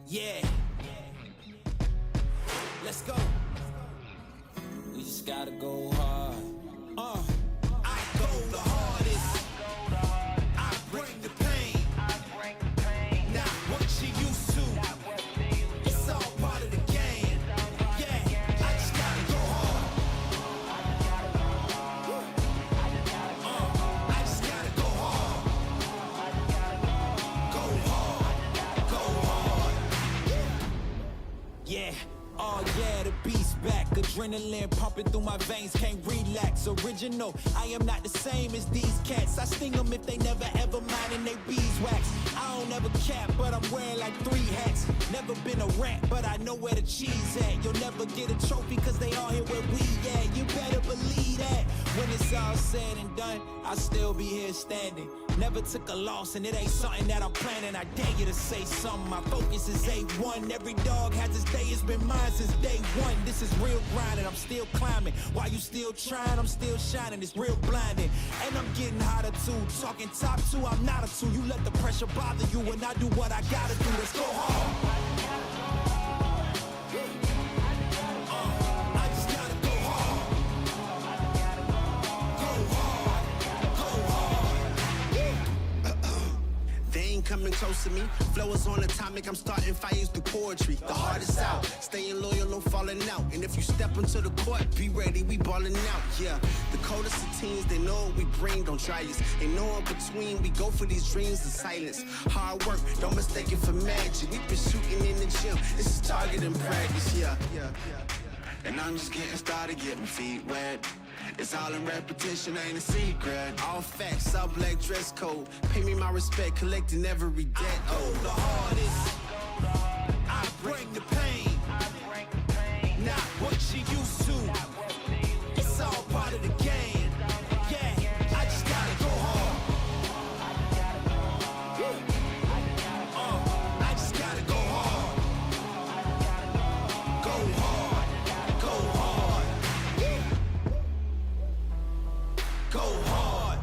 Yeah. Let's go. We just gotta go hard. I go the hardest. I bring the pain. Not what you used to. It's all part of the game. Yeah, I just gotta go hard. I just gotta go hard. Go hard. Go hard. Yeah. Oh yeah, the beast back. Adrenaline pumping through my veins, can't relax. Original, I am not the same as these cats. I sting them if they never ever mind and they beeswax. I don't ever cap, but I'm wearing like 3 hats. Never been a rat, but I know where the cheese at. You'll never get a trophy cause they all here where we at. You better believe that. When it's all said and done, I'll still be here standing. Never took a loss and it ain't something that I'm planning. I dare you to say something, my focus is A1. Every dog has its day, it's been mine since day one. This is real grinding, I'm still climbing. While you still trying, I'm still shining. It's real blinding, and I'm getting hotter too. Talking top 2, I'm not a 2. You let the pressure bother you when I do what I gotta do. Let's go hard. I just gotta go hard. Go hard. Go hard. They ain't coming close to me. Flow is on atomic, I'm starting fires through poetry. The heart is out, staying loyal, no falling out. And if you step into the court, be ready, we balling out. Yeah, the coldest of teens, they know what we bring, don't try us. Ain't no in between, we go for these dreams in silence. Hard work, don't mistake it for magic. We been shooting in the gym, this is target and practice. Yeah. And I'm just getting started, getting feet wet. It's all in repetition, ain't a secret. All facts, all black dress code. Pay me my respect, collecting every debt. I go the hardest. I bring the pain. Not what you used to. It's all part of the game. Yeah, I just gotta go hard. I just gotta go hard. Go hard. Go hard. Go hard.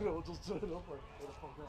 We'll just turn it off like, what the fuck, right?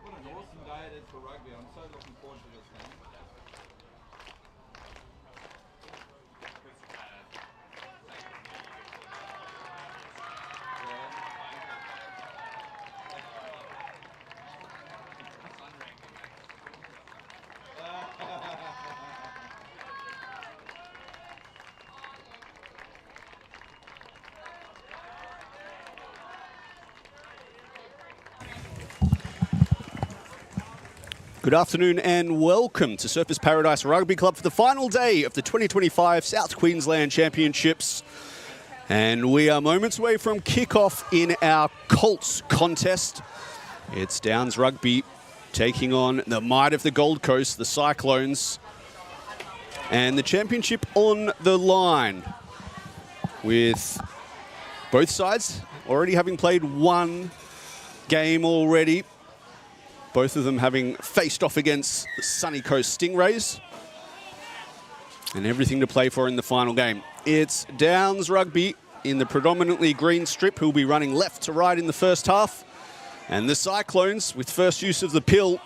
What an awesome day it is for rugby. I'm so looking forward to this game. Good afternoon and welcome to Surfers Paradise Rugby Club for the final day of the 2025 South Queensland Championships. And we are moments away from kickoff in our COLTS contest. It's Downs Rugby taking on the might of the Gold Coast, the Cyclones. And the championship on the line, with both sides already having played one game already. Both of them having faced off against the Sunny Coast Stingrays. and everything to play for in the final game. It's Downs Rugby in the predominantly green strip, who'll be running left to right in the first half, and the Cyclones with first use of the pill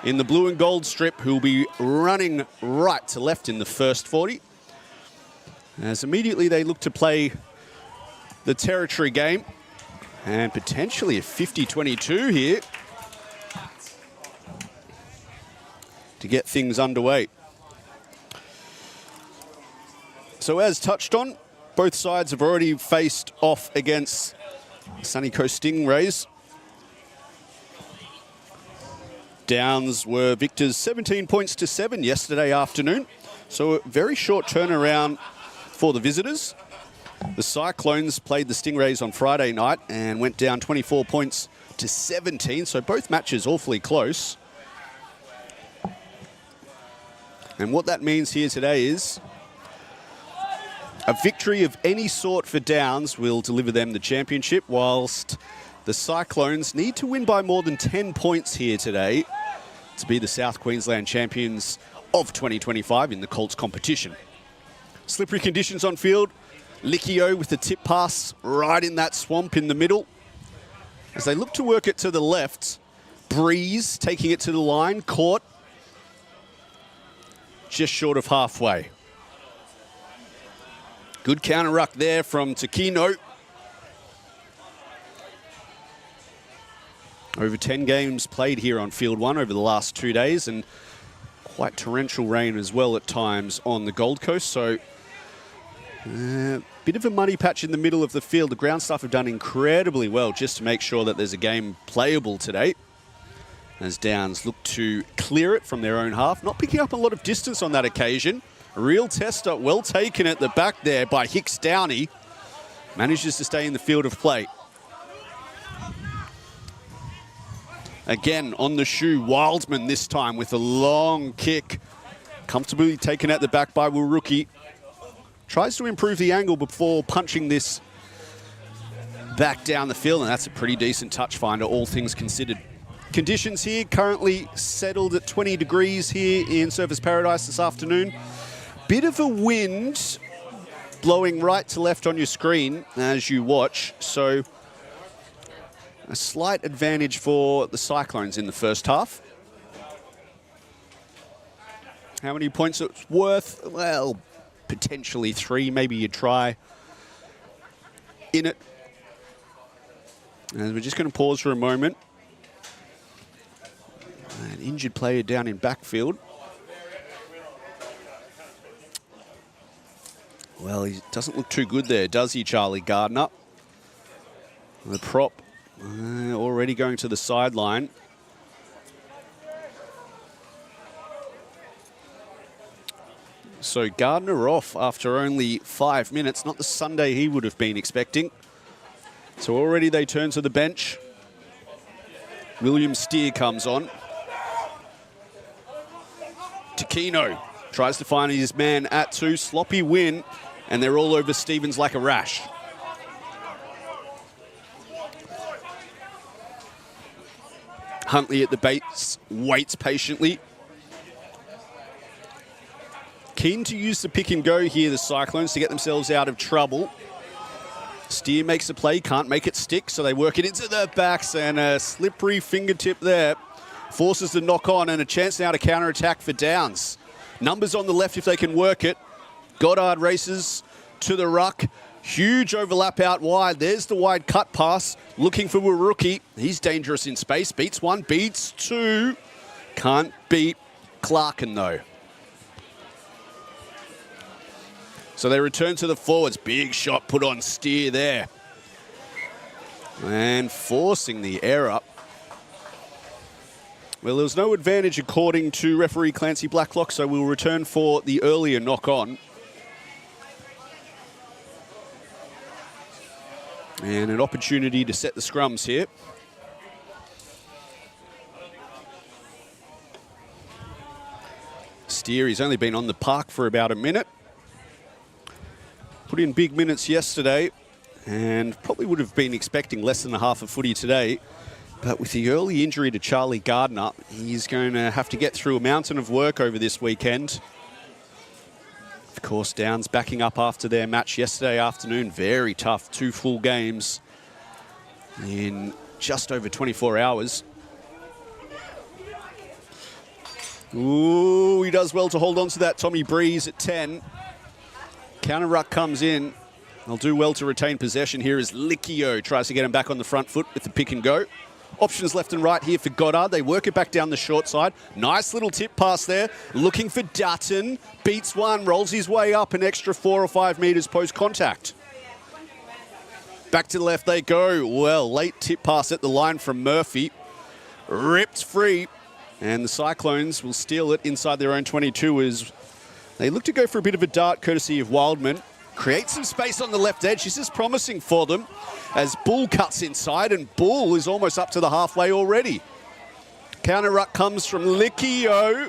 in the blue and gold strip, who'll be running right to left in the first 40. As immediately they look to play the territory game, and potentially a 50-22 here to get things underway. So as touched on, both sides have already faced off against Sunny Coast Stingrays. Downs were victors 17 points to 7 yesterday afternoon. So a very short turnaround for the visitors. The Cyclones played the Stingrays on Friday night and went down 24 points to 17. So both matches awfully close. And what that means here today is a victory of any sort for Downs will deliver them the championship, whilst the Cyclones need to win by more than 10 points here today to be the South Queensland champions of 2025 in the COLTS competition. Slippery conditions on field. Licchio with the tip pass right in that swamp in the middle. As they look to work it to the left, Breeze taking it to the line, caught just short of halfway. Good counter ruck there from Taquino. Over 10 games played here on Field 1 over the last 2 days, and quite torrential rain as well at times on the Gold Coast. So bit of a muddy patch in the middle of the field. The ground staff have done incredibly well just to make sure that there's a game playable today, as Downs look to clear it from their own half. Not picking up a lot of distance on that occasion. A real tester, well taken at the back there by Hicks Downey. Manages to stay in the field of play. Again on the shoe, Wildman this time with a long kick. Comfortably taken at the back by Wiruki. Tries to improve the angle before punching this back down the field, and that's a pretty decent touch finder, all things considered. Conditions here currently settled at 20 degrees here in Surfers Paradise this afternoon. Bit of a wind blowing right to left on your screen as you watch, so a slight advantage for the Cyclones in the first half. How many points it's worth? Well, potentially 3, maybe you try in it. And we're just going to pause for a moment. An injured player down in backfield. Well, he doesn't look too good there, does he, Charlie Gardner? The prop already going to the sideline. So Gardner off after only 5 minutes. Not the Sunday he would have been expecting. So already they turn to the bench. William Steer comes on. Taquino tries to find his man at 2. Sloppy win, and they're all over Stevens like a rash. Huntley at the base, waits patiently. Keen to use the pick and go here, the Cyclones, to get themselves out of trouble. Steer makes a play, can't make it stick, so they work it into their backs, and a slippery fingertip there forces the knock on, and a chance now to counter-attack for Downs. Numbers on the left if they can work it. Goddard races to the ruck. Huge overlap out wide. There's the wide cut pass. Looking for Wiruki. He's dangerous in space. Beats 1, beats 2. Can't beat Clarkin though. So they return to the forwards. Big shot put on Steer there. And forcing the error. Well, there was no advantage according to referee Clancy Blacklock, so we'll return for the earlier knock-on. And an opportunity to set the scrums here. Steer, he's only been on the park for about a minute. Put in big minutes yesterday and probably would have been expecting less than a half a footy today. But with the early injury to Charlie Gardner, he's going to have to get through a mountain of work over this weekend. Of course, Downs backing up after their match yesterday afternoon. Very tough, 2 full games in just over 24 hours. Ooh, he does well to hold on to that. Tommy Breeze at 10. Counter ruck comes in. They'll do well to retain possession here as Licchio tries to get him back on the front foot with the pick and go. Options left and right here for Goddard. They work it back down the short side. Nice little tip pass there. Looking for Dutton. Beats one, rolls his way up an extra 4 or 5 metres post-contact. Back to the left they go. Well, late tip pass at the line from Murphy. Ripped free. And the Cyclones will steal it inside their own 22 as they look to go for a bit of a dart courtesy of Wildman. Create some space on the left edge. This is promising for them as Bull cuts inside, and Bull is almost up to the halfway already. Counter ruck comes from Licchio.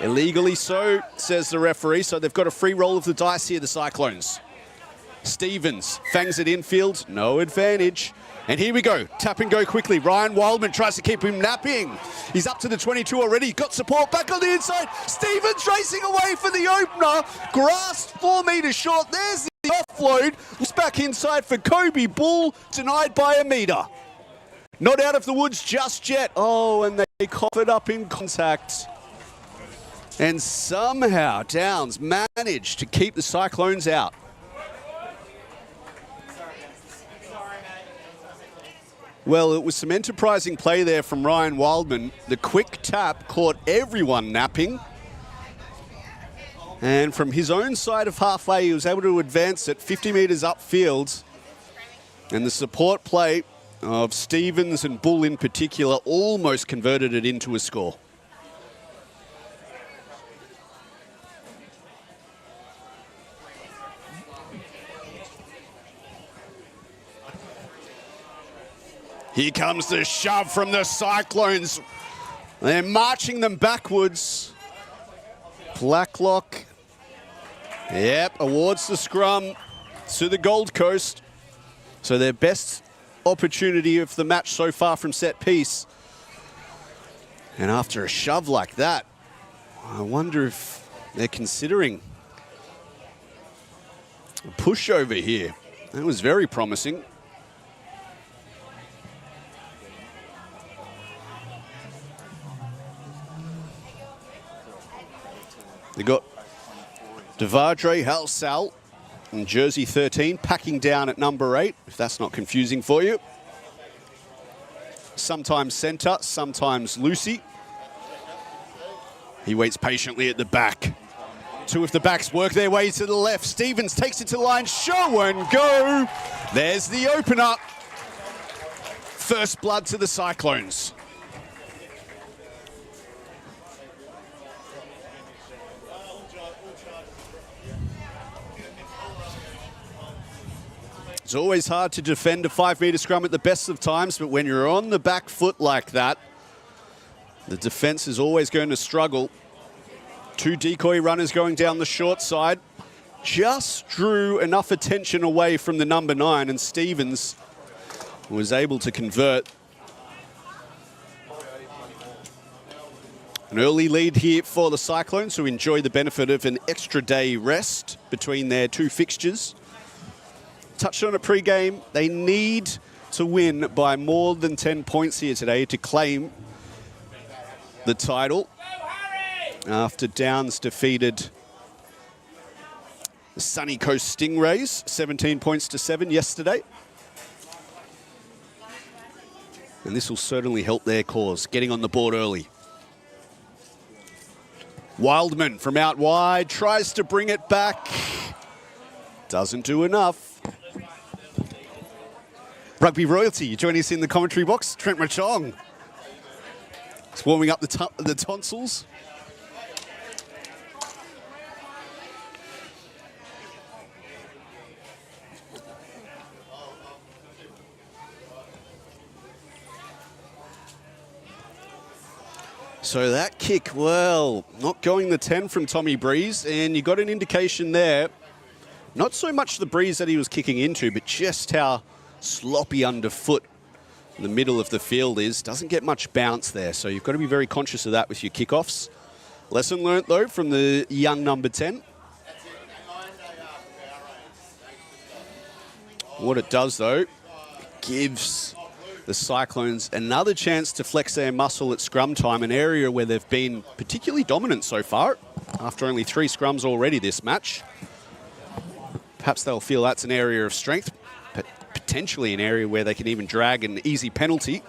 Illegally so, says the referee, so they've got a free roll of the dice here, the Cyclones. Stevens fangs it infield, no advantage. And here we go, tap and go quickly. Ryan Wildman tries to keep him napping. He's up to the 22 already, got support back on the inside. Stevens racing away for the opener. Grasped 4 metres short, there's the offload. It's back inside for Kobe. Bull denied by a metre. Not out of the woods just yet. Oh, and they cough it up in contact. And somehow Downs managed to keep the Cyclones out. Well, it was some enterprising play there from Ryan Wildman. The quick tap caught everyone napping. And from his own side of halfway, he was able to advance it 50 metres upfield. And the support play of Stevens and Bull in particular almost converted it into a score. Here comes the shove from the Cyclones. They're marching them backwards. Blacklock, yep, awards the scrum to the Gold Coast. So their best opportunity of the match so far from set piece. And after a shove like that, I wonder if they're considering a pushover here. That was very promising. They got Devardre Halsall in jersey 13, packing down at number 8, if that's not confusing for you. Sometimes centre, sometimes Lucy. He waits patiently at the back. 2 of the backs work their way to the left. Stevens takes it to the line, show and go. There's the opener. First blood to the Cyclones. It's always hard to defend a 5-metre scrum at the best of times, but when you're on the back foot like that, the defence is always going to struggle. 2 decoy runners going down the short side. Just drew enough attention away from the number 9, and Stevens was able to convert. An early lead here for the Cyclones, who enjoy the benefit of an extra day rest between their 2 fixtures. Touched on it pre-game, they need to win by more than 10 points here today to claim the title after Downs defeated the Sunny Coast Stingrays 17 points to 7 yesterday. And this will certainly help their cause, getting on the board early. Wildman from out wide tries to bring it back. Doesn't do enough. Rugby royalty, joining us in the commentary box, Trent Machong. He's warming up the tonsils. So that kick, well, not going the 10 from Tommy Breeze, and you got an indication there, not so much the breeze that he was kicking into, but just how sloppy underfoot the middle of the field is. Doesn't get much bounce there, so you've got to be very conscious of that with your kickoffs. Lesson learnt, though, from the young number 10. What it does, though, it gives the Cyclones another chance to flex their muscle at scrum time, an area where they've been particularly dominant so far, after only 3 scrums already this match. Perhaps they'll feel that's an area of strength, but potentially an area where they can even drag an easy penalty.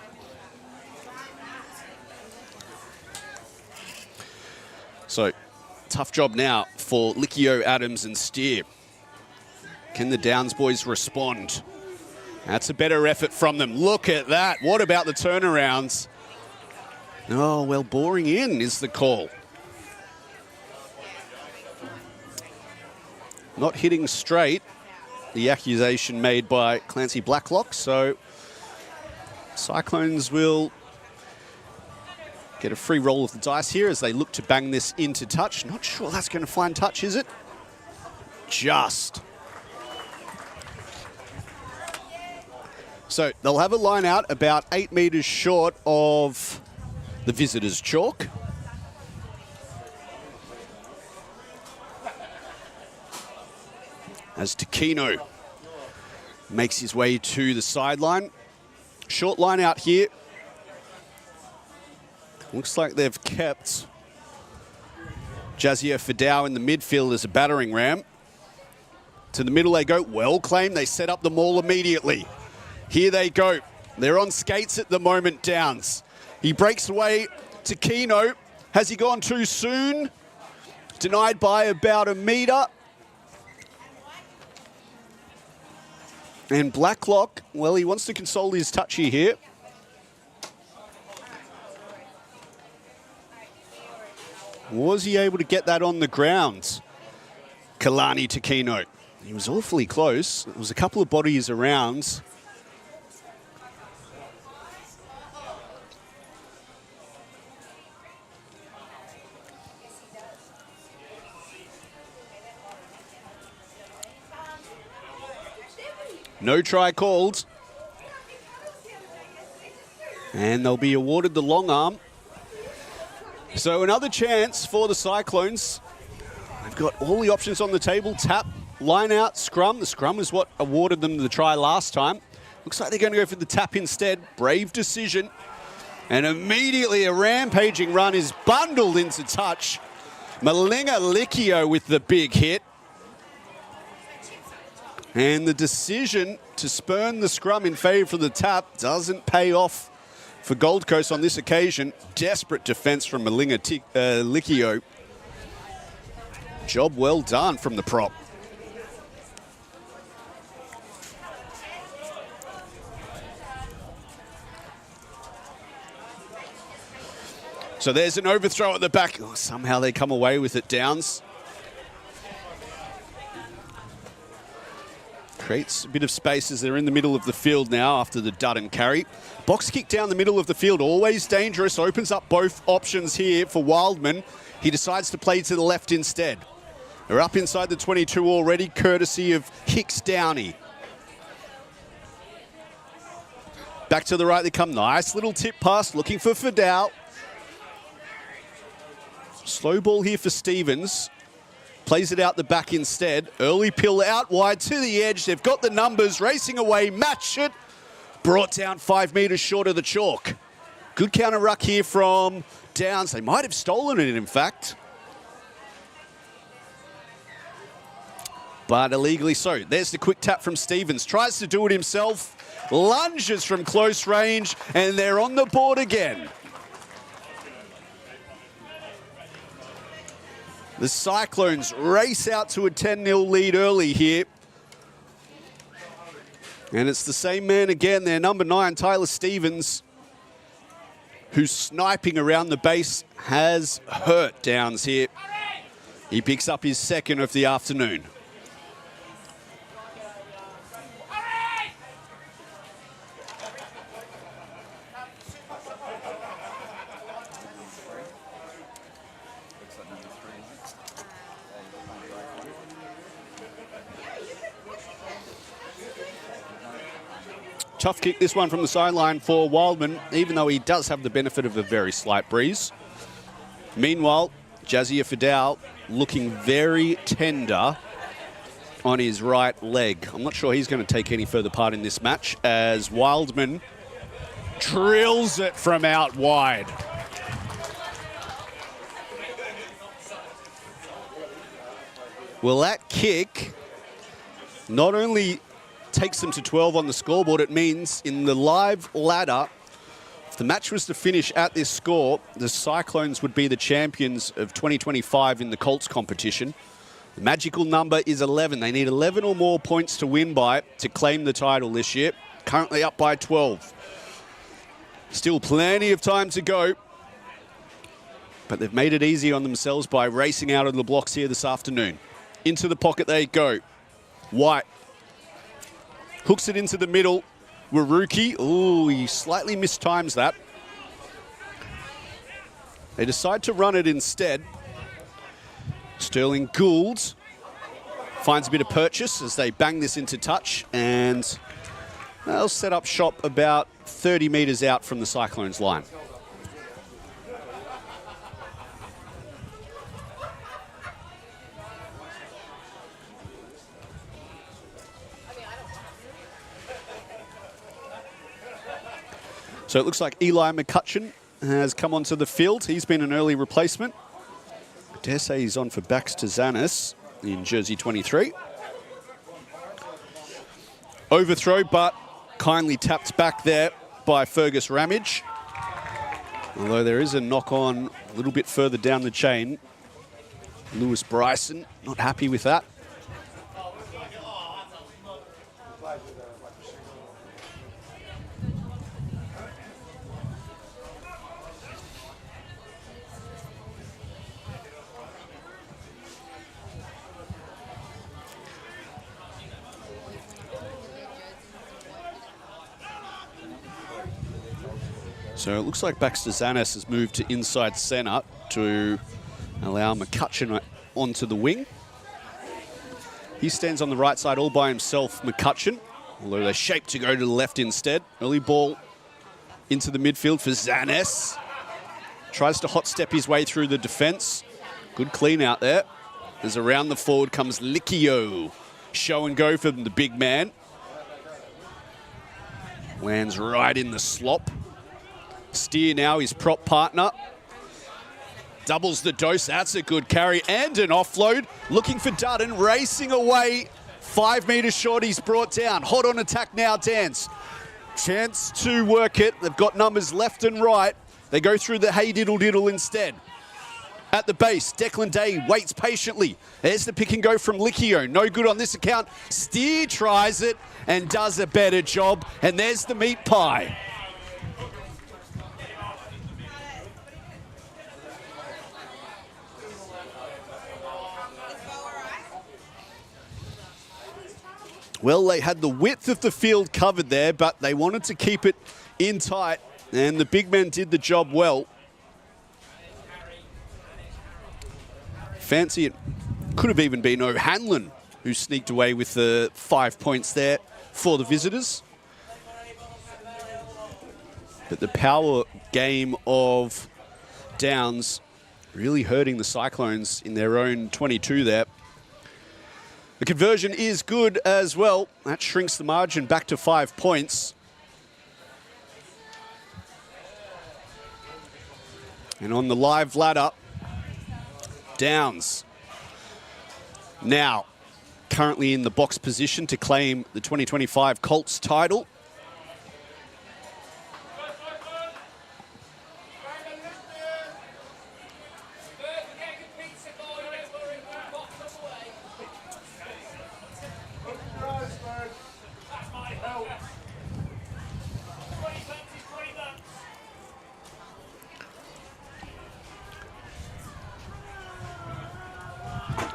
So, tough job now for Likio, Adams and Steer. Can the Downs boys respond? That's a better effort from them. Look at that. What about the turnarounds? Oh, well, boring in is the call. Not hitting straight, the accusation made by Clancy Blacklock. So Cyclones will get a free roll of the dice here as they look to bang this into touch. Not sure that's going to find touch, is it? Just. So they'll have a line out about 8 metres short of the visitors' chalk. As Takino makes his way to the sideline. Short line out here. Looks like they've kept Jazier Fidao in the midfield as a battering ram. To the middle they go. Well claimed. They set up the maul immediately. Here they go. They're on skates at the moment, Downs. He breaks away to Keno. Has he gone too soon? Denied by about a metre. And Blacklock, well, he wants to console his touchy here. Was he able to get that on the ground? Kalani to Keno. He was awfully close. There was a couple of bodies around. No try called. And they'll be awarded the long arm. So another chance for the Cyclones. They've got all the options on the table. Tap, line out, scrum. The scrum is what awarded them the try last time. Looks like they're going to go for the tap instead. Brave decision. And immediately a rampaging run is bundled into touch. Malinga Likio with the big hit. And the decision to spurn the scrum in favour of the tap doesn't pay off for Gold Coast on this occasion. Desperate defence from Malinga Likio. Job well done from the prop. So there's an overthrow at the back. Oh, somehow they come away with it, Downs. Creates a bit of space as they're in the middle of the field now after the Dutton carry. Box kick down the middle of the field, always dangerous. Opens up both options here for Wildman. He decides to play to the left instead. They're up inside the 22 already, courtesy of Hicks Downey. Back to the right they come. Nice little tip pass, looking for Fidao. Slow ball here for Stevens. Plays it out the back instead. Early pill out wide to the edge. They've got the numbers racing away. Match it. Brought down 5 metres short of the chalk. Good counter ruck here from Downs. They might have stolen it, in fact. But illegally so. There's the quick tap from Stevens. Tries to do it himself. Lunges from close range. And they're on the board again. The Cyclones race out to a 10-0 lead early here. And it's the same man again there, number 9, Tyler Stevens, who's sniping around the base, has hurt Downs here. He picks up his second of the afternoon. Tough kick, this one from the sideline for Wildman, even though he does have the benefit of a very slight breeze. Meanwhile, Jazier Fidao looking very tender on his right leg. I'm not sure he's going to take any further part in this match as Wildman drills it from out wide. Well, that kick not only takes them to 12 on the scoreboard, it means in the live ladder, if the match was to finish at this score, the Cyclones would be the champions of 2025 in the COLTS competition. The magical number is 11. They need 11 or more points to win by to claim the title this year. Currently up by 12. Still plenty of time to go. But they've made it easy on themselves by racing out of the blocks here this afternoon. Into the pocket they go. White hooks it into the middle. Waruki, ooh, he slightly mistimes that. They decide to run it instead. Sterling Gould finds a bit of purchase as they bang this into touch, and they'll set up shop about 30 metres out from the Cyclones line. So it looks like Eli McCutcheon has come onto the field. He's been an early replacement. I dare say he's on for Baxter Zanis in jersey 23. Overthrow, but kindly tapped back there by Fergus Ramage. Although there is a knock on a little bit further down the chain. Lewis Bryson, not happy with that. So it looks like Baxter Zanis has moved to inside centre to allow McCutcheon onto the wing. He stands on the right side all by himself, McCutcheon, although they're shaped to go to the left instead. Early ball into the midfield for Zanis. Tries to hot step his way through the defence. Good clean out there. As around the forward comes Likio. Show and go from the big man. Lands right in the slop. Steer now, his prop partner. Doubles the dose, that's a good carry and an offload. Looking for Dutton, racing away. 5 metres short, he's brought down. Hot on attack now, Dance. Chance to work it. They've got numbers left and right. They go through the hey diddle diddle instead. At the base, Declan Day waits patiently. There's the pick and go from Likio. No good on this account. Steer tries it and does a better job. And there's the meat pie. Well, they had the width of the field covered there, but they wanted to keep it in tight, and the big men did the job well. Fancy it could have even been O'Hanlon who sneaked away with the 5 points there for the visitors. But the power game of Downs really hurting the Cyclones in their own 22 there. The conversion is good as well. That shrinks the margin back to 5 points. And on the live ladder, Downs now currently in the box position to claim the 2025 COLTS title.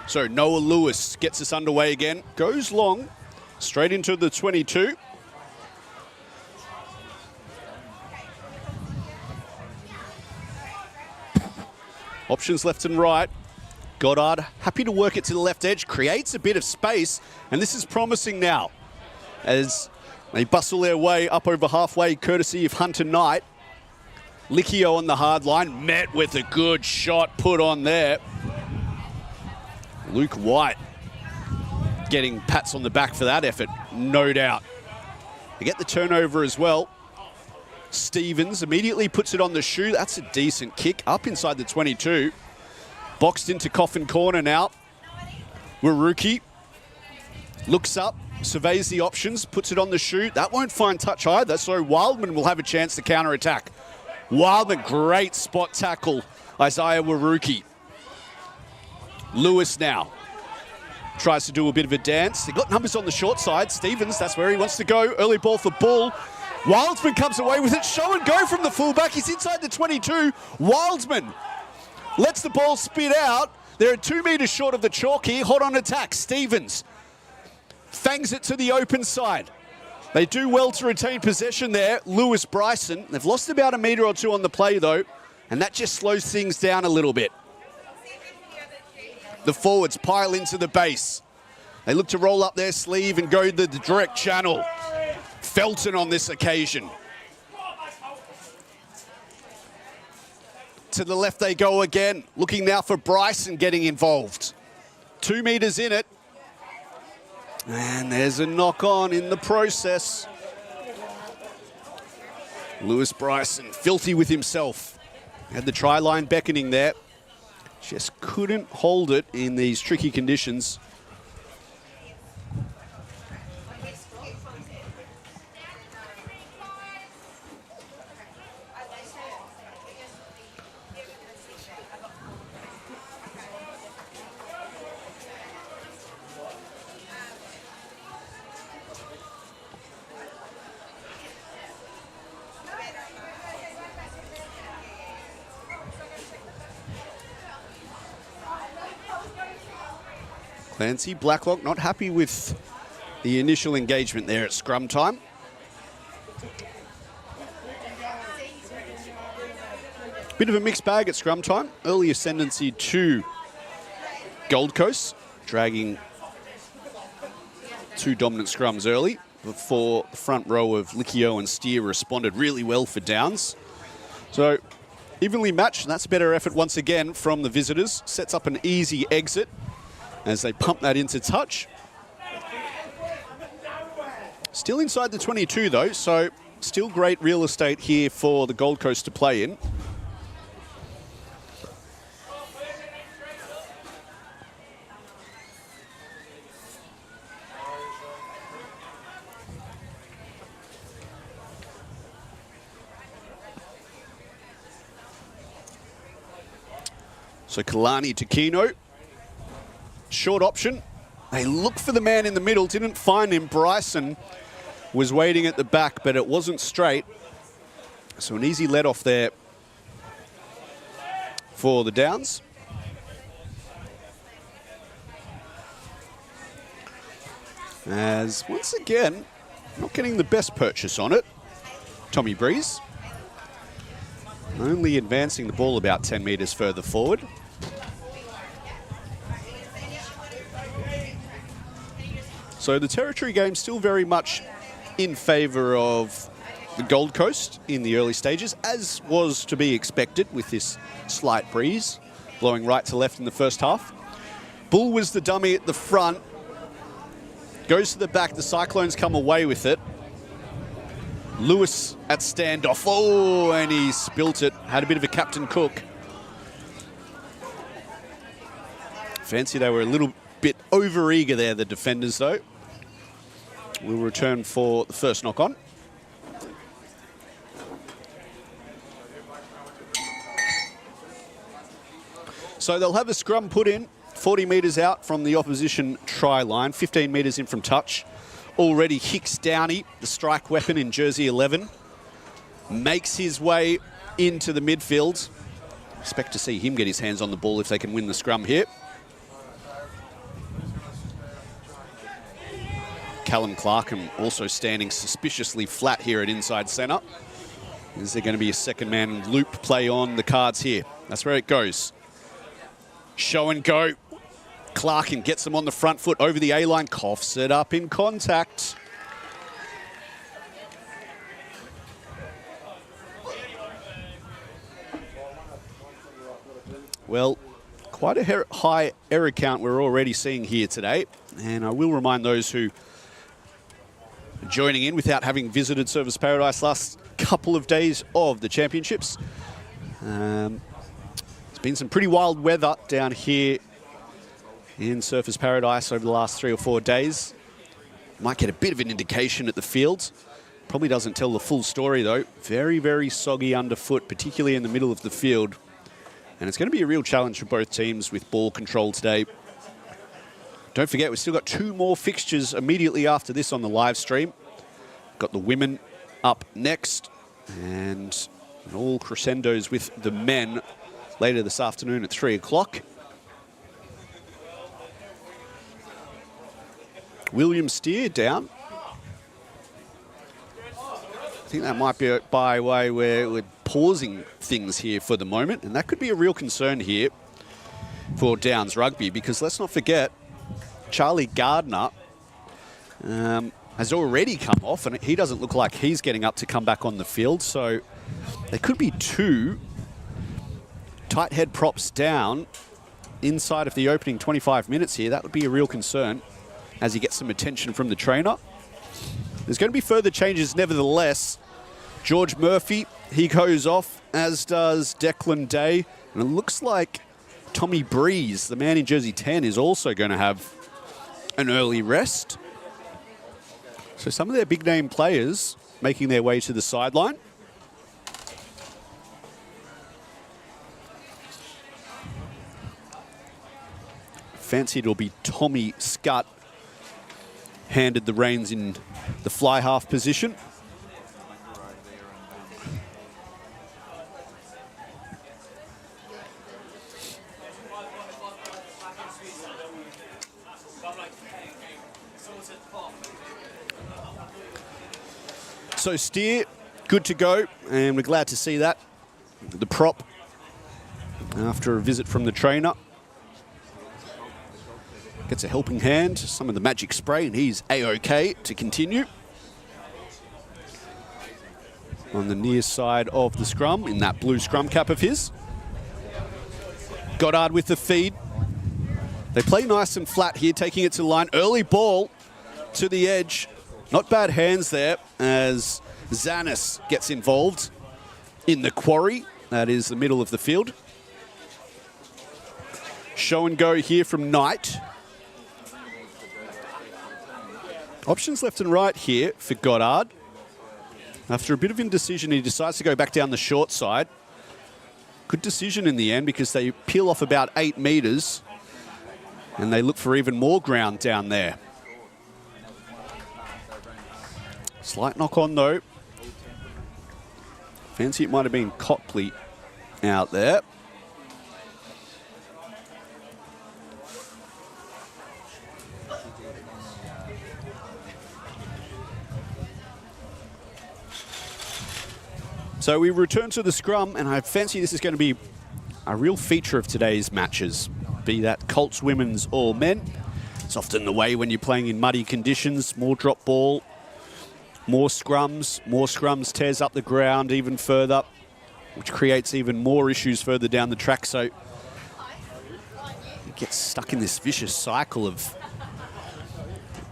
So Noah Lewis gets us underway again. Goes long, straight into the 22. Options left and right. Goddard happy to work it to the left edge, creates a bit of space, and this is promising now as they bustle their way up over halfway, courtesy of Hunter Knight. Likio on the hard line, met with a good shot put on there. Luke White getting pats on the back for that effort, no doubt. They get the turnover as well. Stevens immediately puts it on the shoe. That's a decent kick up inside the 22. Boxed into coffin corner now. Waruki looks up, surveys the options, puts it on the shoe. That won't find touch either, so Wildman will have a chance to counter-attack. Wildman, great spot tackle, Isaiah Waruki. Lewis now tries to do a bit of a dance. They've got numbers on the short side. Stevens, that's where he wants to go. Early ball for Bull. Wildsman comes away with it. Show and go from the fullback. He's inside the 22. Wildsman lets the ball spit out. They're 2 metres short of the chalk here. Hot on attack. Stevens fangs it to the open side. They do well to retain possession there. Lewis Bryson. They've lost about a metre or two on the play, though, and that just slows things down a little bit. The forwards pile into the base. They look to roll up their sleeve and go the direct channel. Felton on this occasion. To the left they go again. Looking now for Bryson getting involved. 2 metres in it. And there's a knock on in the process. Lewis Bryson, filthy with himself. Had the try line beckoning there. Just couldn't hold it in these tricky conditions. Clancy, Blacklock not happy with the initial engagement there at scrum time. Bit of a mixed bag at scrum time. Early ascendancy to Gold Coast, dragging 2 dominant scrums early before the front row of Likio and Steer responded really well for downs. So evenly matched, and that's a better effort once again from the visitors. Sets up an easy exit as they pump that into touch. Still inside the 22 though, so still great real estate here for the Gold Coast to play in. So Kalani to Kino. Short option. They look for the man in the middle, didn't find him. Bryson was waiting at the back, but it wasn't straight. So an easy let off there for the Downs. As once again, not getting the best purchase on it. Tommy Breeze. Only advancing the ball about 10 metres further forward. So the territory game still very much in favour of the Gold Coast in the early stages, as was to be expected with this slight breeze blowing right to left in the first half. Bull was the dummy at the front. Goes to the back. The Cyclones come away with it. Lewis at standoff. Oh, and he spilt it. Had a bit of a Captain Cook. Fancy they were a little bit over-eager there, the defenders, though. We'll return for the first knock-on. So they'll have a scrum put in, 40 metres out from the opposition try line, 15 metres in from touch. Already Hicks Downey, the strike weapon in jersey 11, makes his way into the midfield. Expect to see him get his hands on the ball if they can win the scrum here. Callum Clarkham also standing suspiciously flat here at inside centre. Is there going to be a second man loop play on the cards here? That's where it goes. Show and go. Clarkin gets them on the front foot over the A-line, coughs it up in contact. Well, Quite a high error count we're already seeing here today. And I will remind those who are joining in without having visited Surfers Paradise last couple of days of the championships. There's been some pretty wild weather down here in Surfers Paradise over the last 3 or 4 days. Might get a bit of an indication at the fields. Probably doesn't tell the full story though. Very, very soggy underfoot, particularly in the middle of the field. And it's going to be a real challenge for both teams with ball control today. Don't forget, we've still got 2 more fixtures immediately after this on the live stream. Got the women up next, and all crescendos with the men later this afternoon at 3 o'clock. William Steer down. I think that might be by way where we're pausing things here for the moment, and that could be a real concern here for Downs Rugby, because let's not forget, Charlie Gardner has already come off, and he doesn't look like he's getting up to come back on the field, so there could be 2 tight head props down inside of the opening 25 minutes here. That would be a real concern as he gets some attention from the trainer. There's going to be further changes nevertheless. George Murphy, he goes off, as does Declan Day. And it looks like Tommy Breeze, the man in jersey 10, is also going to have an early rest. So some of their big name players making their way to the sideline. Fancy it'll be Tommy Scutt handed the reins in the fly half position. So Steer, good to go, and we're glad to see that. The prop, after a visit from the trainer, gets a helping hand, some of the magic spray, and he's A-OK to continue. On the near side of the scrum, in that blue scrum cap of his. Goddard with the feed. They play nice and flat here, taking it to the line. Early ball to the edge. Not bad hands there as Zanis gets involved in the quarry. That is the middle of the field. Show and go here from Knight. Options left and right here for Goddard. After a bit of indecision, he decides to go back down the short side. Good decision in the end, because they peel off about 8 metres and they look for even more ground down there. Slight knock on though. Fancy it might have been Copley out there. So we return to the scrum, and I fancy this is going to be a real feature of today's matches, be that Colts women's or men. It's often the way when you're playing in muddy conditions, more drop ball, more scrums tears up the ground even further, which creates even more issues further down the track. So it gets stuck in this vicious cycle of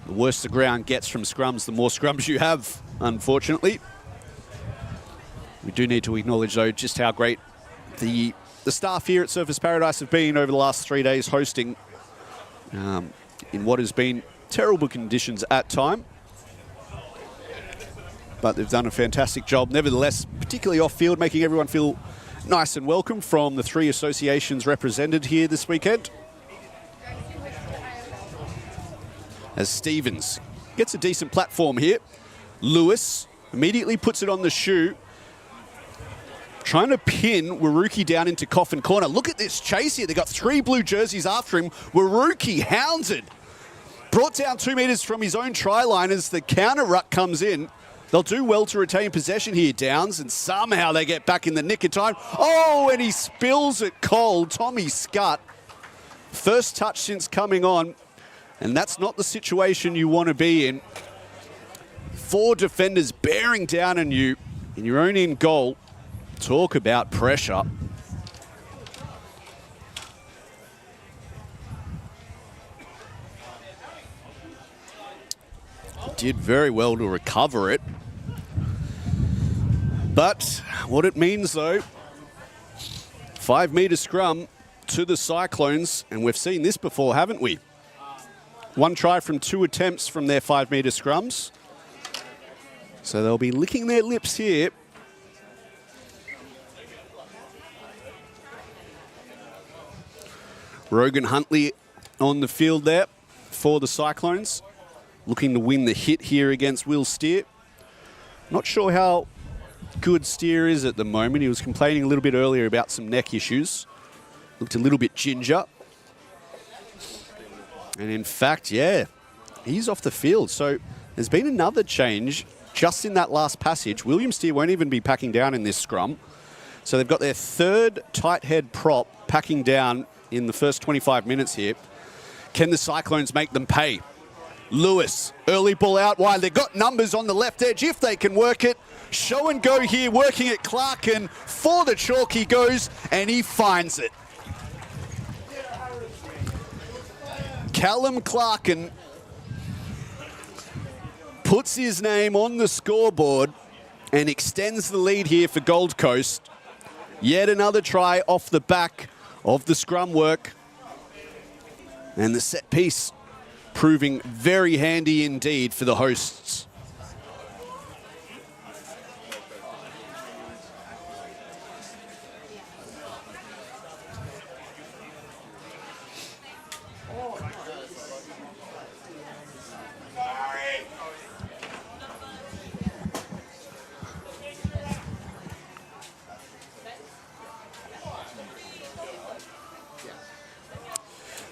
the worse the ground gets from scrums, the more scrums you have, unfortunately. We do need to acknowledge, though, just how great the staff here at Surfers Paradise have been over the last 3 days hosting in what has been terrible conditions at time. But they've done a fantastic job, nevertheless, particularly off-field, making everyone feel nice and welcome from the 3 associations represented here this weekend. As Stevens gets a decent platform here. Lewis immediately puts it on the shoe, trying to pin Waruki down into coffin corner. Look at this chase here. They've got 3 blue jerseys after him. Waruki hounded. Brought down 2 metres from his own try line as the counter ruck comes in. They'll do well to retain possession here, Downs, and somehow they get back in the nick of time. Oh, and he spills it cold. Tommy Scutt. First touch since coming on, and that's not the situation you want to be in. 4 defenders bearing down on you in your own end goal. Talk about pressure. did very well to recover it. But what it means, though, 5 metre scrum to the Cyclones, and we've seen this before, haven't we? 1 try from 2 attempts from their 5 metre scrums. So they'll be licking their lips here. Rogan Huntley on the field there for the Cyclones, looking to win the hit here against Will Steer. Not sure how good Steer is at the moment. He was complaining a little bit earlier about some neck issues. Looked a little bit ginger. And in fact, yeah, he's off the field. So there's been another change just in that last passage. William Steer won't even be packing down in this scrum. So they've got their 3rd tight head prop packing down in the first 25 minutes here. Can the Cyclones make them pay? Lewis, early ball out wide. They've got numbers on the left edge if they can work it. Show and go here, working at Clark, and for the chalk he goes, and he finds it. Callum Clarkin puts his name on the scoreboard and extends the lead here for Gold Coast. Yet another try off the back of the scrum work. And the set piece proving very handy indeed for the hosts.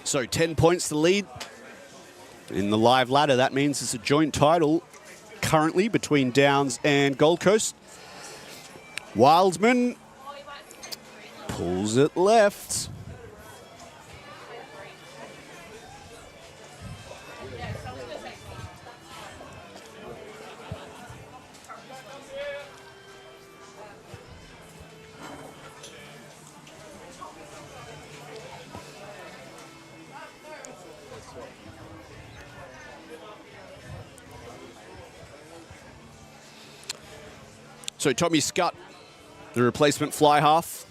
So 10 points to lead in the live ladder. That means it's a joint title currently between Downs and Gold Coast. Wildman pulls it left. So Tommy Scutt, the replacement fly half.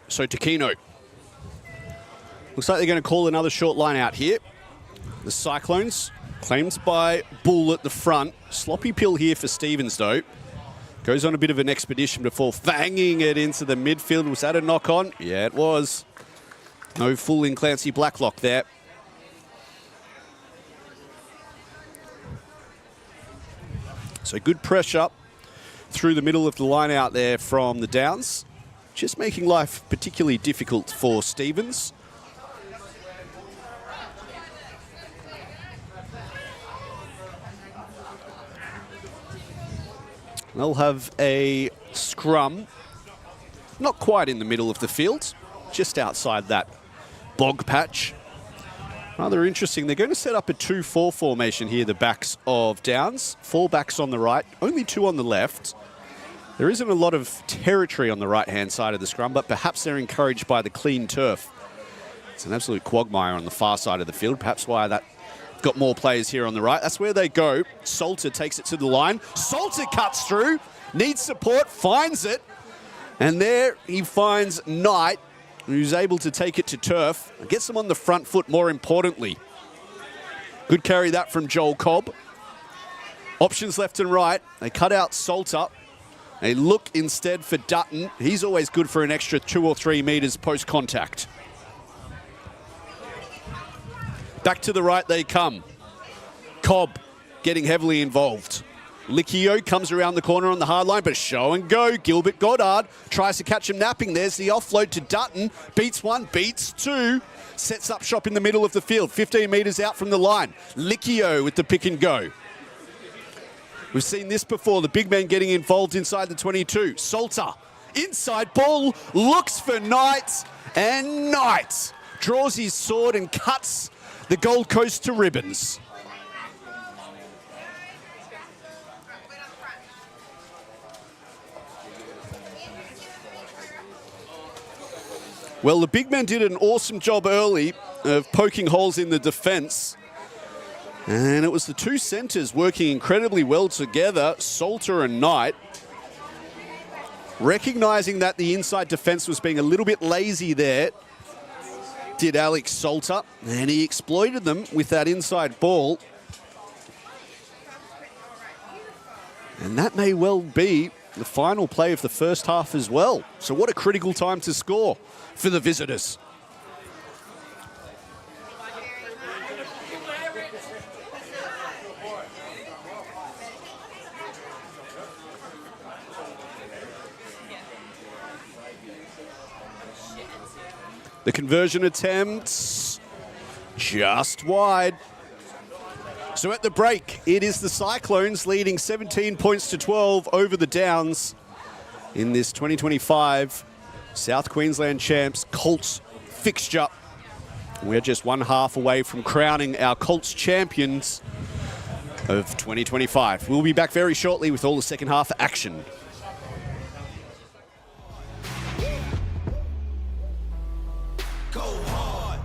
So Taquino. Looks like they're going to call another short line out here. The Cyclones, claims by Bull at the front. Sloppy pill here for Stevens, though. Goes on a bit of an expedition before fanging it into the midfield. Was that a knock on? Yeah, it was. No fooling Clancy Blacklock there. So good pressure through the middle of the line out there from the Downs. Just making life particularly difficult for Stevens. They'll have a scrum, not quite in the middle of the field, just outside that bog patch. Rather interesting. They're going to set up a 2-4 formation here, the backs of Downs. 4 backs on the right, only 2 on the left. There isn't a lot of territory on the right-hand side of the scrum, but perhaps they're encouraged by the clean turf. It's an absolute quagmire on the far side of the field, perhaps why that got more players here on the right. That's where they go. Salter takes it to the line. Salter cuts through, needs support, finds it. And there he finds Knight, who's able to take it to turf. Gets them on the front foot, more importantly. Good carry that from Joel Cobb. Options left and right. They cut out Salter. They look instead for Dutton. He's always good for an extra 2 or 3 metres post-contact. Back to the right they come. Cobb getting heavily involved. Licchio comes around the corner on the hard line, but show and go. Gilbert Goddard tries to catch him napping. There's the offload to Dutton. Beats one, beats two. Sets up shop in the middle of the field, 15 metres out from the line. Licchio with the pick and go. We've seen this before, the big man getting involved inside the 22. Salter, inside ball, looks for Knight, and Knight draws his sword and cuts the Gold Coast to ribbons. Well, the big man did an awesome job early of poking holes in the defence. And it was the two centres working incredibly well together, Salter and Knight. Recognising that the inside defence was being a little bit lazy there, did Alex Salter, and he exploited them with that inside ball. And that may well be the final play of the first half as well. So what a critical time to score for the visitors. The conversion attempts just wide. So at the break, it is the Cyclones leading 17 points to 12 over the Downs in this 2025 South Queensland Champs COLTS fixture. We're just one half away from crowning our COLTS champions of 2025. We'll be back very shortly with all the second half action. Go hard.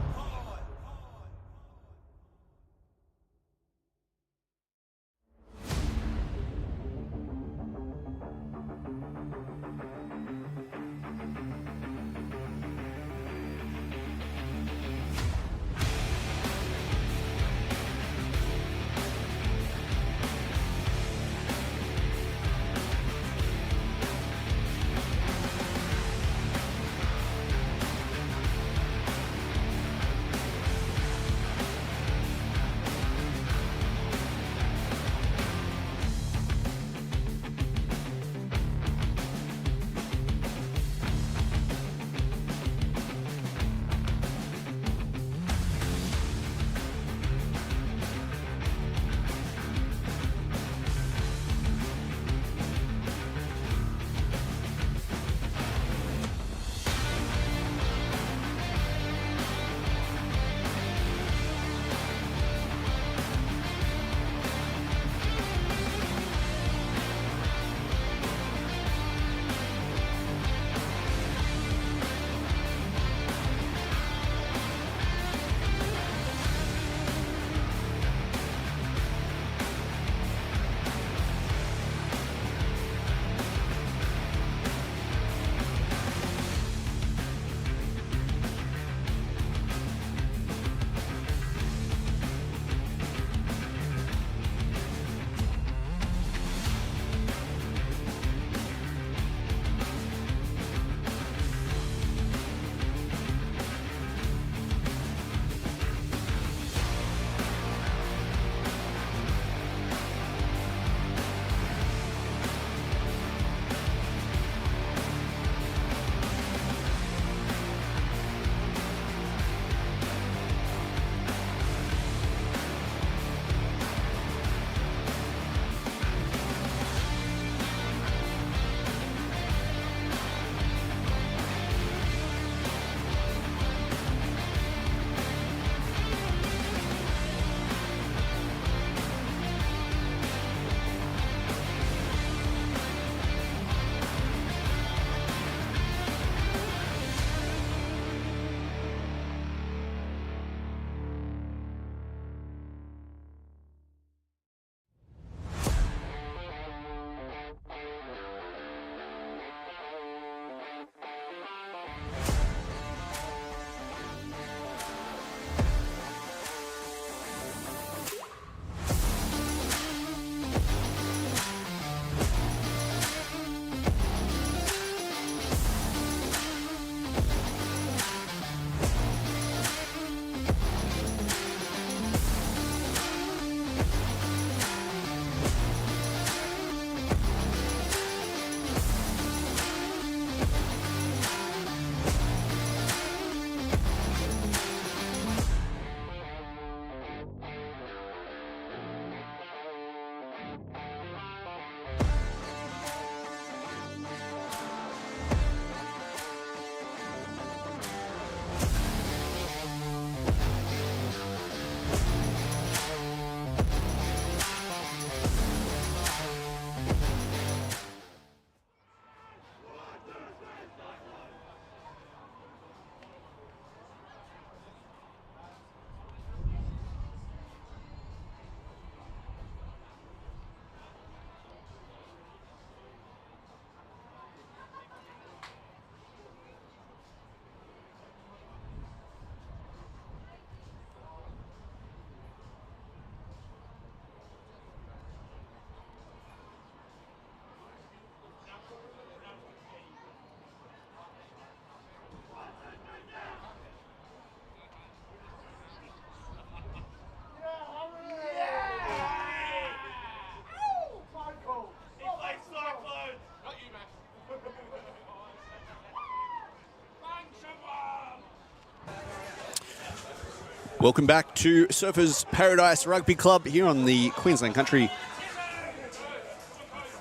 Welcome back to Surfers Paradise Rugby Club here on the Queensland Country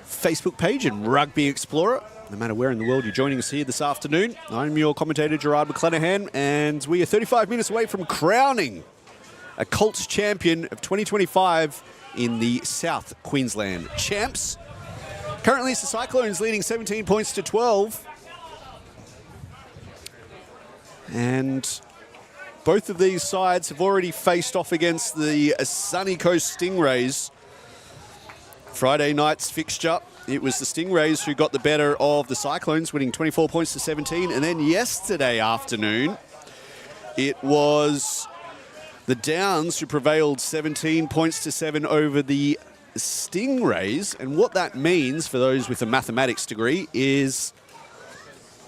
Facebook page and Rugby Explorer. No matter where in the world you're joining us here this afternoon, I'm your commentator, Gerard McClanahan, and we are 35 minutes away from crowning a COLTS champion of 2025 in the South Queensland Champs. Currently, it's the Cyclones leading 17 points to 12. And both of these sides have already faced off against the Sunny Coast Stingrays. Friday night's fixture, it was the Stingrays who got the better of the Cyclones, winning 24 points to 17. And then yesterday afternoon, it was the Downs who prevailed 17 points to 7 over the Stingrays. And what that means for those with a mathematics degree is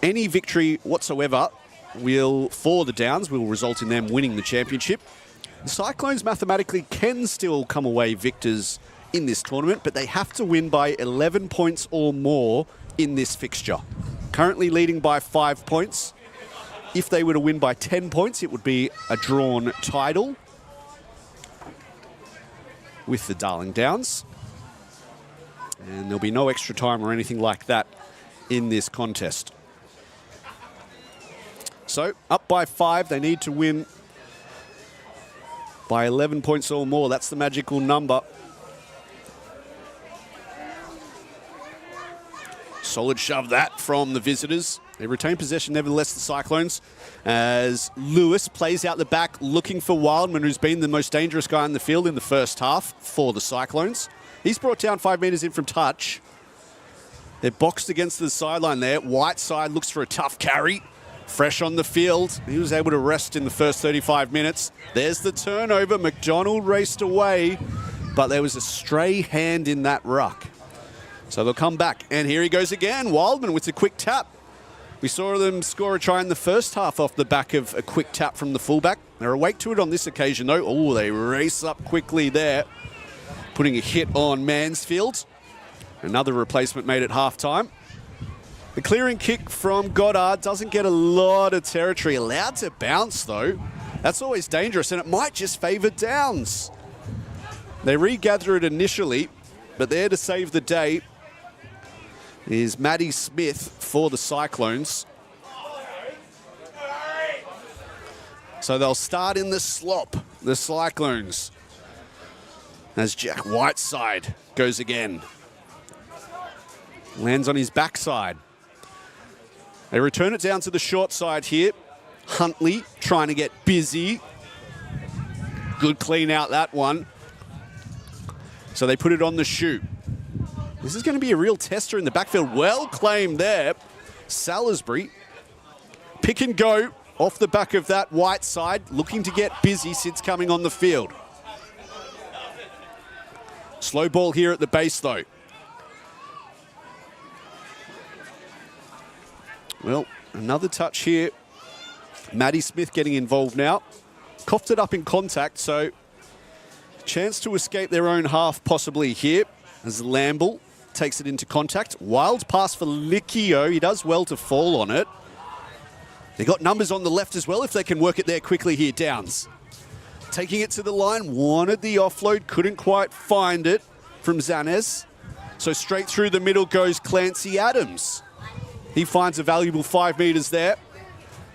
any victory whatsoever for the Downs will result in them winning the championship. The Cyclones mathematically can still come away victors in this tournament, but they have to win by 11 points or more in this fixture. Currently leading by 5 points. If they were to win by 10 points, it would be a drawn title with the Darling Downs. And there'll be no extra time or anything like that in this contest. So, up by 5, they need to win by 11 points or more. That's the magical number. Solid shove that from the visitors. They retain possession, nevertheless, the Cyclones, as Lewis plays out the back, looking for Wildman, who's been the most dangerous guy in the field in the first half for the Cyclones. He's brought down 5 metres in from touch. They're boxed against the sideline there. Whiteside looks for a tough carry. Fresh on the field. He was able to rest in the first 35 minutes. There's the turnover. McDonald raced away, but there was a stray hand in that ruck. So they'll come back. And here he goes again. Wildman with a quick tap. We saw them score a try in the first half off the back of a quick tap from the fullback. They're awake to it on this occasion, though. Oh, they race up quickly there, putting a hit on Mansfield. Another replacement made at halftime. The clearing kick from Goddard doesn't get a lot of territory. Allowed to bounce, though. That's always dangerous, and it might just favour Downs. They regather it initially, but there to save the day is Matty Smith for the Cyclones. So they'll start in the slop, the Cyclones, as Jack Whiteside goes again. Lands on his backside. They return it down to the short side here. Huntley trying to get busy. Good clean out that one. So they put it on the shoot. This is going to be a real tester in the backfield. Well claimed there. Salisbury. Pick and go off the back of that Whiteside. Looking to get busy since coming on the field. Slow ball here at the base though. Well, another touch here. Matty Smith getting involved now. Coughed it up in contact, so chance to escape their own half possibly here as Lamble takes it into contact. Wild pass for Licchio. He does well to fall on it. They got numbers on the left as well if they can work it there quickly here. Downs. Taking it to the line. Wanted the offload. Couldn't quite find it from Zanez. So straight through the middle goes Clancy Adams. He finds a valuable 5 metres there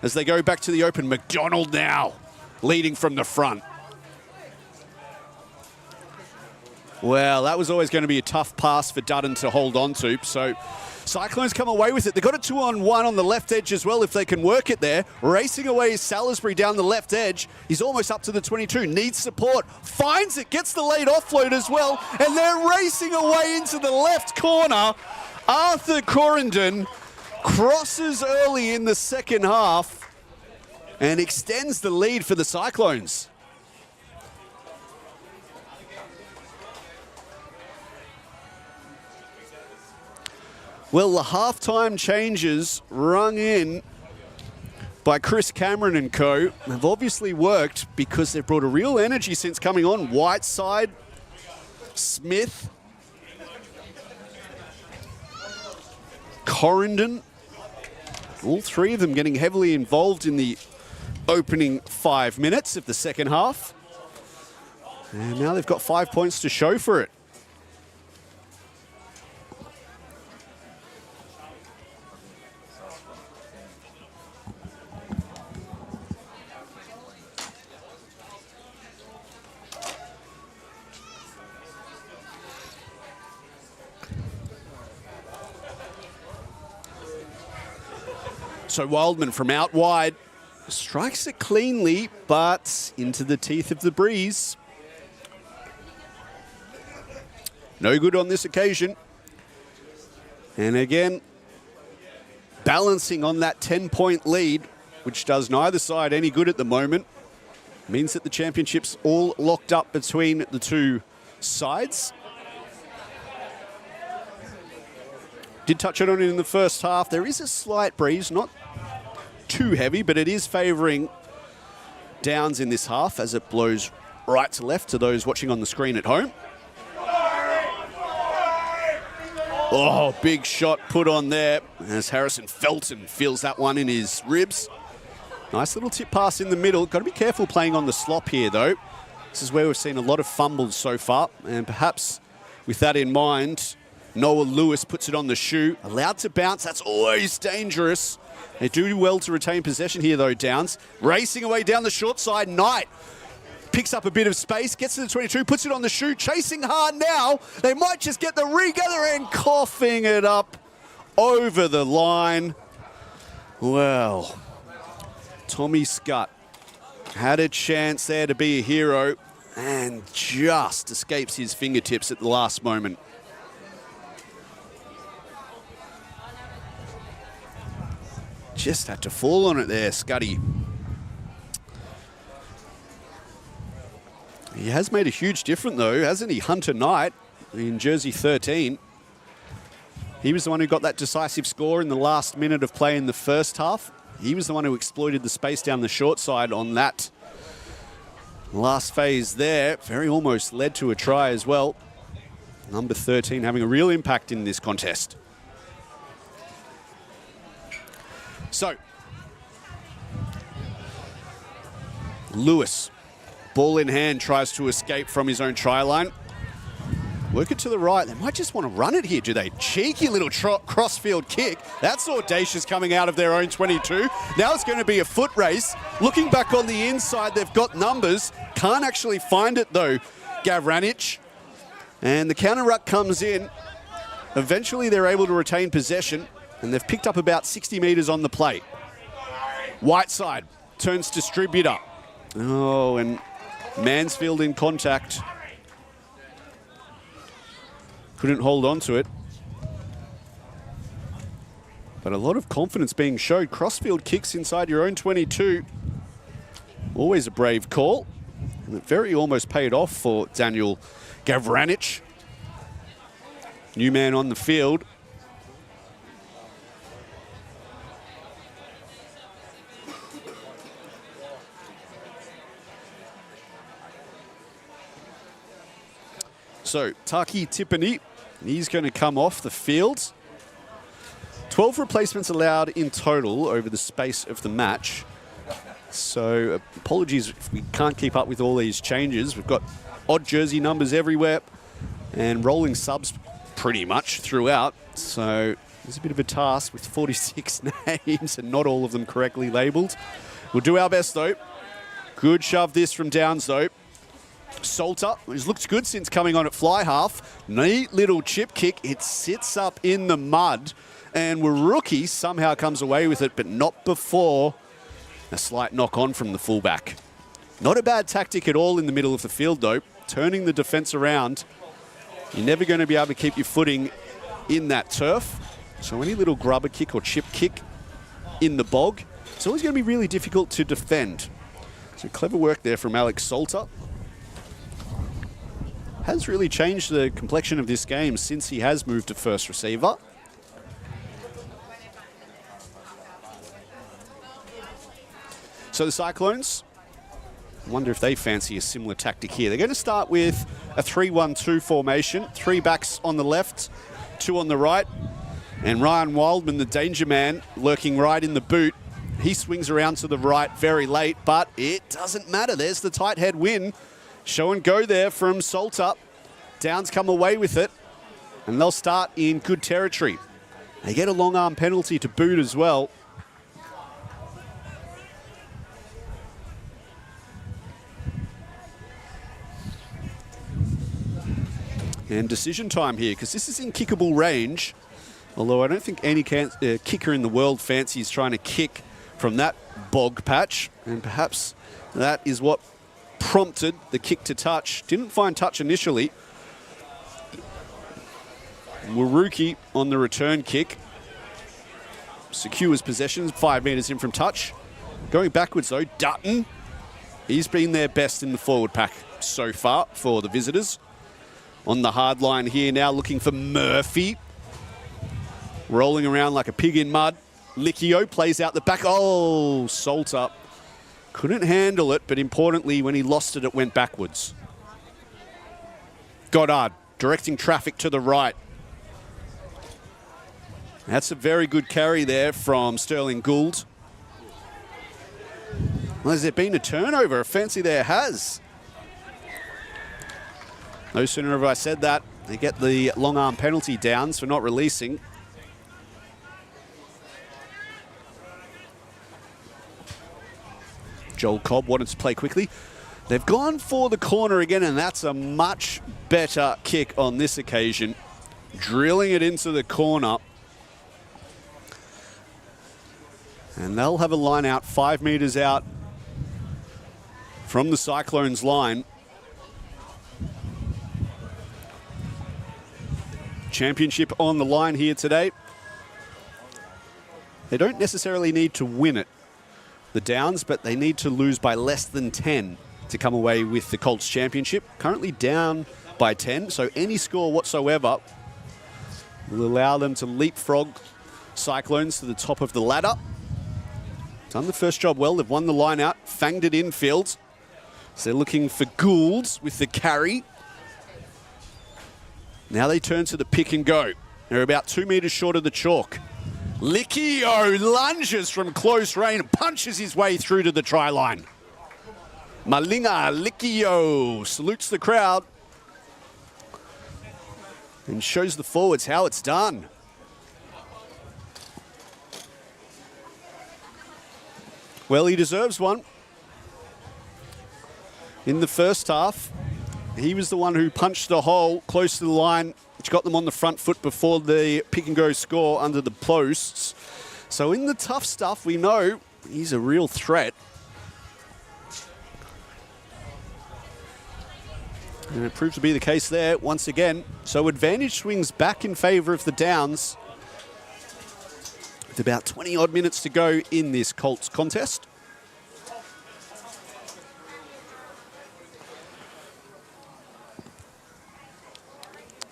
as they go back to the open. McDonald now leading from the front. Well, that was always going to be a tough pass for Dutton to hold on to. So Cyclones come away with it. They've got a 2-on-1 on the left edge as well if they can work it there. Racing away is Salisbury down the left edge. He's almost up to the 22. Needs support. Finds it. Gets the late offload as well. And they're racing away into the left corner. Arthur Correndon crosses early in the second half and extends the lead for the Cyclones. Well, the halftime changes rung in by Chris Cameron and co. have obviously worked because they've brought a real energy since coming on. Whiteside, Smith, Correndon, all three of them getting heavily involved in the opening 5 minutes of the second half. And now they've got 5 points to show for it. So Wildman from out wide strikes it cleanly, but into the teeth of the breeze. No good on this occasion. And again, balancing on that 10-point lead, which does neither side any good at the moment, means that the championship's all locked up between the two sides. Did touch on it in the first half. There is a slight breeze, not too heavy, but it is favouring Downs in this half as it blows right to left to those watching on the screen at home. Oh, big shot put on there as Harrison Felton feels that one in his ribs. Nice little tip pass in the middle. Got to be careful playing on the slop here, though. This is where we've seen a lot of fumbles so far, and perhaps with that in mind, Noah Lewis puts it on the shoe. Allowed to bounce. That's always dangerous. They do well to retain possession here, though, Downs. Racing away down the short side. Knight picks up a bit of space, gets to the 22, puts it on the shoe, chasing hard now. They might just get the regather and coughing it up over the line. Well, Tommy Scutt had a chance there to be a hero and just escapes his fingertips at the last moment. Just had to fall on it there, Scuddy. He has made a huge difference, though, hasn't he? Hunter Knight in jersey 13. He was the one who got that decisive score in the last minute of play in the first half. He was the one who exploited the space down the short side on that last phase there. Very almost led to a try as well. Number 13 having a real impact in this contest. So, Lewis, ball in hand, tries to escape from his own try line. Work it to the right. They might just want to run it here, do they? Cheeky little crossfield kick. That's audacious coming out of their own 22. Now it's going to be a foot race. Looking back on the inside, they've got numbers. Can't actually find it, though, Gavranic. And the counter ruck comes in. Eventually, they're able to retain possession. And they've picked up about 60 metres on the play. Whiteside turns distributor. Oh, and Mansfield in contact. Couldn't hold on to it. But a lot of confidence being showed. Crossfield kicks inside your own 22. Always a brave call. And it very almost paid off for Daniel Gavranic. New man on the field. So, Taki Tippany, he's going to come off the field. 12 replacements allowed in total over the space of the match. So, apologies if we can't keep up with all these changes. We've got odd jersey numbers everywhere and rolling subs pretty much throughout. So, there's a bit of a task with 46 names and not all of them correctly labelled. We'll do our best, though. Good shove this from Downs, though. Salter, who's looked good since coming on at fly half. Neat little chip kick. It sits up in the mud. And Waruki somehow comes away with it, but not before a slight knock on from the fullback. Not a bad tactic at all in the middle of the field, though. Turning the defence around. You're never going to be able to keep your footing in that turf. So any little grubber kick or chip kick in the bog, it's always going to be really difficult to defend. So clever work there from Alex Salter. Has really changed the complexion of this game since he has moved to first receiver. So the Cyclones, I wonder if they fancy a similar tactic here. They're going to start with a 3-1-2 formation. 3 backs on the left, 2 on the right. And Ryan Wildman, the danger man, lurking right in the boot. He swings around to the right very late, but it doesn't matter. There's the tight head win. Show and go there from Salter. Downs come away with it, and they'll start in good territory. They get a long arm penalty to boot as well. And decision time here, because this is in kickable range. Although I don't think any kicker in the world fancies trying to kick from that bog patch. And perhaps that is what prompted the kick to touch. Didn't find touch initially. Waruki on the return kick. Secures possession, 5 metres in from touch. Going backwards though, Dutton. He's been their best in the forward pack so far for the visitors. On the hard line here now, looking for Murphy. Rolling around like a pig in mud. Licchio plays out the back. Oh, Salter couldn't handle it, but importantly, when he lost it, it went backwards. Goddard directing traffic to the right. That's a very good carry there from Sterling Gould. Well, has there been a turnover? I fancy there has. No sooner have I said that, they get the long arm penalty Downs for not releasing. Joel Cobb wanted to play quickly. They've gone for the corner again, and that's a much better kick on this occasion. Drilling it into the corner. And they'll have a line out 5 metres out from the Cyclones line. Championship on the line here today. They don't necessarily need to win it, the Downs, but they need to lose by less than 10 to come away with the Colts championship. Currently down by 10, so any score whatsoever will allow them to leapfrog Cyclones to the top of the ladder. Done the first job well. They've won the line out, fanged it infield. So they're looking for Gould with the carry. Now they turn to the pick and go. They're about 2 metres short of the chalk. Licchio lunges from close range and punches his way through to the try line. Malinga Licchio salutes the crowd and shows the forwards how it's done. Well, he deserves one. In the first half, he was the one who punched the hole close to the line, which got them on the front foot before the pick and go score under the posts. So in the tough stuff, we know he's a real threat. And it proved to be the case there once again. So advantage swings back in favour of the Downs. With about 20 odd minutes to go in this Colts contest.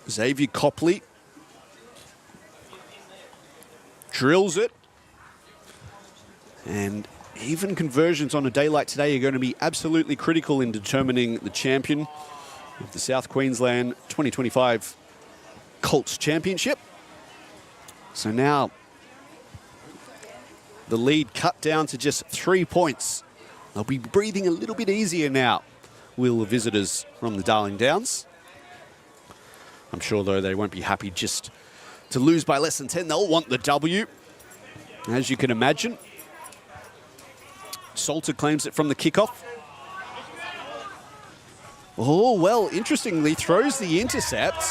Xavier Copley drills it. And even conversions on a day like today are going to be absolutely critical in determining the champion of the South Queensland 2025 Colts Championship. So now the lead cut down to just 3 points. They'll be breathing a little bit easier now, will the visitors from the Darling Downs. I'm sure, though, they won't be happy just to lose by less than 10. They'll want the W, as you can imagine. Salter claims it from the kickoff. Oh, well, interestingly, throws the intercept.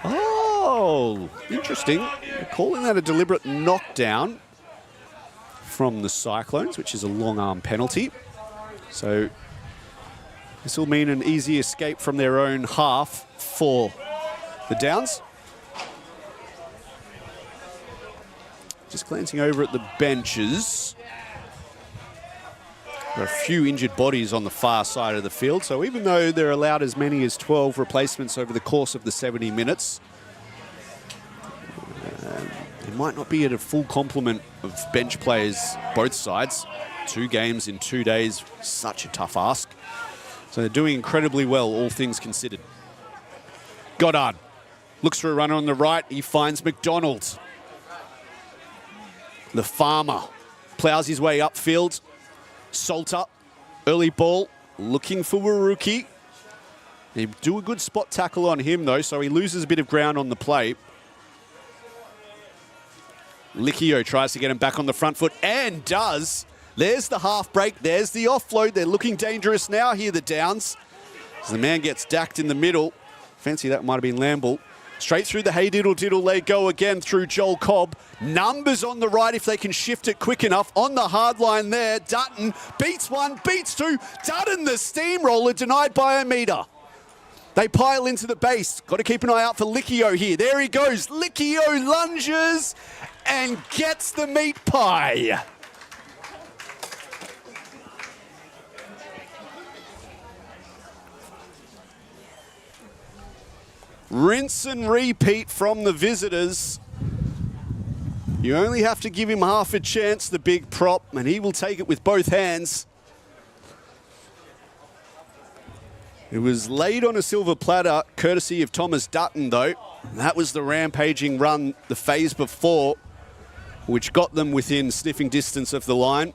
Oh, interesting. They're calling that a deliberate knockdown from the Cyclones, which is a long arm penalty. So this will mean an easy escape from their own half for the Downs. Just glancing over at the benches. There are a few injured bodies on the far side of the field, so even though they're allowed as many as 12 replacements over the course of the 70 minutes, it might not be at a full complement of bench players both sides. 2 games in 2 days, such a tough ask. So they're doing incredibly well, all things considered. Goddard looks for a runner on the right. He finds McDonald. The farmer plows his way upfield. Salter, early ball, looking for Waruki. They do a good spot tackle on him, though, so he loses a bit of ground on the play. Likio tries to get him back on the front foot, and does. There's the half break. There's the offload. They're looking dangerous now here, the Downs. As the man gets dacked in the middle. Fancy that might have been Lamble. Straight through the hey diddle diddle, they go again through Joel Cobb. Numbers on the right if they can shift it quick enough. On the hard line there, Dutton beats one, beats two. Dutton, the steamroller, denied by a metre. They pile into the base. Got to keep an eye out for Likio here. There he goes. Likio lunges and gets the meat pie. Rinse and repeat from the visitors. You only have to give him half a chance, the big prop, and he will take it with both hands. It was laid on a silver platter, courtesy of Thomas Dutton, though. That was the rampaging run the phase before, which got them within sniffing distance of the line.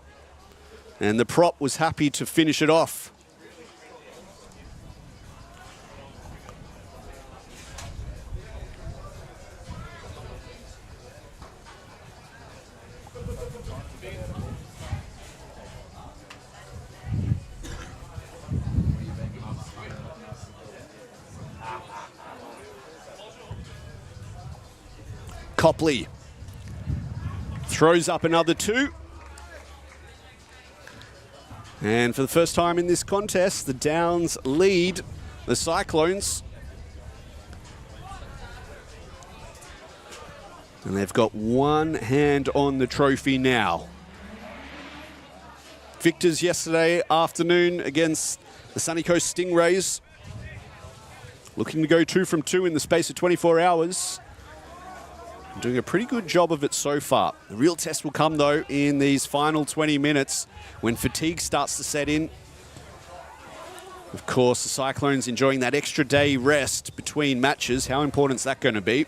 And the prop was happy to finish it off. Copley throws up another two. And for the first time in this contest, the Downs lead the Cyclones. And they've got one hand on the trophy now. Victors yesterday afternoon against the Sunny Coast Stingrays. Looking to go 2 from 2 in the space of 24 hours. Doing a pretty good job of it so far. The real test will come, though, in these final 20 minutes when fatigue starts to set in. Of course, the Cyclones enjoying that extra day rest between matches. How important is that going to be?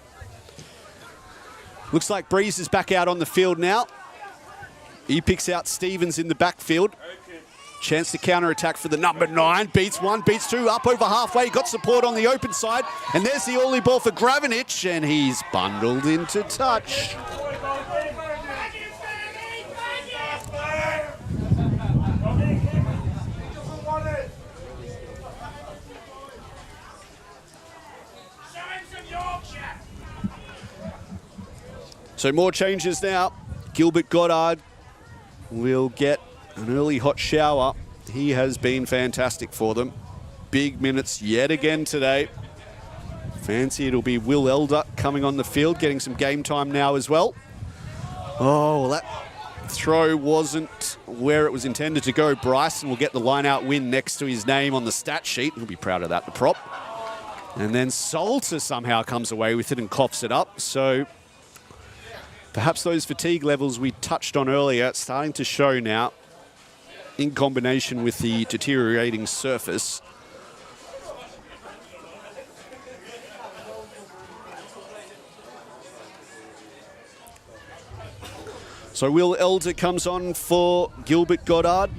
Looks like Breeze is back out on the field now. He picks out Stevens in the backfield. Chance to counter-attack for the number 9. Beats one, beats two, up over halfway. Got support on the open side. And there's the early ball for Gravenich, and he's bundled into touch. So more changes now. Gilbert Goddard will get an early hot shower. He has been fantastic for them. Big minutes yet again today. Fancy it'll be Will Elder coming on the field, getting some game time now as well. Oh, well, that throw wasn't where it was intended to go. Bryson will get the line-out win next to his name on the stat sheet. He'll be proud of that, the prop. And then Salter somehow comes away with it and coughs it up. So perhaps those fatigue levels we touched on earlier starting to show now, in combination with the deteriorating surface. So Will Elder comes on for Gilbert Goddard.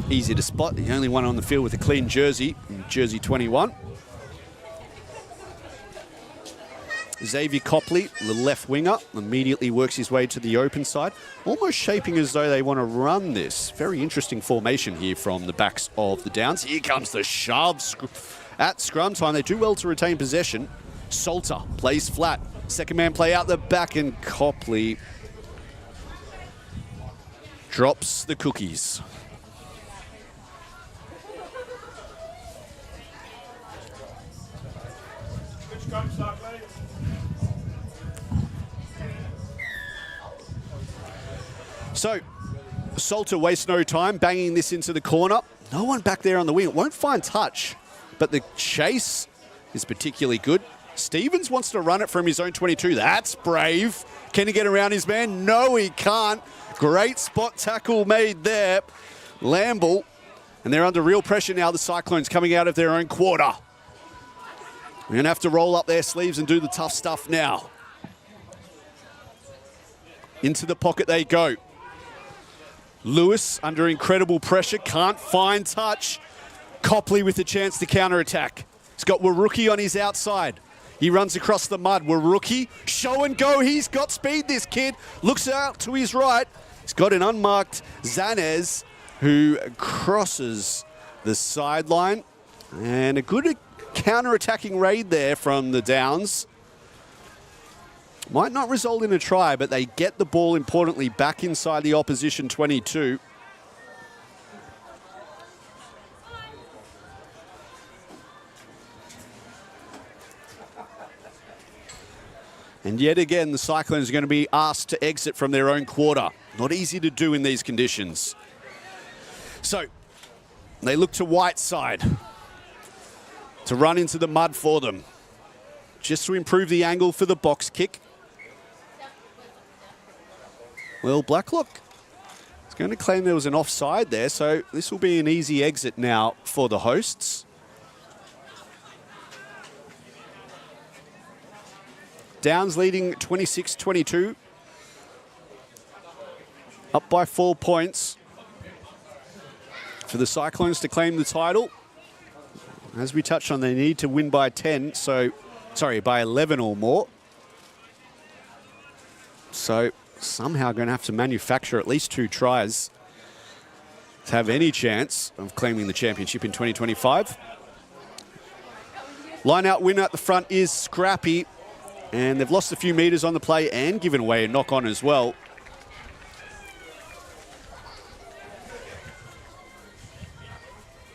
Easy to spot, the only one on the field with a clean jersey, jersey 21. Xavier Copley, the left winger, immediately works his way to the open side, almost shaping as though they want to run this. Very interesting formation here from the backs of the Downs. Here comes the shove at scrum time. They do well to retain possession. Salter plays flat. Second man play out the back, and Copley drops the cookies. So, Salter wastes no time, banging this into the corner. No one back there on the wing. It won't find touch, but the chase is particularly good. Stevens wants to run it from his own 22. That's brave. Can he get around his man? No, he can't. Great spot tackle made there. Lamble, and they're under real pressure now, the Cyclones coming out of their own quarter. They're going to have to roll up their sleeves and do the tough stuff now. Into the pocket they go. Lewis under incredible pressure, can't find touch. Copley with a chance to counter-attack. He's got Waruki on his outside. He runs across the mud. Waruki, show and go. He's got speed, this kid. Looks out to his right. He's got an unmarked Zanez who crosses the sideline. And a good counter-attacking raid there from the Downs. Might not result in a try, but they get the ball, importantly, back inside the opposition 22. And yet again, the Cyclones are going to be asked to exit from their own quarter. Not easy to do in these conditions. So, they look to Whiteside to run into the mud for them, just to improve the angle for the box kick. Well, Blacklock is going to claim there was an offside there, so this will be an easy exit now for the hosts. Downs leading 26-22. Up by 4 points for the Cyclones to claim the title. As we touched on, they need to win by 10, by 11 or more. So somehow going to have to manufacture at least 2 tries to have any chance of claiming the championship in 2025. Line-out winner at the front is Scrappy. And they've lost a few metres on the play and given away a knock-on as well.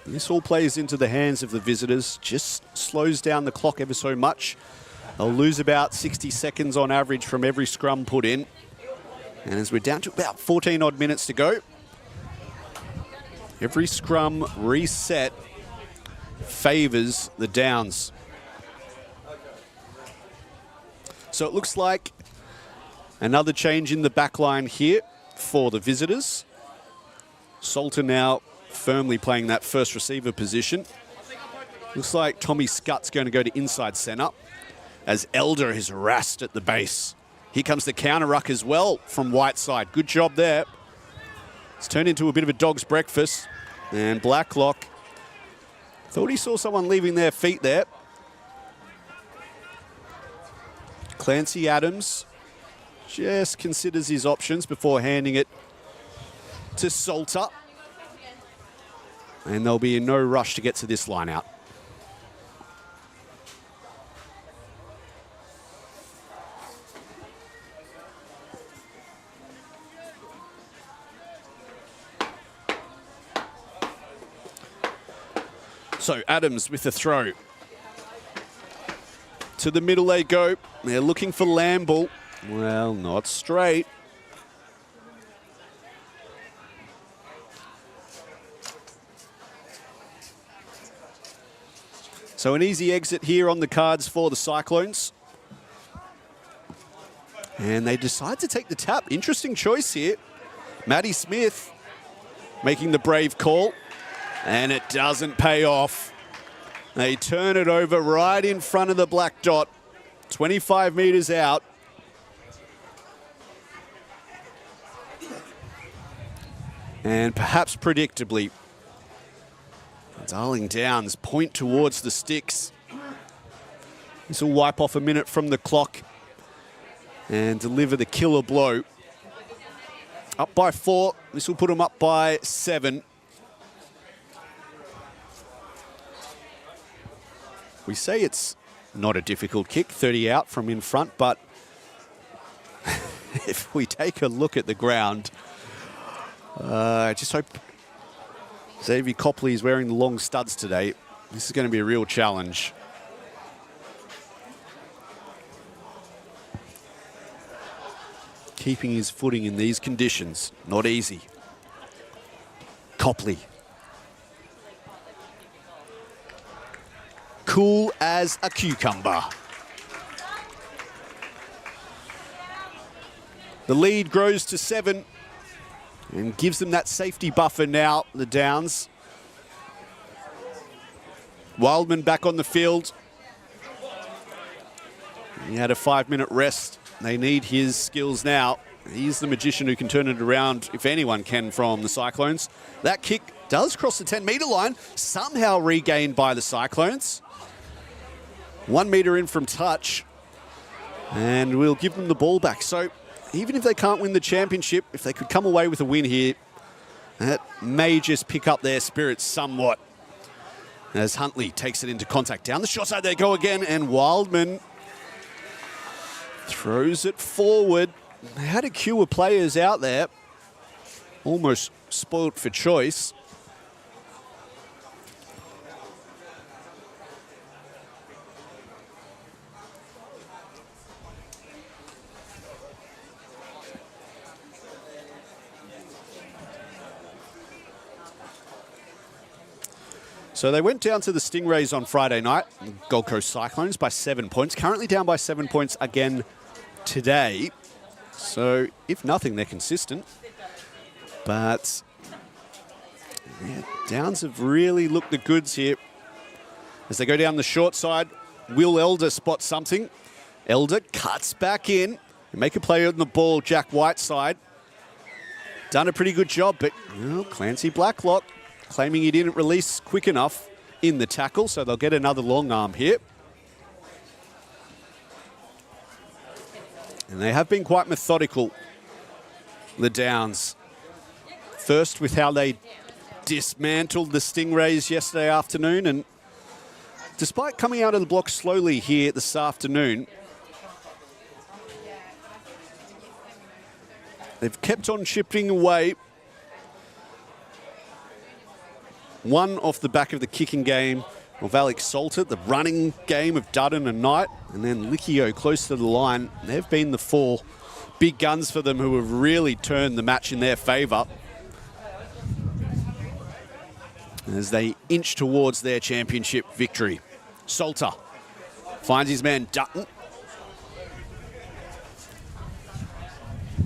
This all plays into the hands of the visitors, just slows down the clock ever so much. They'll lose about 60 seconds on average from every scrum put in. And as we're down to about 14 odd minutes to go, every scrum reset favours the Downs. So it looks like another change in the back line here for the visitors. Salter now firmly playing that first receiver position. Looks like Tommy Scutt's going to go to inside centre as Elder is harassed at the base. Here comes the counter ruck as well from Whiteside. Good job there. It's turned into a bit of a dog's breakfast. And Blacklock thought he saw someone leaving their feet there. Clancy Adams just considers his options before handing it to Salter. And they'll be in no rush to get to this line out. So Adams with the throw. To the middle they go. They're looking for Lamble. Well, not straight. So an easy exit here on the cards for the Cyclones. And they decide to take the tap. Interesting choice here. Matty Smith making the brave call. And it doesn't pay off. They turn it over right in front of the black dot. 25 metres out. And perhaps predictably, Darling Downs point towards the sticks. This will wipe off a minute from the clock and deliver the killer blow. Up by 4. This will put them up by 7. We say it's not a difficult kick, 30 out from in front, but if we take a look at the ground, I just hope Xavier Copley is wearing the long studs today. This is going to be a real challenge. Keeping his footing in these conditions, not easy. Copley. Cool as a cucumber. The lead grows to 7 and gives them that safety buffer now, the Downs. Wildman back on the field. He had a 5-minute rest. They need his skills now. He's the magician who can turn it around, if anyone can, from the Cyclones. That kick does cross the 10-metre line, somehow regained by the Cyclones. 1 metre in from touch, and we'll give them the ball back. So even if they can't win the championship, if they could come away with a win here, that may just pick up their spirits somewhat. As Huntley takes it into contact. Down the short side they go again, and Wildman throws it forward. They had a queue of players out there. Almost spoilt for choice. So they went down to the Stingrays on Friday night, Gold Coast Cyclones, by 7 points. Currently down by 7 points again today. So, if nothing, they're consistent. But, yeah, Downs have really looked the goods here. As they go down the short side, Will Elder spots something. Elder cuts back in. Make a play on the ball, Jack Whiteside. Done a pretty good job, but Clancy Blacklock claiming he didn't release quick enough in the tackle, so they'll get another long arm here. And they have been quite methodical, the Downs. First with how they dismantled the Stingrays yesterday afternoon, and despite coming out of the block slowly here this afternoon, they've kept on chipping away. One off the back of the kicking game of Alex Salter, the running game of Dutton and Knight, and then Lickio close to the line. They've been the four big guns for them who have really turned the match in their favour as they inch towards their championship victory. Salter finds his man Dutton.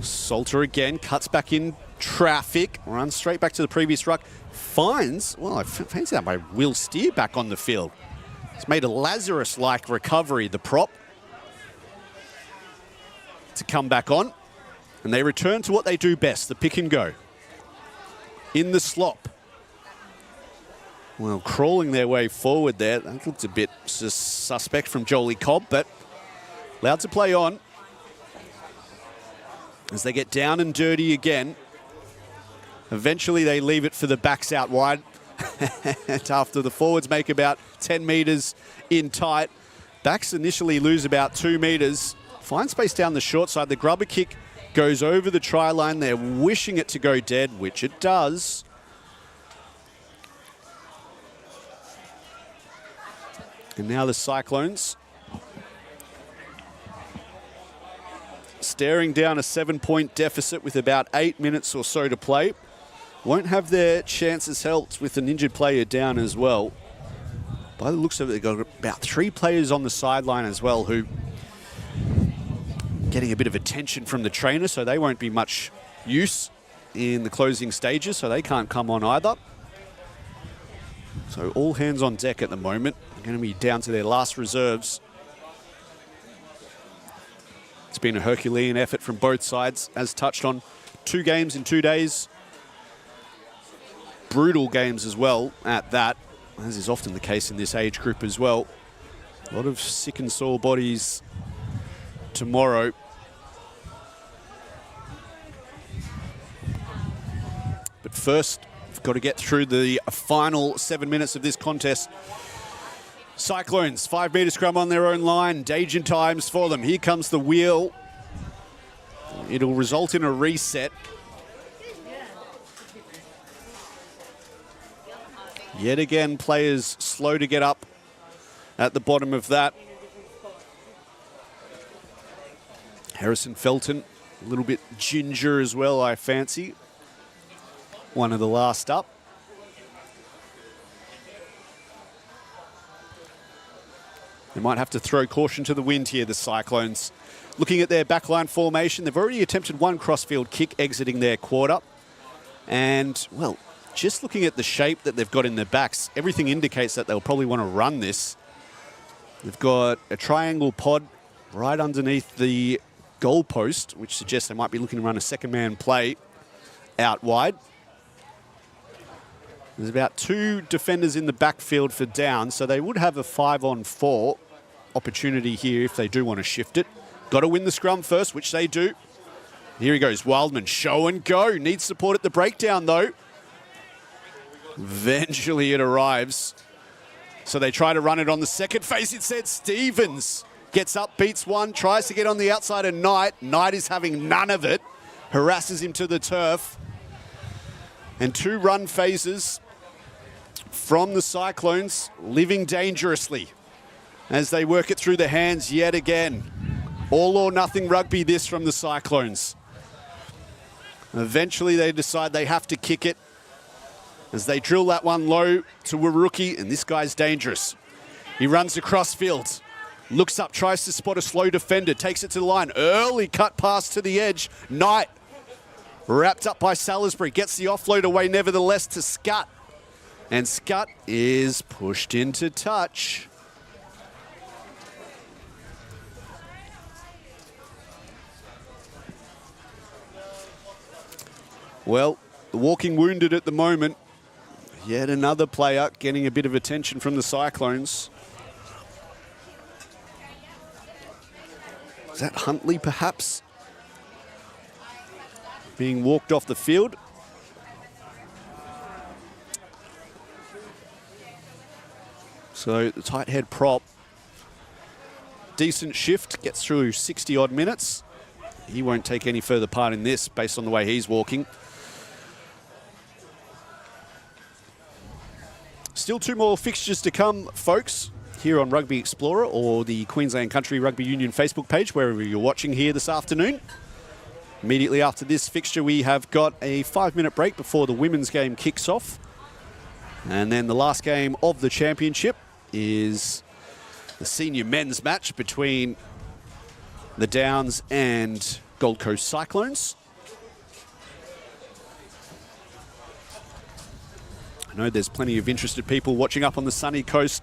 Salter again, cuts back in traffic, runs straight back to the previous ruck. Finds, well, I fancy that by Will Steer back on the field. He's made a Lazarus-like recovery, the prop, to come back on. And they return to what they do best, the pick and go. In the slop. Well, crawling their way forward there. That looks a bit suspect from Jolie Cobb, but allowed to play on. As they get down and dirty again. Eventually they leave it for the backs out wide. And after the forwards make about 10 metres in tight, backs initially lose about 2 metres. Find space down the short side. The grubber kick goes over the try line. They're wishing it to go dead, which it does. And now the Cyclones staring down a 7-point deficit with about 8 minutes or so to play. Won't have their chances helped with an injured player down as well. By the looks of it, they've got about 3 players on the sideline as well who getting a bit of attention from the trainer, so they won't be much use in the closing stages, so they can't come on either. So all hands on deck at the moment. They're going to be down to their last reserves. It's been a Herculean effort from both sides, as touched on. 2 games in 2 days. Brutal games as well at that, as is often the case in this age group as well. A lot of sick and sore bodies tomorrow. But first, we've got to get through the final 7 minutes of this contest. Cyclones, 5 metre scrum on their own line. Dagen times for them. Here comes the wheel. It'll result in a reset. Yet again, players slow to get up at the bottom of that. Harrison Felton, a little bit ginger as well, I fancy. One of the last up. They might have to throw caution to the wind here, the Cyclones. Looking at their backline formation, they've already attempted 1 crossfield kick exiting their quarter. And, well, just looking at the shape that they've got in their backs, everything indicates that they'll probably want to run this. They've got a triangle pod right underneath the goalpost, which suggests they might be looking to run a second-man play out wide. There's about 2 defenders in the backfield for down, so they would have a 5-on-4 opportunity here if they do want to shift it. Got to win the scrum first, which they do. Here he goes, Wildman, show and go. Needs support at the breakdown, though. Eventually it arrives. So they try to run it on the second phase. Instead, Stevens gets up, beats one, tries to get on the outside of Knight. Knight is having none of it. Harasses him to the turf. And 2 run phases from the Cyclones, living dangerously as they work it through the hands yet again. All or nothing rugby this from the Cyclones. Eventually they decide they have to kick it as they drill that one low to Waruki, and this guy's dangerous. He runs across field, looks up, tries to spot a slow defender, takes it to the line. Early cut pass to the edge. Knight, wrapped up by Salisbury, gets the offload away nevertheless to Scutt. And Scutt is pushed into touch. Well, the walking wounded at the moment. Yet another player getting a bit of attention from the Cyclones. Is that Huntley, perhaps? Being walked off the field. So the tight head prop. Decent shift, gets through 60-odd minutes. He won't take any further part in this based on the way he's walking. Still 2 more fixtures to come, folks, here on Rugby Explorer or the Queensland Country Rugby Union Facebook page, wherever you're watching here this afternoon. Immediately after this fixture, we have got a 5-minute break before the women's game kicks off. And then the last game of the championship is the senior men's match between the Downs and Gold Coast Cyclones. I know there's plenty of interested people watching up on the sunny coast.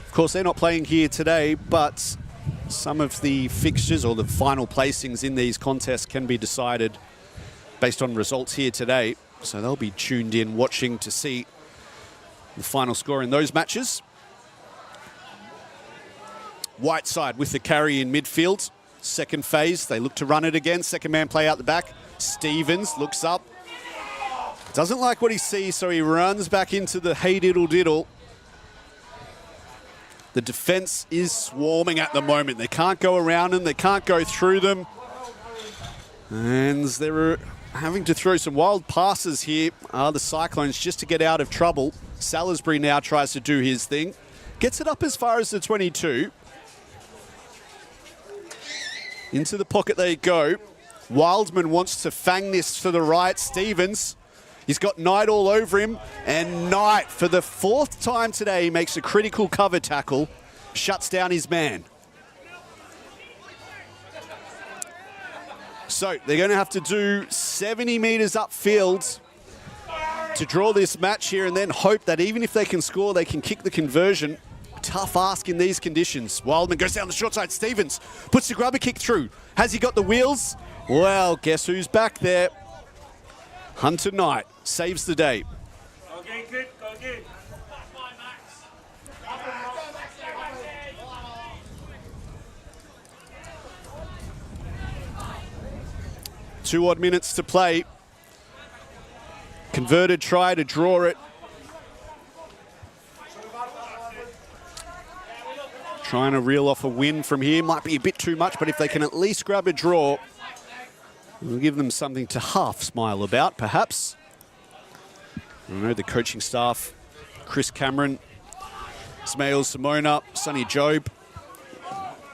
Of course, they're not playing here today, but some of the fixtures or the final placings in these contests can be decided based on results here today. So they'll be tuned in watching to see the final score in those matches. Whiteside with the carry in midfield. Second phase, they look to run it again. Second man play out the back. Stevens looks up. Doesn't like what he sees, so he runs back into the hey diddle diddle. The defense is swarming at the moment. They can't go around them. They can't go through them. And they're having to throw some wild passes here, the Cyclones, just to get out of trouble. Salisbury now tries to do his thing. Gets it up as far as the 22. Into the pocket they go. Wildman wants to fang this to the right. Stevens, he's got Knight all over him. And Knight, for the 4th time today, makes a critical cover tackle. Shuts down his man. So they're going to have to do 70 metres upfield to draw this match here and then hope that even if they can score, they can kick the conversion. Tough ask in these conditions. Wildman goes down the short side. Stevens puts the grubber kick through. Has he got the wheels? Well, guess who's back there? Hunter Knight saves the day. Go get good, go get. 2 odd minutes to play. Converted try to draw it. Trying to reel off a win from here. Might be a bit too much, but if they can at least grab a draw, we'll give them something to half smile about, perhaps. I know the coaching staff, Chris Cameron, Smail Simona, Sonny Job,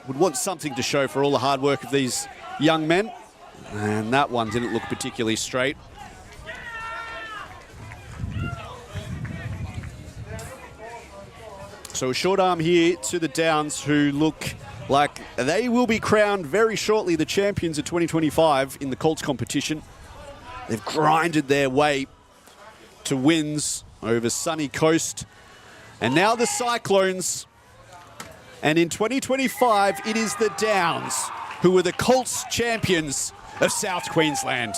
would want something to show for all the hard work of these young men. And that one didn't look particularly straight. So a short arm here to the Downs, who look like they will be crowned very shortly the champions of 2025 in the Colts competition. They've grinded their way to wins over Sunny Coast. And now the Cyclones. And in 2025, it is the Downs who were the Colts champions of South Queensland.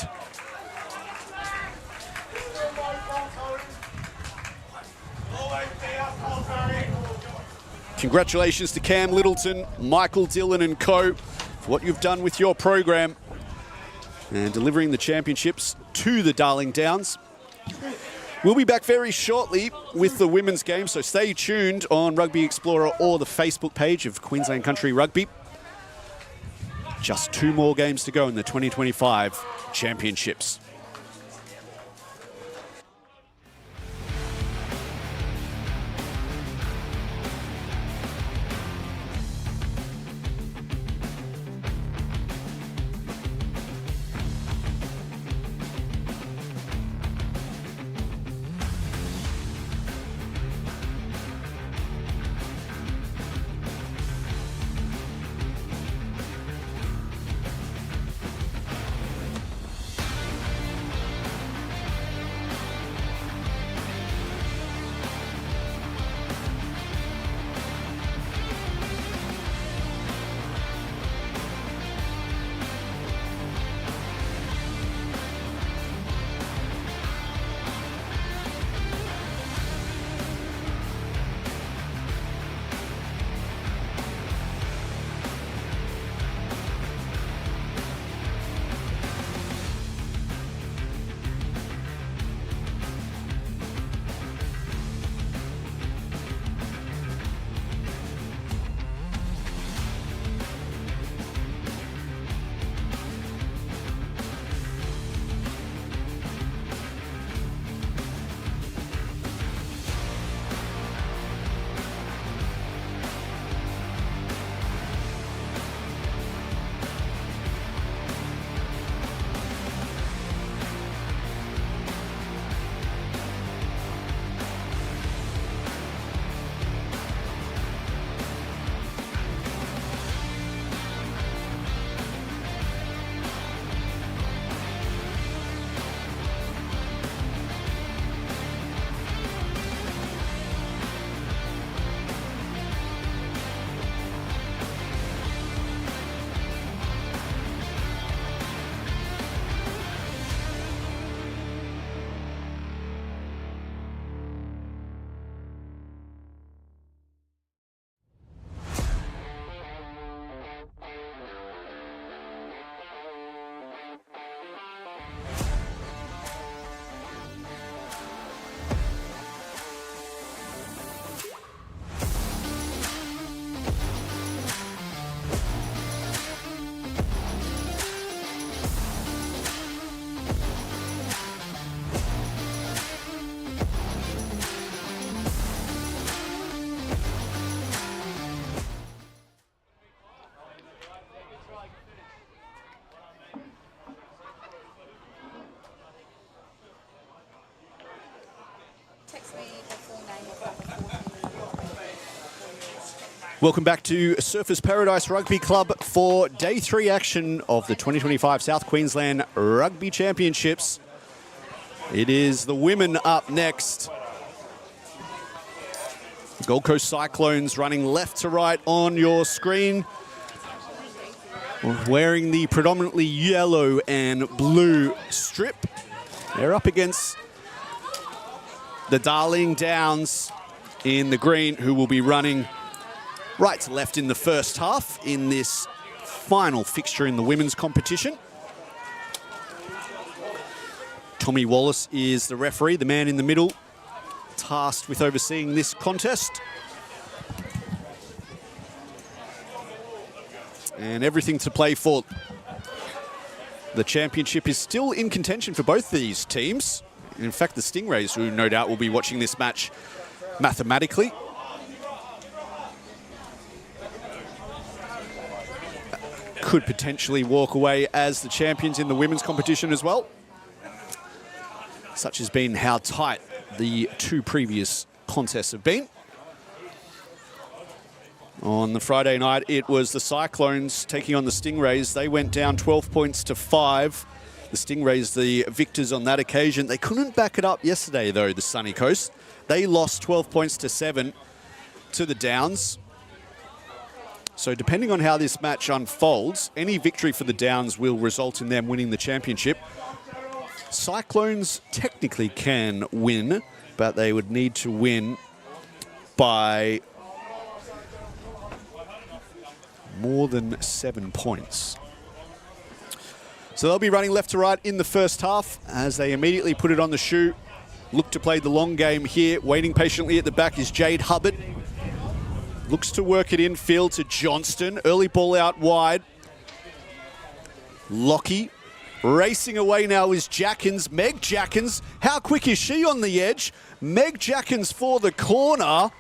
Congratulations to Cam Littleton, Michael Dillon and co for what you've done with your program and delivering the championships to the Darling Downs. We'll be back very shortly with the women's game, so stay tuned on Rugby Explorer or the Facebook page of Queensland Country Rugby. Just 2 more games to go in the 2025 championships. Welcome back to Surfers Paradise Rugby Club for Day 3 action of the 2025 South Queensland Rugby Championships. It is the women up next. Gold Coast Cyclones running left to right on your screen, wearing the predominantly yellow and blue strip. They're up against the Darling Downs in the green, who will be running right to left in the first half in this final fixture in the women's competition. Tommy Wallace is the referee, the man in the middle, tasked with overseeing this contest. And everything to play for. The championship is still in contention for both these teams. In fact, the Stingrays, who no doubt will be watching this match mathematically, could potentially walk away as the champions in the women's competition as well. Such has been how tight the 2 previous contests have been. On the Friday night, it was the Cyclones taking on the Stingrays. They went down 12 points to 5. The Stingrays, the victors on that occasion. They couldn't back it up yesterday, though, the Sunny Coast. They lost 12 points to 7 to the Downs. So depending on how this match unfolds, any victory for the Downs will result in them winning the championship. Cyclones technically can win, but they would need to win by more than 7 points. So they'll be running left to right in the first half as they immediately put it on the shoe. Look to play the long game here. Waiting patiently at the back is Jade Hubbard. Looks to work it infield to Johnston. Early ball out wide. Lockie. Racing away now is Jackins. Meg Jackins. How quick is she on the edge? Meg Jackins for the corner.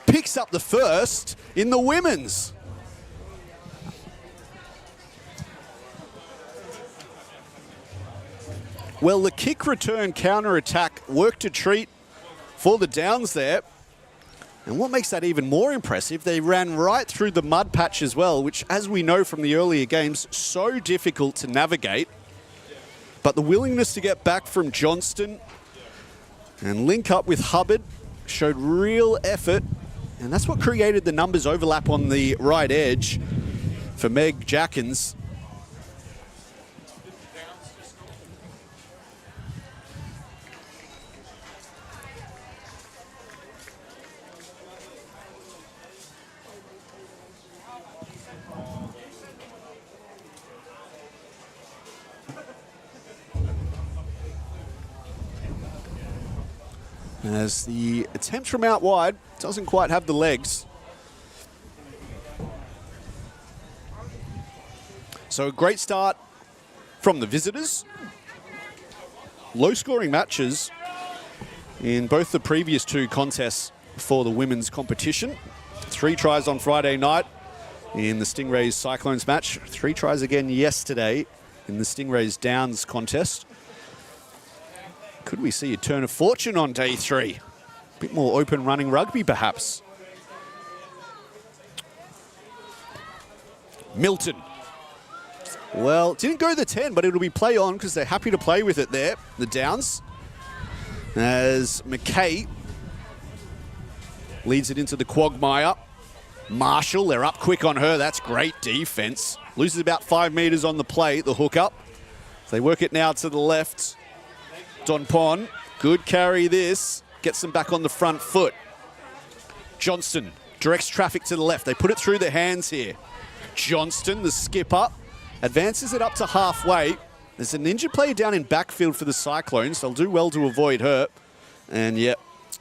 Picks up the first in the women's. Well, the kick return counter-attack worked a treat for the Downs there. And what makes that even more impressive, they ran right through the mud patch as well, which, as we know from the earlier games, so difficult to navigate. But the willingness to get back from Johnston and link up with Hubbard showed real effort. And that's what created the numbers overlap on the right edge for Meg Jackins. As the attempt from out wide doesn't quite have the legs. So a great start from the visitors. Low-scoring matches in both the previous two contests for the women's competition. 3 tries on Friday night in the Stingrays Cyclones match. 3 tries again yesterday in the Stingrays Downs contest. Could we see a turn of fortune on day 3? A bit more open running rugby, perhaps. Milton. Well, didn't go the 10, but it'll be play on because they're happy to play with it there, the Downs. As McKay leads it into the quagmire. Marshall, they're up quick on her. That's great defense. Loses about 5 meters on the play, the hook up. They work it now to the left. Don Pon, good carry this. Gets them back on the front foot. Johnston directs traffic to the left. They put it through the hands here. Johnston, the skipper, advances it up to halfway. There's an injured player down in backfield for the Cyclones. They'll do well to avoid her. And yeah,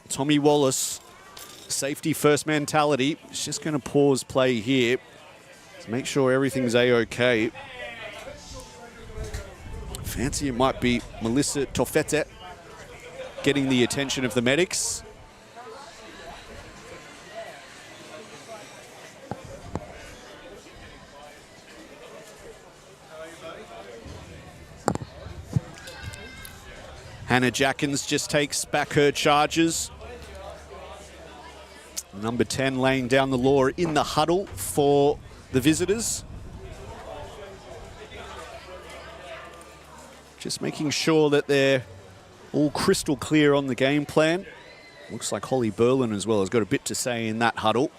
Tommy Wallace, safety first mentality. He's just going to pause play here to make sure everything's A-OK. Fancy it might be Melissa Tofete getting the attention of the medics. Hannah Jackins just takes back her charges. Number 10 laying down the law in the huddle for the visitors. Just making sure that they're all crystal clear on the game plan. Looks like Holly Berlin as well has got a bit to say in that huddle.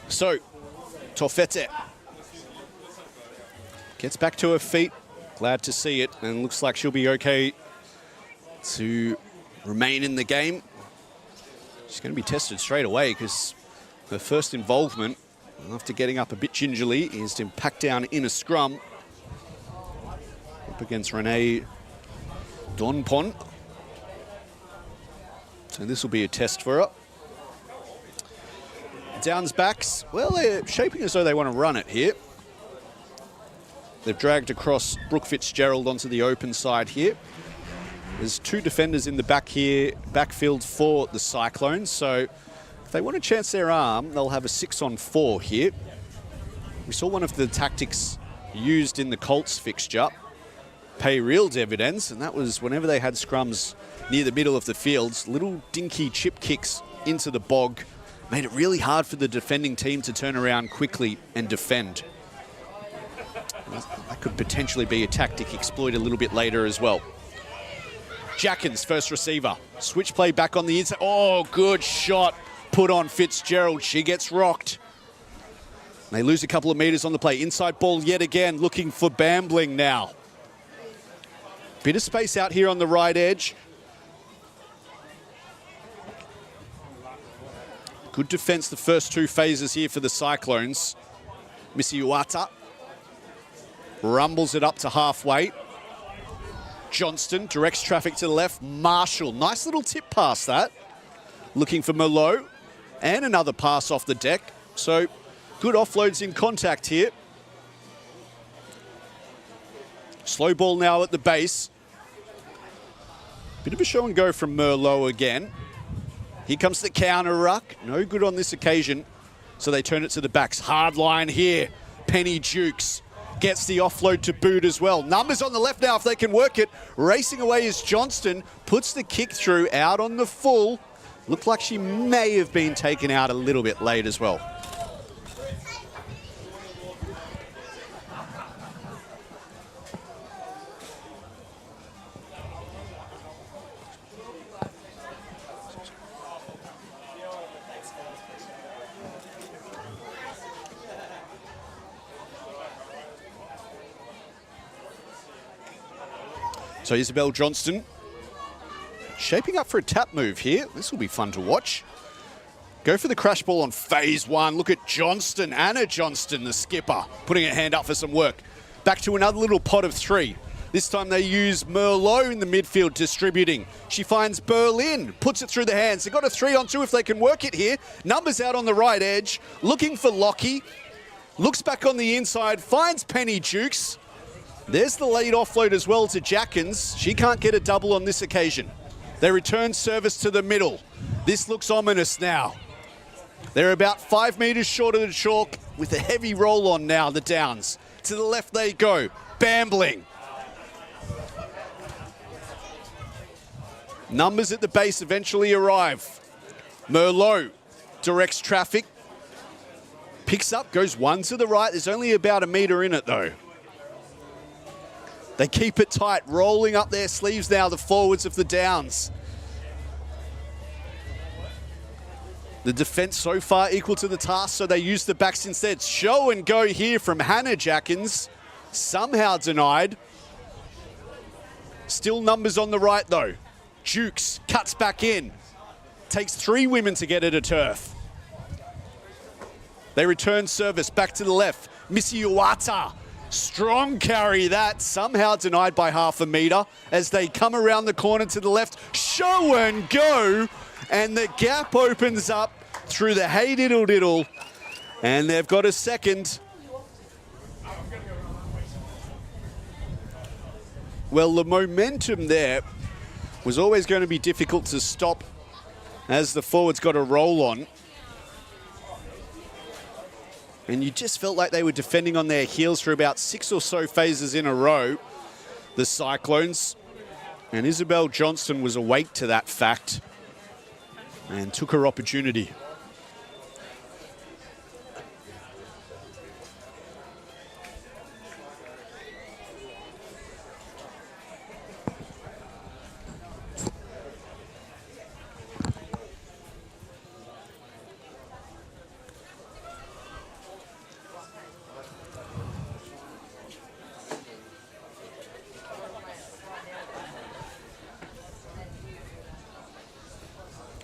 So, Tofete gets back to her feet. Glad to see it, and looks like she'll be okay to remain in the game. She's going to be tested straight away because her first involvement, after getting up a bit gingerly, is to pack down in a scrum up against Renee Donpont. So this will be a test for her. Downs backs, well, they're shaping as though they want to run it here. They've dragged across Brooke Fitzgerald onto the open side here. There's two defenders in the back here, backfield for the Cyclones. So if they want to chance their arm, they'll have a 6-on-4 here. We saw one of the tactics used in the COLTS fixture pay real dividends, and that was whenever they had scrums near the middle of the fields, little dinky chip kicks into the bog made it really hard for the defending team to turn around quickly and defend. That could potentially be a tactic exploited a little bit later as well. Jackins, first receiver. Switch play back on the inside. Oh, good shot put on Fitzgerald. She gets rocked. They lose a couple of meters on the play. Inside ball yet again, looking for Bambling now. Bit of space out here on the right edge. Good defense the first two phases here for the Cyclones. Missy Uata rumbles it up to halfway. Johnston directs traffic to the left. Marshall, nice little tip pass that. Looking for Merlot. And another pass off the deck. So good offloads in contact here. Slow ball now at the base. Bit of a show and go from Merlot again. Here comes the counter ruck. No good on this occasion. So they turn it to the backs. Hard line here. Penny Jukes gets the offload to boot as well. Numbers on the left now if they can work it. Racing away is Johnston. Puts the kick through out on the full. Looked like she may have been taken out a little bit late as well. So Isabel Johnston shaping up for a tap move here. This will be fun to watch. Go for the crash ball on phase one. Look at Johnston, Anna Johnston, the skipper, putting her hand up for some work. Back to another little pot of three. This time they use Merlot in the midfield distributing. She finds Berlin, puts it through the hands. They've got a 3-on-2 if they can work it here. Numbers out on the right edge, looking for Lockie. Looks back on the inside, finds Penny Jukes. There's the lead offload as well to Jackins. She can't get a double on this occasion. They return service to the middle. This looks ominous now. They're about 5 meters short of the chalk with a heavy roll on now, the Downs. To the left they go. Bambling. Numbers at the base eventually arrive. Merlot directs traffic. Picks up, goes one to the right. There's only about a meter in it though. They keep it tight, rolling up their sleeves now, the forwards of the Downs. The defense so far equal to the task, so they use the backs instead. Show and go here from Hannah Jackins. Somehow denied. Still numbers on the right though. Jukes cuts back in. Takes 3 women to get it a turf. They return service back to the left. Missy Uata. Strong carry that, somehow denied by half a meter as they come around the corner to the left. Show and go, and the gap opens up through the hey diddle diddle, and they've got a second. Well, the momentum there was always going to be difficult to stop as the forwards got a roll on. And you just felt like they were defending on their heels for about 6 or so phases in a row, the Cyclones. And Isabel Johnston was awake to that fact and took her opportunity.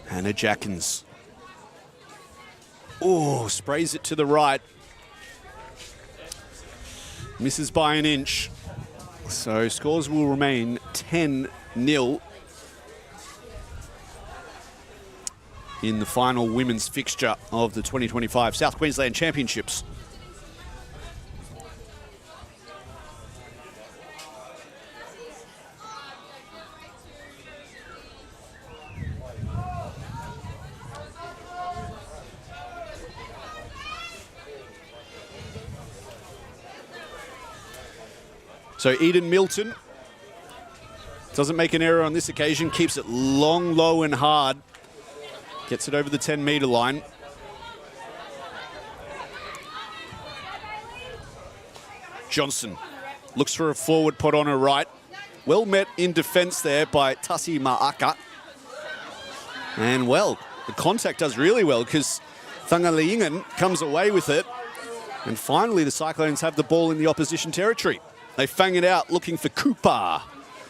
Hannah Jackins. Oh, sprays it to the right. Misses by an inch. So scores will remain 10-0 in the final women's fixture of the 2025 South Queensland Championships. So Eden Milton doesn't make an error on this occasion, keeps it long, low and hard. Gets it over the 10-metre line. Johnson looks for a forward pot on her right. Well met in defence there by Tassi Ma'aka. And well, the contact does really well because Thangaliingan comes away with it. And finally, the Cyclones have the ball in the opposition territory. They fang it out, looking for Cooper.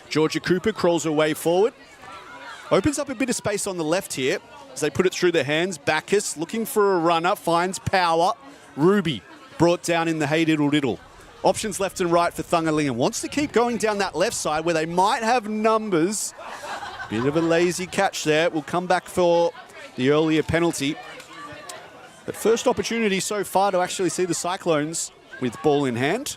Georgia Cooper crawls her way forward. Opens up a bit of space on the left here as they put it through their hands. Bacchus looking for a runner, finds power. Ruby brought down in the hey diddle diddle. Options left and right for Thungalingan. Wants to keep going down that left side where they might have numbers. Bit of a lazy catch there. We'll come back for the earlier penalty. But first opportunity so far to actually see the Cyclones with ball in hand.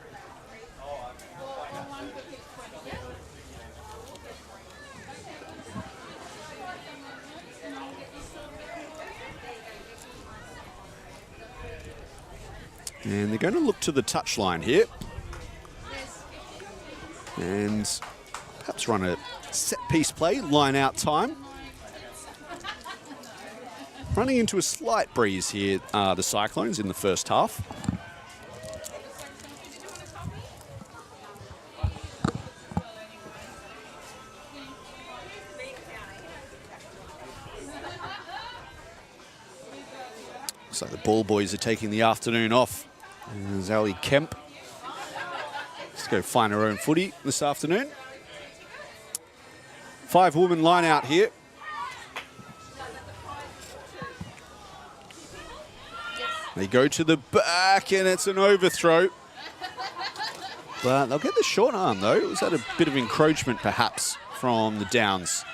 And they're going to look to the touchline here. And perhaps run a set-piece play, line-out time. Running into a slight breeze here, the Cyclones in the first half. So the ball boys are taking the afternoon off. And Zoe Kemp. Let's go find her own footy this afternoon. 5-woman line out here. They go to the back and it's an overthrow. But they'll get the short arm though. Was that a bit of encroachment perhaps from the Downs?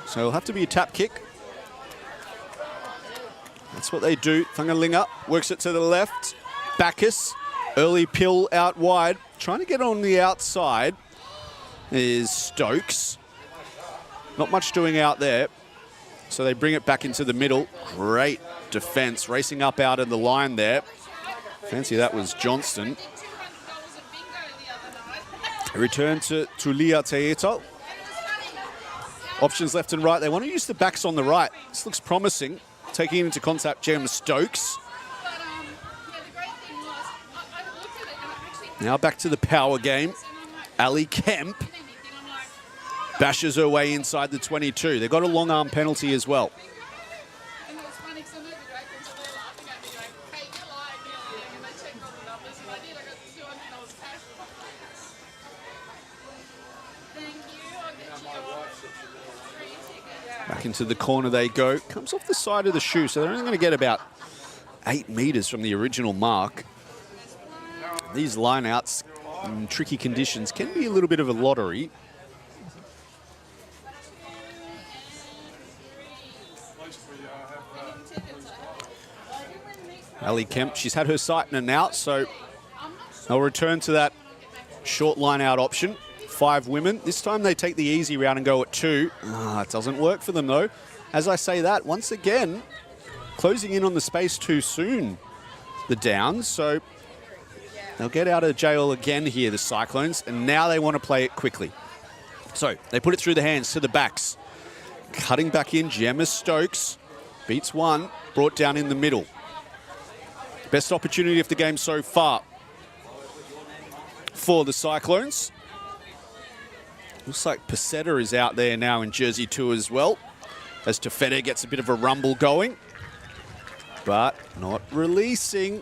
So it'll have to be a tap kick. That's what they do. Thungalinga works it to the left. Bacchus, early pill out wide. Trying to get on the outside is Stokes. Not much doing out there. So they bring it back into the middle. Great defence. Racing up out of the line there. Fancy that was Johnston. A return to Tulia Teito. Options left and right. They want to use the backs on the right. This looks promising. Taking into contact Jem Stokes. Now back to the power game. Ali Kemp bashes her way inside the 22. They've got a long arm penalty as well. Back into the corner they go. Comes off the side of the shoe, so they're only going to get about 8 metres from the original mark. These lineouts in tricky conditions can be a little bit of a lottery. Ali Kemp, she's had her sight in and out, so they'll return to that short line-out option. 5 women. This time they take the easy route and go at 2. It doesn't work for them though. As I say that, once again, closing in on the space too soon, the Downs. So they'll get out of jail again here, the Cyclones, and now they want to play it quickly. So they put it through the hands to the backs. Cutting back in, Gemma Stokes beats one, brought down in the middle. Best opportunity of the game so far for the Cyclones. Looks like Peseta is out there now in jersey 2 as well, as Tefete gets a bit of a rumble going, but not releasing.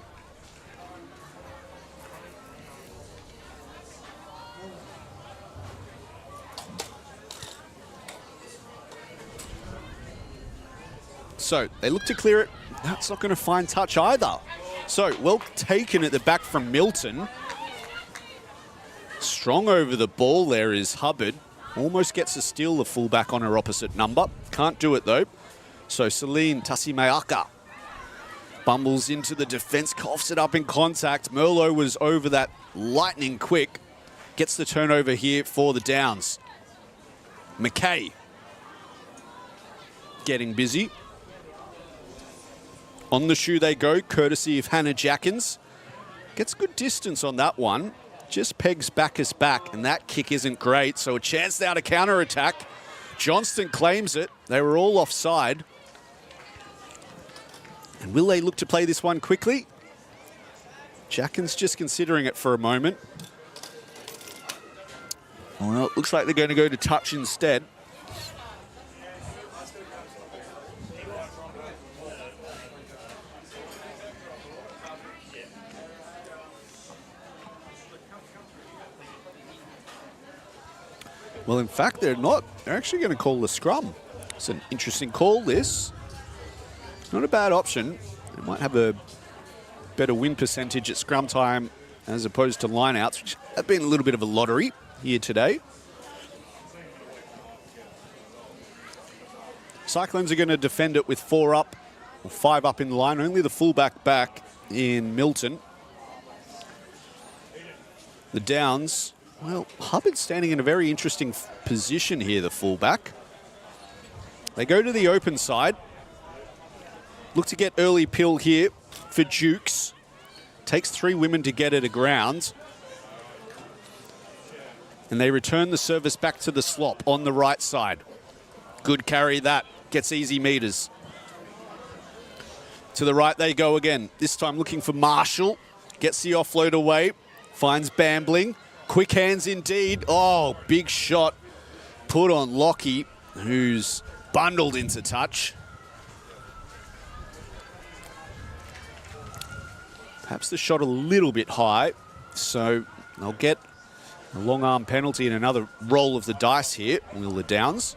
So they look to clear it. That's not going to find touch either. So well taken at the back from Milton. Strong over the ball there is Hubbard. Almost gets a steal, the fullback on her opposite number. Can't do it though. So Celine Tasimeaka bumbles into the defence, coughs it up in contact. Merlot was over that lightning quick. Gets the turnover here for the Downs. McKay getting busy. On the shoe they go, courtesy of Hannah Jackins. Gets good distance on that one. Just pegs Bacchus back, and that kick isn't great. So a chance now to counter-attack. Johnston claims it. They were all offside. And will they look to play this one quickly? Jackins just considering it for a moment. Well, it looks like they're going to go to touch instead. Well, in fact, they're not. They're actually going to call the scrum. It's an interesting call, this. Not a bad option. They might have a better win percentage at scrum time as opposed to lineouts, which have been a little bit of a lottery here today. Cyclones are going to defend it with 4 up, or 5 up in the line. Only the fullback back in Milton. The Downs, well, Hubbard's standing in a very interesting position here, the fullback. They go to the open side. Look to get early pill here for Dukes. Takes 3 women to get it aground. And they return the service back to the slop on the right side. Good carry that. Gets easy meters. To the right they go again. This time looking for Marshall. Gets the offload away. Finds Bambling. Quick hands indeed. Oh, big shot put on Lockie, who's bundled into touch. Perhaps the shot a little bit high, so they'll get a long arm penalty and another roll of the dice here, will the Downs.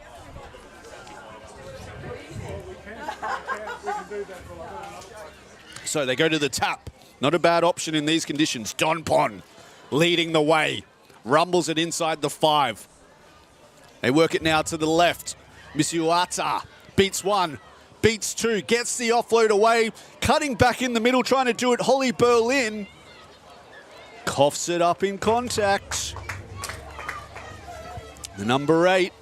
So they go to the tap. Not a bad option in these conditions. Don Pon leading the way. Rumbles it inside the 5. They work it now to the left. Misuata beats 1, beats 2, gets the offload away. Cutting back in the middle, trying to do it. Holly Berlin coughs it up in contact. The number 8,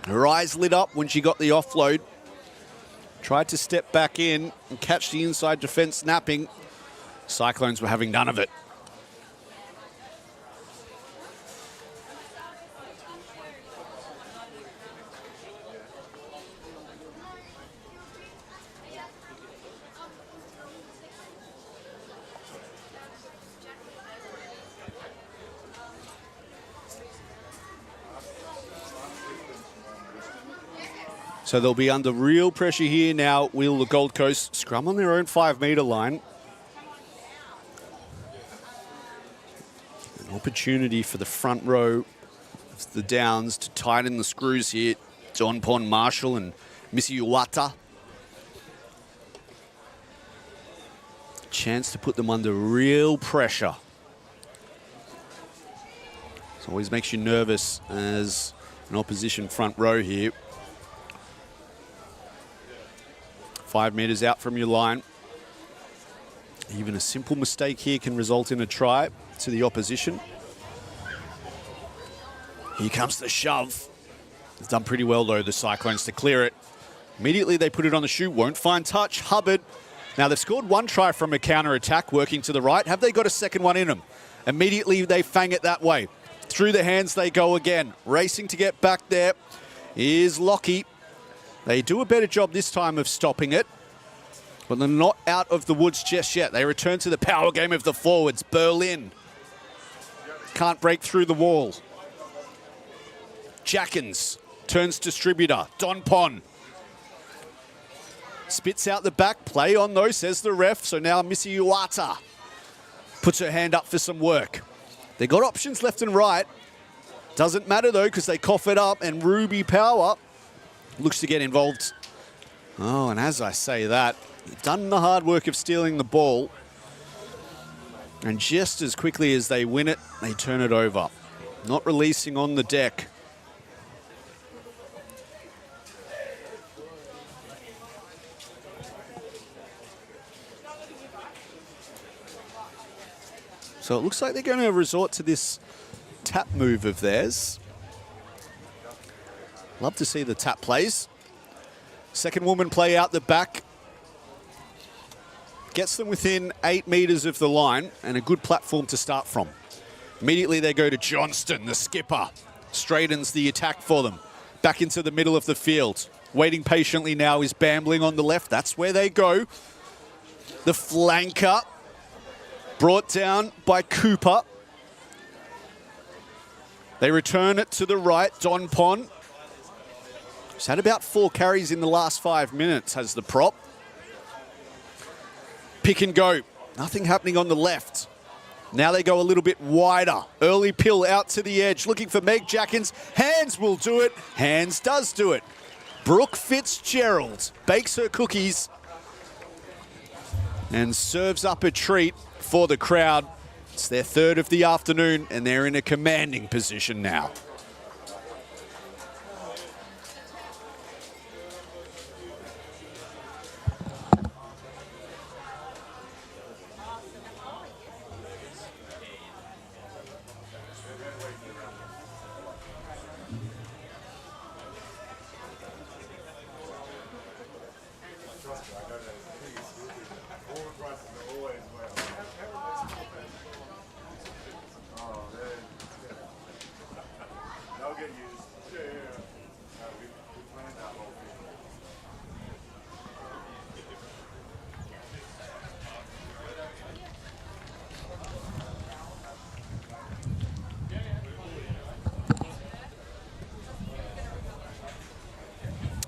her eyes lit up when she got the offload. Tried to step back in and catch the inside defence snapping. Cyclones were having none of it. So they'll be under real pressure here now. Will the Gold Coast scrum on their own 5-metre line. An opportunity for the front row of the Downs to tighten the screws here. Don Pon, Marshall and Missy Uwata. Chance to put them under real pressure. It always makes you nervous as an opposition front row here. 5 metres out from your line. Even a simple mistake here can result in a try to the opposition. Here comes the shove. They've done pretty well though, the Cyclones, to clear it. Immediately they put it on the shoe, won't find touch. Hubbard. Now they've scored 1 try from a counter-attack working to the right. Have they got a second one in them? Immediately they fang it that way. Through the hands they go again. Racing to get back there is Lockie. They do a better job this time of stopping it, but they're not out of the woods just yet. They return to the power game of the forwards. Berlin can't break through the wall. Jackins turns distributor. Don Pon spits out the back. Play on though, says the ref. So now Missy Uwata puts her hand up for some work. They got options left and right. Doesn't matter though, because they cough it up, and Ruby Power looks to get involved Oh, and as I say that, you've done the hard work of stealing the ball. And just as quickly as they win it, they turn it over. Not releasing on the deck. So it looks like they're going to resort to this tap move of theirs. Love to see the tap plays. Second woman play out the back. Gets them within 8 meters of the line and a good platform to start from. Immediately they go to Johnston, the skipper. Straightens the attack for them. Back into the middle of the field. Waiting patiently now is Bambling on the left. That's where they go. The flanker. Brought down by Cooper. They return it to the right. Don Pon. He's had about 4 carries in the last 5 minutes, has the prop. Pick and go. Nothing happening on the left. Now they go a little bit wider. Early pill out to the edge, looking for Meg Jackins. Hands will do it. Hands does do it. Brooke Fitzgerald bakes her cookies and serves up a treat for the crowd. It's their third of the afternoon, and they're in a commanding position now.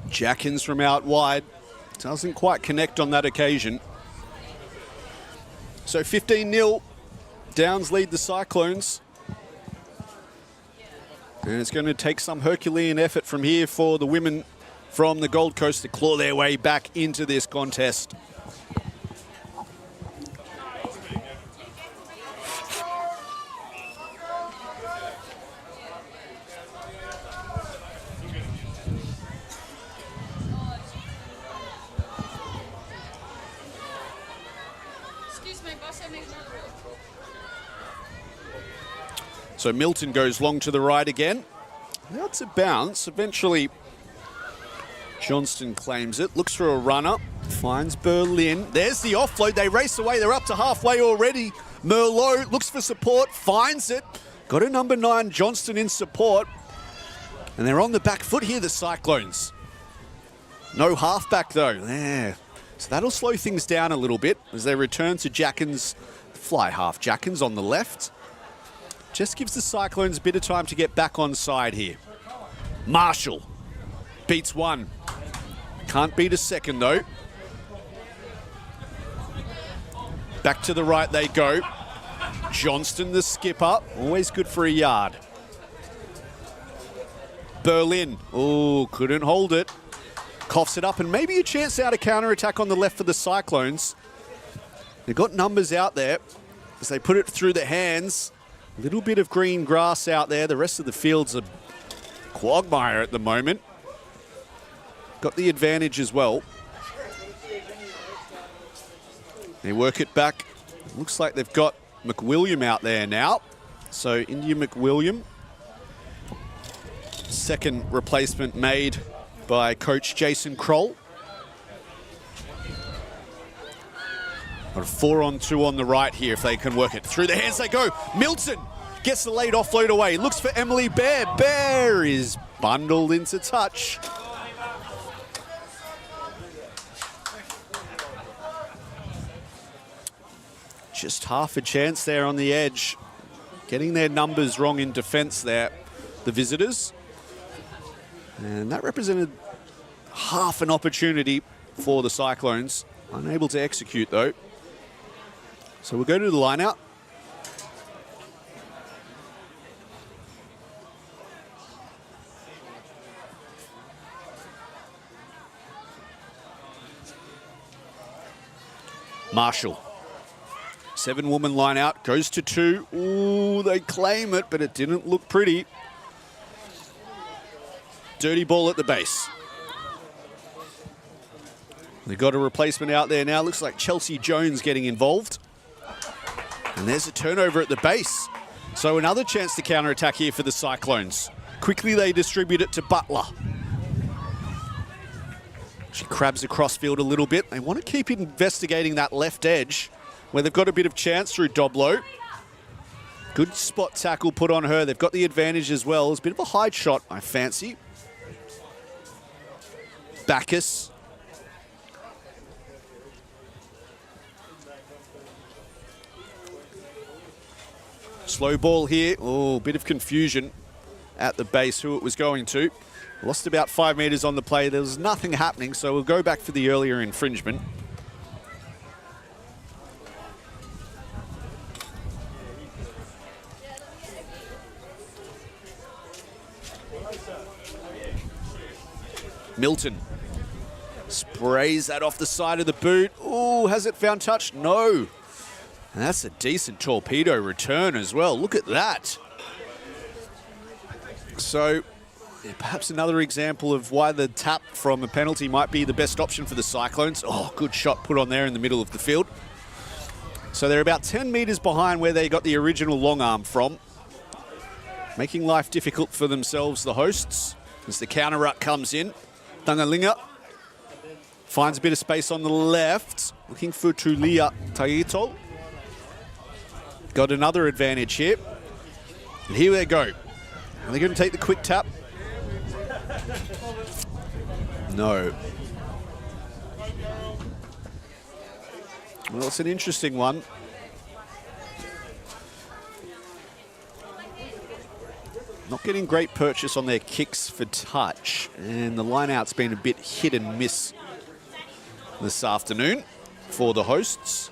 Jackins from out wide. Doesn't quite connect on that occasion. So 15-0. Downs lead the Cyclones. And it's going to take some Herculean effort from here for the women from the Gold Coast to claw their way back into this contest. So Milton goes long to the right again. That's a bounce. Eventually, Johnston claims it. Looks for a runner. Finds Berlin. There's the offload. They race away. They're up to halfway already. Merlot looks for support. Finds it. Got a number 9, Johnston, in support. And they're on the back foot here, the Cyclones. No halfback, though. There. So that'll slow things down a little bit as they return to Jackins. Fly half. Jackins on the left. Just gives the Cyclones a bit of time to get back on side here. Marshall beats one. Can't beat a second, though. Back to the right they go. Johnston, the skipper. Always good for a yard. Berlin. Oh, couldn't hold it. Coughs it up, and maybe a chance out of counter-attack on the left for the Cyclones. They've got numbers out there as they put it through the hands. Little bit of green grass out there. The rest of the field's a quagmire at the moment. Got the advantage as well. They work it back. Looks like they've got McWilliam out there now. So India McWilliam. Second replacement made by coach Jason Kroll. Got a 4-on-2 on the right here if they can work it. Through the hands they go. Milton gets the late offload away. Looks for Emily Bear. Bear is bundled into touch. Just half a chance there on the edge. Getting their numbers wrong in defence there, the visitors. And that represented half an opportunity for the Cyclones. Unable to execute though. So we'll go to the line out. Marshall. 7-woman line out, goes to 2. Ooh, they claim it, but it didn't look pretty. Dirty ball at the base. They've got a replacement out there now. Looks like Chelsea Jones getting involved. And there's a turnover at the base. So another chance to counter-attack here for the Cyclones. Quickly they distribute it to Butler. She crabs across field a little bit. They want to keep investigating that left edge where they've got a bit of chance through Doblo. Good spot tackle put on her. They've got the advantage as well. It's a bit of a hide shot, I fancy. Bacchus. Slow ball here. Oh, bit of confusion at the base who it was going to. Lost about 5 meters on the play. There was nothing happening, so we'll go back for the earlier infringement. Milton sprays that off the side of the boot. Ooh, has it found touch? No. And that's a decent torpedo return as well. Look at that. So, yeah, perhaps another example of why the tap from a penalty might be the best option for the Cyclones. Oh, good shot put on there in the middle of the field. So they're about 10 meters behind where they got the original long arm from. Making life difficult for themselves, the hosts, as the counter ruck comes in. Dangalinga finds a bit of space on the left. Looking for Tulia Taito. Got another advantage here. And here they go. Are they going to take the quick tap? No. Well, it's an interesting one. Not getting great purchase on their kicks for touch. And the line-out's been a bit hit and miss this afternoon for the hosts.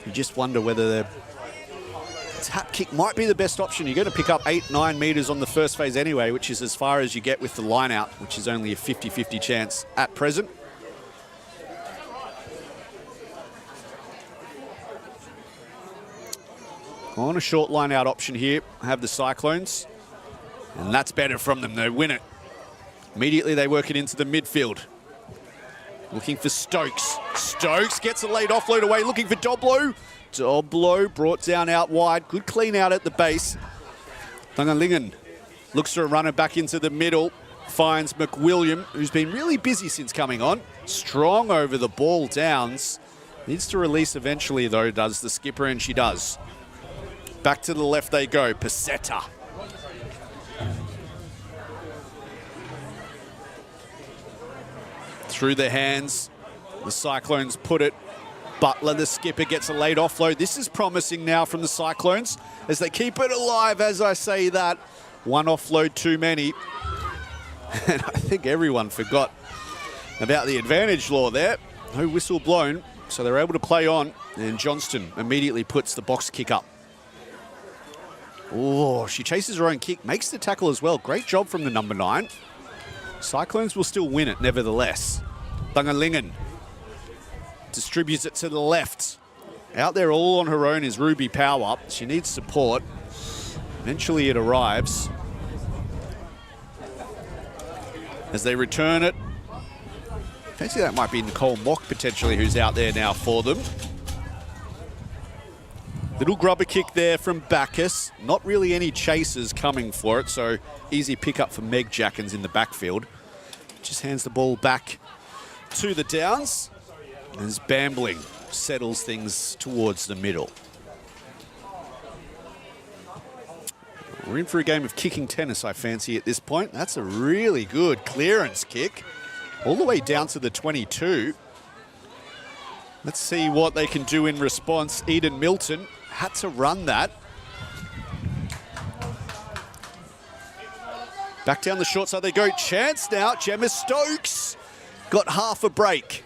You just wonder whether the tap kick might be the best option. You're going to pick up 8-9 meters on the first phase anyway, which is as far as you get with the line-out, which is only a 50-50 chance at present. On a short line-out option here, have the Cyclones. And that's better from them. They win it. Immediately they work it into the midfield. Looking for Stokes. Stokes gets a late offload away, looking for Doblo. Doblo brought down out wide. Good clean out at the base. Dangalingen looks for a runner back into the middle. Finds McWilliam, who's been really busy since coming on. Strong over the ball downs. Needs to release eventually, though, does the skipper, and she does. Back to the left they go. Peseta. Through the hands. The Cyclones put it. Butler, the skipper, gets a late offload. This is promising now from the Cyclones as they keep it alive, as I say that. One offload too many. And I think everyone forgot about the advantage law there. No whistle blown, so they're able to play on. And Johnston immediately puts the box kick up. Oh, she chases her own kick, makes the tackle as well. Great job from the number 9. Cyclones will still win it, nevertheless. Dangalingen distributes it to the left. Out there all on her own is Ruby Power. She needs support. Eventually it arrives. As they return it. Fancy that might be Nicole Mock potentially who's out there now for them. Little grubber kick there from Bacchus. Not really any chasers coming for it, so easy pickup for Meg Jackins in the backfield. Just hands the ball back to the downs. As Bambling settles things towards the middle. We're in for a game of kicking tennis, I fancy, at this point. That's a really good clearance kick. All the way down to the 22. Let's see what they can do in response. Eden Milton had to run that. Back down the short side they go. Chance now. Gemma Stokes got half a break.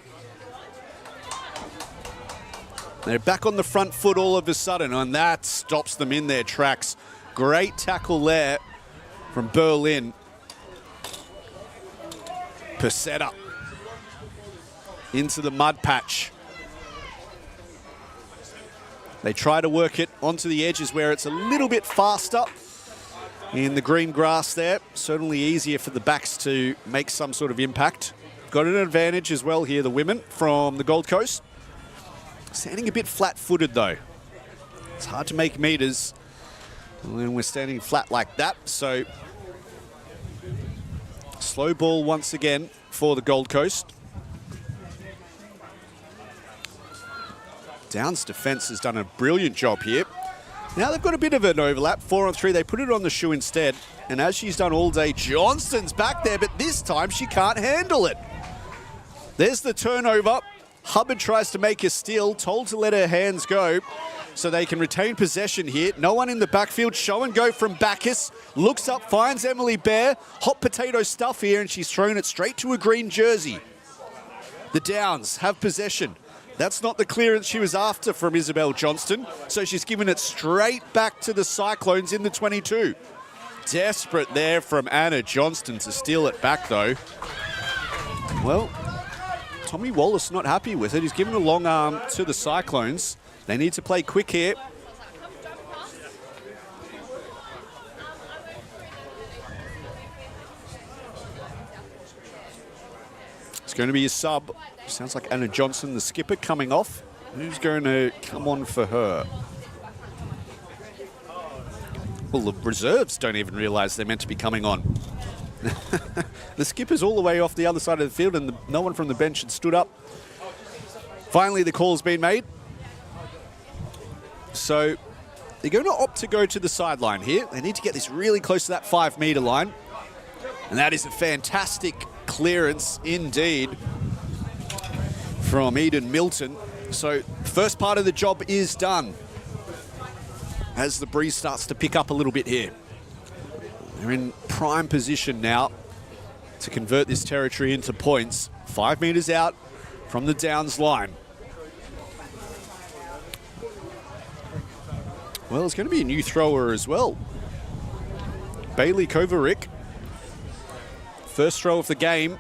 They're back on the front foot all of a sudden, and that stops them in their tracks. Great tackle there from Berlin. Peseta into the mud patch. They try to work it onto the edges where it's a little bit faster in the green grass there. Certainly easier for the backs to make some sort of impact. Got an advantage as well here, the women from the Gold Coast. Standing a bit flat-footed though. It's hard to make meters when we're standing flat like that. So slow ball once again for the Gold Coast. Downs defence has done a brilliant job here. Now they've got a bit of an overlap, 4 on 3. They put it on the shoe instead. And as she's done all day, Johnston's back there, but this time she can't handle it. There's the turnover. Hubbard tries to make a steal, told to let her hands go so they can retain possession here. No one in the backfield. Show and go from Bacchus. Looks up, finds Emily Bear. Hot potato stuff here, and she's thrown it straight to a green jersey. The Downs have possession. That's not the clearance she was after from Isabel Johnston, so she's given it straight back to the Cyclones in the 22. Desperate there from Anna Johnston to steal it back, though. Well, Tommy Wallace not happy with it. He's given a long arm to the Cyclones. They need to play quick here. It's going to be a sub. Sounds like Anna Johnson, the skipper, coming off. Who's going to come on for her? Well, the reserves don't even realise they're meant to be coming on. The skipper's all the way off the other side of the field, and no one from the bench had stood up. Finally, the call's been made. So they're going to opt to go to the sideline here. They need to get this really close to that 5-metre line. And that is a fantastic clearance indeed from Eden Milton. So first part of the job is done as the breeze starts to pick up a little bit here. They're in prime position now to convert this territory into points. 5 metres out from the Downs line. Well, there's going to be a new thrower as well. Bailey Kovarik. First throw of the game.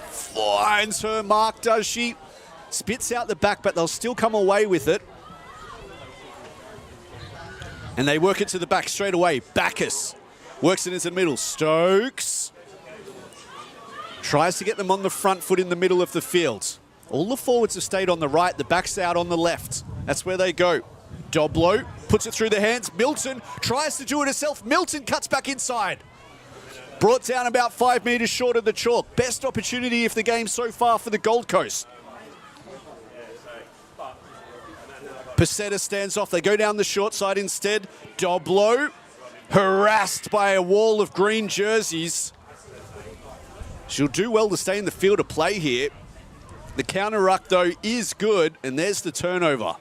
Finds her mark, does she? Spits out the back, but they'll still come away with it. And they work it to the back straight away. Bacchus works it into the middle. Stokes tries to get them on the front foot in the middle of the field. All the forwards have stayed on the right, the back's out on the left. That's where they go. Doblo puts it through the hands. Milton tries to do it herself. Milton cuts back inside. Brought down about 5 metres short of the chalk. Best opportunity of the game so far for the Gold Coast. Peseta stands off. They go down the short side instead. Doblo harassed by a wall of green jerseys. She'll do well to stay in the field of play here. The counter ruck, though, is good, and there's the turnover.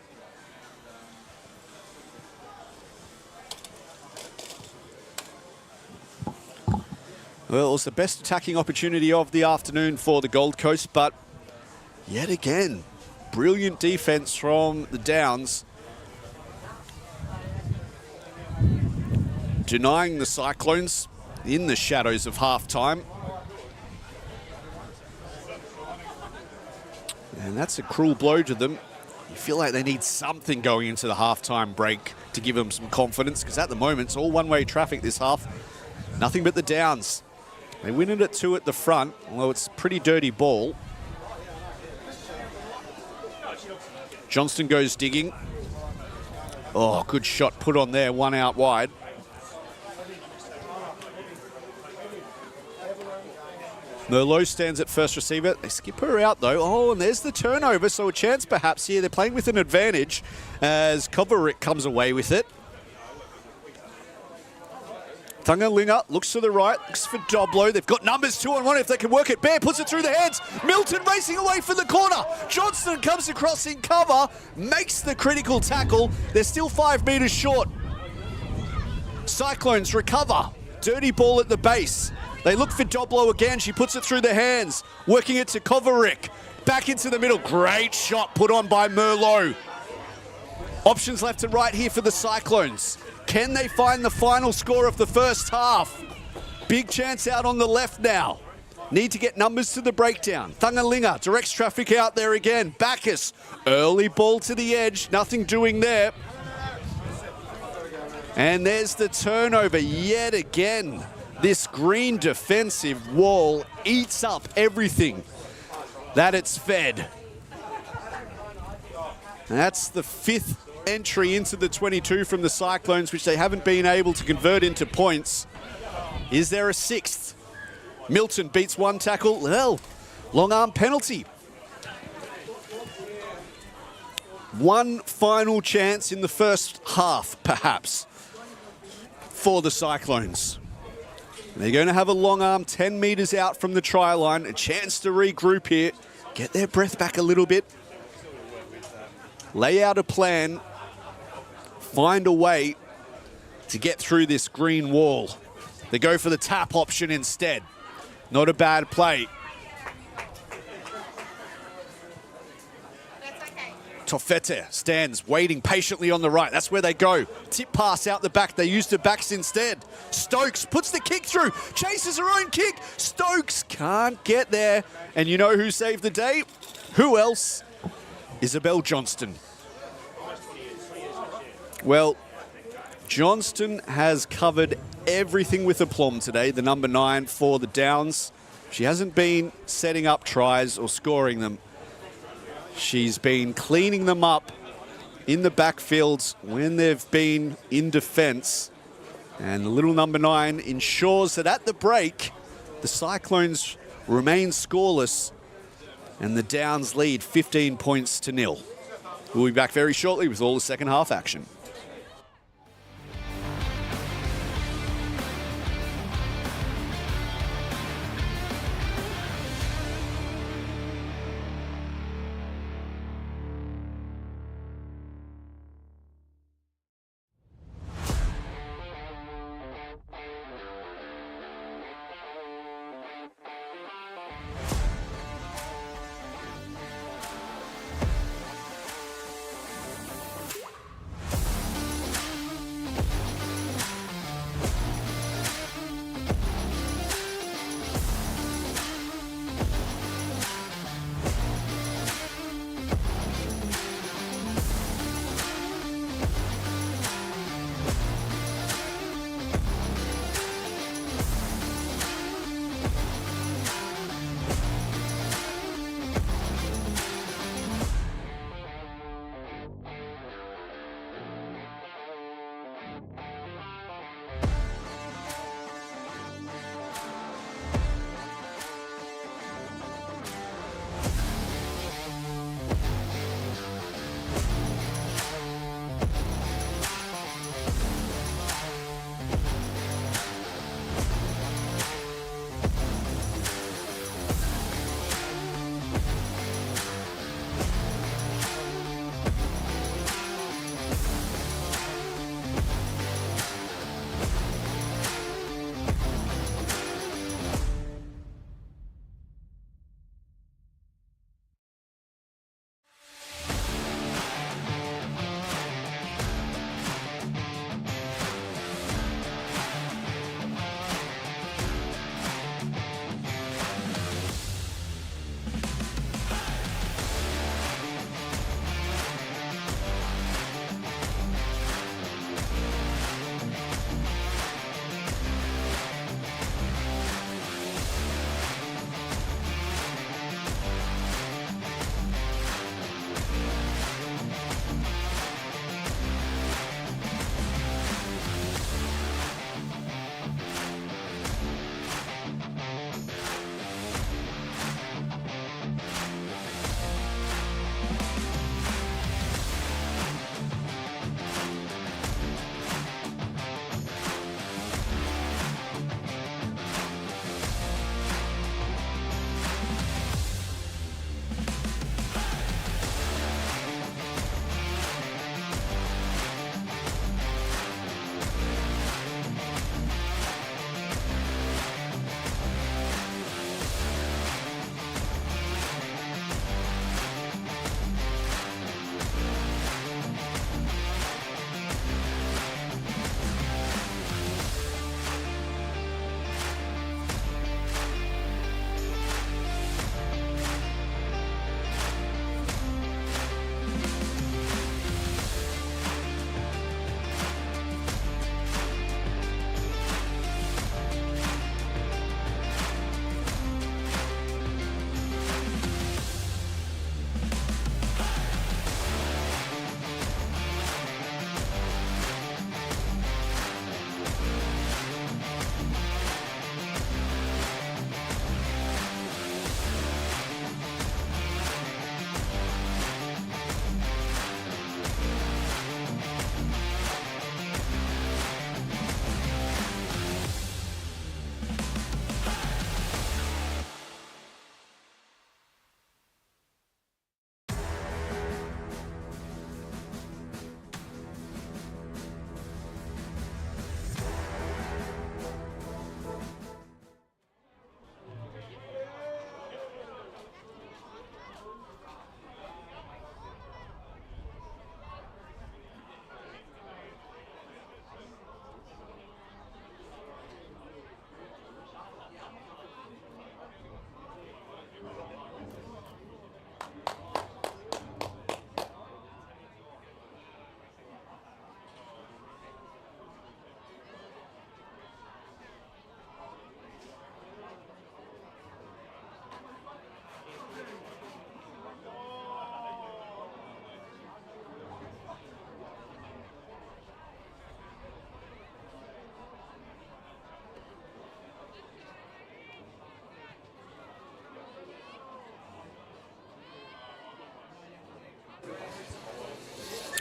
Well, it was the best attacking opportunity of the afternoon for the Gold Coast, but yet again, brilliant defense from the Downs. Denying the Cyclones in the shadows of halftime. And that's a cruel blow to them. You feel like they need something going into the halftime break to give them some confidence, because at the moment it's all one-way traffic this half. Nothing but the Downs. They win it at 2 at the front, although it's a pretty dirty ball. Johnston goes digging. Oh, good shot put on there, 1 out wide. Merlot stands at first receiver. They skip her out though. Oh, and there's the turnover, so a chance perhaps here. They're playing with an advantage as Kovarik comes away with it. Thungalinga looks to the right, looks for Doblo. They've got numbers 2 on 1 if they can work it. Bear puts it through the hands. Milton racing away for the corner. Johnston comes across in cover, makes the critical tackle. They're still 5 metres short. Cyclones recover. Dirty ball at the base. They look for Doblo again. She puts it through the hands, working it to Kovarik. Back into the middle. Great shot put on by Merlot. Options left and right here for the Cyclones. Can they find the final score of the first half? Big chance out on the left now. need to get numbers to the breakdown. Thungalinga directs traffic out there again. Bacchus, early ball to the edge, nothing doing there. And there's the turnover yet again. This green defensive wall eats up everything that it's fed. That's the 5th entry into the 22 from the Cyclones, which they haven't been able to convert into points. Is there a 6th? Milton beats one tackle. Well, long arm penalty. One final chance in the first half, perhaps, for the Cyclones. They're going to have a long arm 10 metres out from the try line. A chance to regroup here, get their breath back a little bit, lay out a plan, find a way to get through this green wall. They go for the tap option instead. Not a bad play. Tofete stands waiting patiently on the right. That's where they go. Tip pass out the back. They use the backs instead. Stokes puts the kick through. Chases her own kick. Stokes can't get there. And you know who saved the day? Who else? Isabel Johnston. Well, Johnston has covered everything with aplomb today, the number 9 for the Downs. She hasn't been setting up tries or scoring them. She's been cleaning them up in the backfields when they've been in defence. And the little number 9 ensures that at the break, the Cyclones remain scoreless and the Downs lead 15 points to 0. We'll be back very shortly with all the second half action.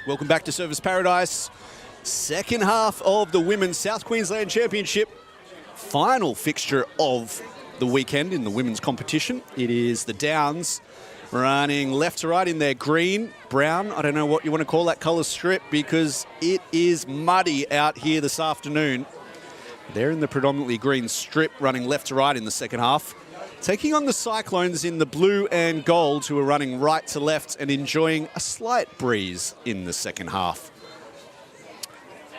Welcome back to Surfers Paradise. Second half of the Women's South Queensland Championship. Final fixture of the weekend in the women's competition. It is the Downs running left to right in their green, brown, I don't know what you want to call that colour strip, because it is muddy out here this afternoon. They're in the predominantly green strip, running left to right in the second half. Taking on the Cyclones in the blue and gold, who are running right to left and enjoying a slight breeze in the second half.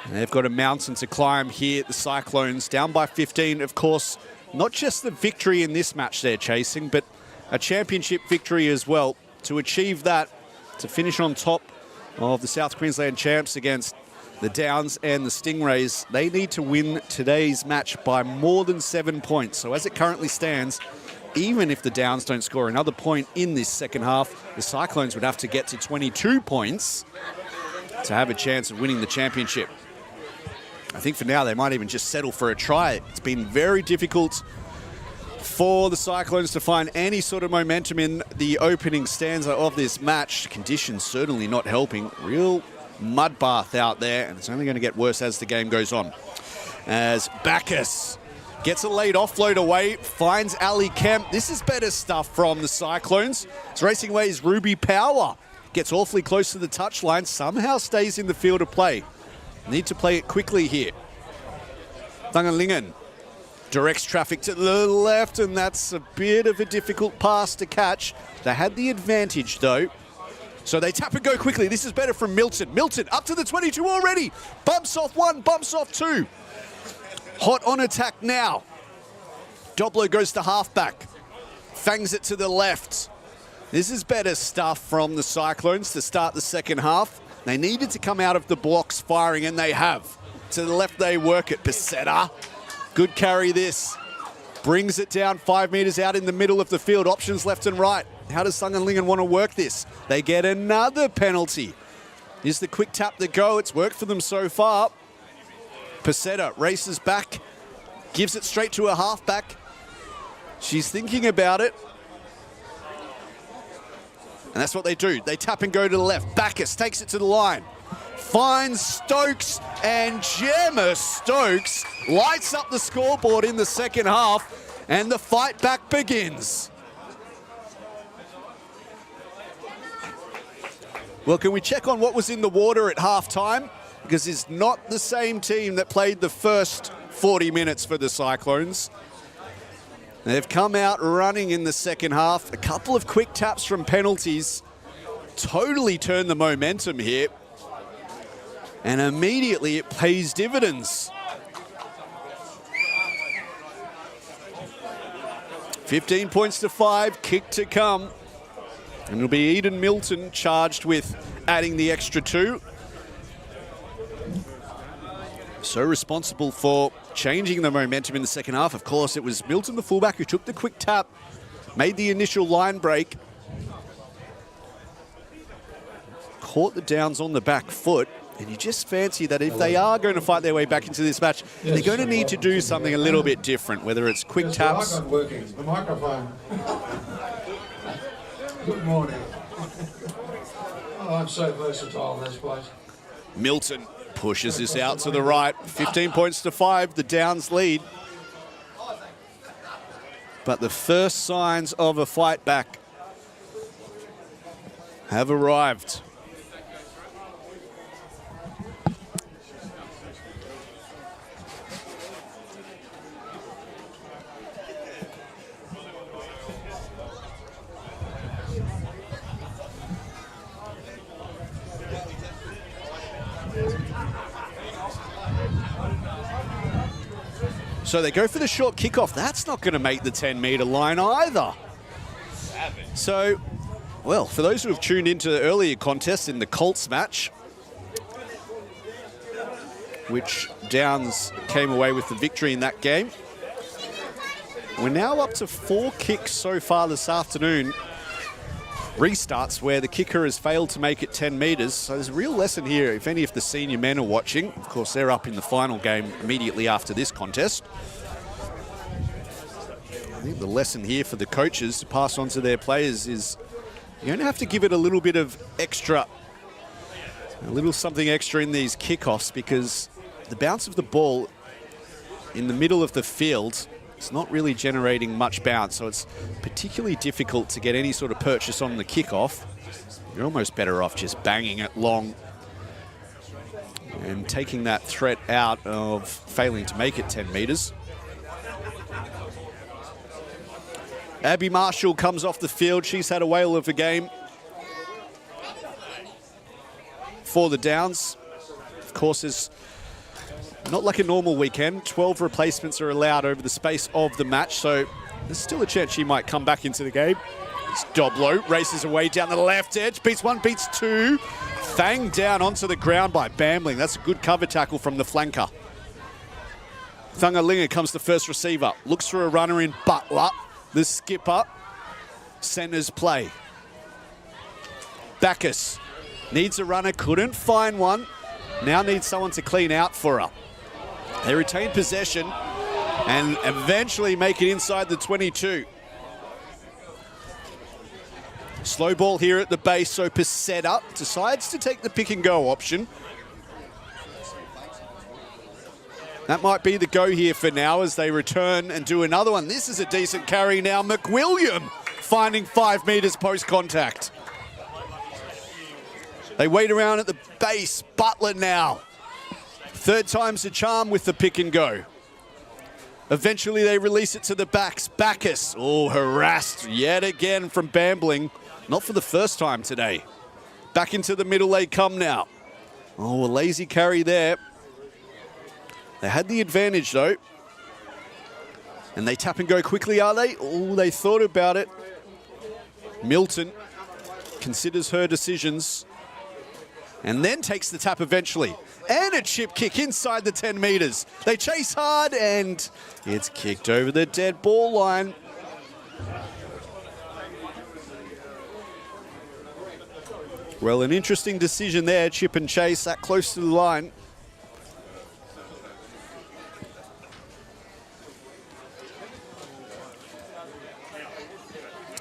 And they've got a mountain to climb here, the Cyclones, down by 15. Of course, not just the victory in this match they're chasing, but a championship victory as well. To achieve that, to finish on top of the South Queensland champs against the Downs and the Stingrays, they need to win today's match by more than 7 points. So as it currently stands, even if the Downs don't score another point in this second half, the Cyclones would have to get to 22 points to have a chance of winning the championship. I think for now they might even just settle for a try. It's been very difficult for the Cyclones to find any sort of momentum in the opening stanza of this match. Conditions certainly not helping. Real mud bath out there, and it's only going to get worse as the game goes on. As Bacchus gets a late offload away, finds Ali Kemp. This is better stuff from the Cyclones. It's racing away his Ruby Power. Gets awfully close to the touchline, somehow stays in the field of play. Need to play it quickly here. Thungalingen directs traffic to the left, and that's a bit of a difficult pass to catch. They had the advantage, though. So they tap and go quickly. This is better from Milton. Milton up to the 22 already. Bumps off one, bumps off two. Hot on attack now. Doblo goes to halfback. Fangs it to the left. This is better stuff from the Cyclones to start the second half. They needed to come out of the blocks firing, and they have. To the left they work it. Peseta, good carry this. Brings it down 5 metres out in the middle of the field. Options left and right. How does Thungalingen want to work this? They get another penalty. Is the quick tap the go? It's worked for them so far. Peseta races back, gives it straight to a halfback. She's thinking about it. And that's what they do. They tap and go to the left. Bacchus takes it to the line. Finds Stokes, and Gemma Stokes lights up the scoreboard in the second half, and the fight back begins. Well, can we check on what was in the water at halftime? Because it's not the same team that played the first 40 minutes for the Cyclones. They've come out running in the second half. A couple of quick taps from penalties totally turned the momentum here. And immediately it pays dividends. 15 points to 5, kick to come. And it'll be Eden Milton charged with adding the extra 2. So responsible for changing the momentum in the second half. Of course, it was Milton, the fullback, who took the quick tap, made the initial line break, caught the Downs on the back foot, and you just fancy that if they are going to fight their way back into this match, they're going to need to do something a little bit different, whether it's quick taps. The working. The microphone. Good morning. Oh, I'm so versatile in this place. Milton pushes this out to the right. 15 points to 5, the Downs lead. But the first signs of a fight back have arrived. So they go for the short kickoff. That's not going to make the 10-metre line either. So, well, for those who have tuned into the earlier contest in the COLTS match, which Downs came away with the victory in that game, we're now up to 4 kicks so far this afternoon. Restarts where the kicker has failed to make it 10 metres. So there's a real lesson here if any of the senior men are watching. Of course, they're up in the final game immediately after this contest. I think the lesson here for the coaches to pass on to their players is you're going to have to give it a little bit of extra A little something extra in these kickoffs because the bounce of the ball in the middle of the field is not really generating much bounce, so it's particularly difficult to get any sort of purchase on the kickoff. You're almost better off just banging it long and taking that threat out of failing to make it 10 metres. Abby Marshall comes off the field. She's had a whale of a game for the Downs. Of course, it's not like a normal weekend. 12 replacements are allowed over the space of the match, so there's still a chance she might come back into the game. It's Doblo, races away down the left edge, beats one, beats two. Fanged down onto the ground by Bambling. That's a good cover tackle from the flanker. Thungalinga comes to first receiver, looks for a runner in Butler. The skipper centers play. Bacchus needs a runner, couldn't find one. Now needs someone to clean out for her. They retain possession and eventually make it inside the 22. Slow ball here at the base, so Peseta decides to take the pick and go option. That might be the go here for now as they return and do another one. This is a decent carry now. McWilliam finding 5 metres post contact. They wait around at the base. Butler now. Third time's a charm with the pick and go. Eventually they release it to the backs. Bacchus, harassed yet again from Bambling. Not for the first time today. Back into the middle they come now. A lazy carry there. They had the advantage though. And they tap and go quickly, are they? They thought about it. Milton considers her decisions and then takes the tap eventually. And a chip kick inside the 10 metres. They chase hard and it's kicked over the dead ball line. Well, an interesting decision there, chip and chase that close to the line.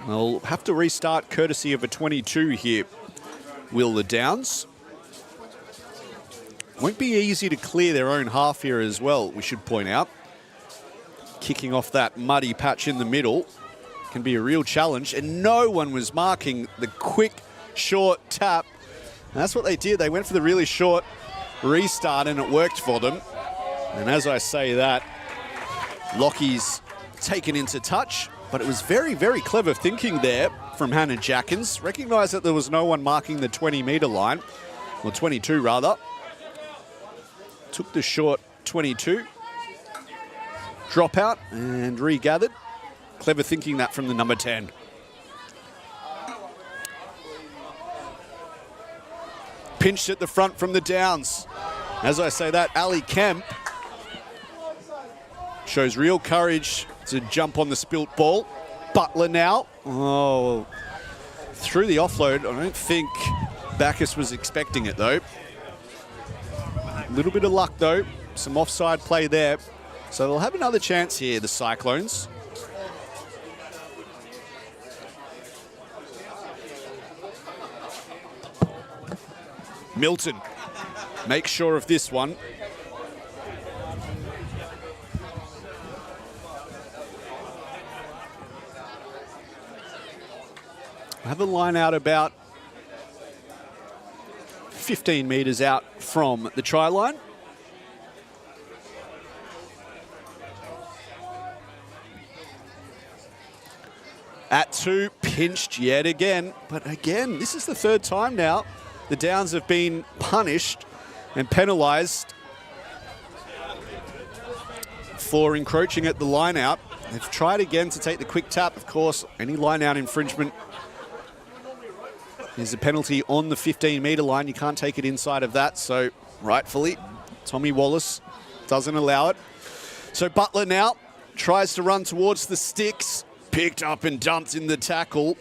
They'll have to restart courtesy of a 22 here, will the Downs. Won't be easy to clear their own half here as well, we should point out. Kicking off that muddy patch in the middle can be a real challenge, and no one was marking the quick, short tap. And that's what they did. They went for the really short restart, and it worked for them. And as I say that, Lockie's taken into touch. But it was very, very clever thinking there from Hannah Jackins. Recognised that there was no one marking the 20-metre line, or 22 rather. Took the short 22. Drop out and regathered. Clever thinking that from the number 10. Pinched at the front from the Downs. As I say that, Ali Kemp shows real courage to jump on the spilt ball. Butler now. Through the offload. I don't think Bacchus was expecting it though. A little bit of luck though. Some offside play there. So they'll have another chance here, the Cyclones. Milton makes sure of this one. Have a line out about 15 metres out from the try line. At 2, pinched yet again. But again, this is the third time now the Downs have been punished and penalised for encroaching at the line out. They've tried again to take the quick tap. Of course, any line out infringement is a penalty on the 15-metre line. You can't take it inside of that. So rightfully, Tommy Wallace doesn't allow it. So Butler now tries to run towards the sticks. Picked up and dumped in the tackle.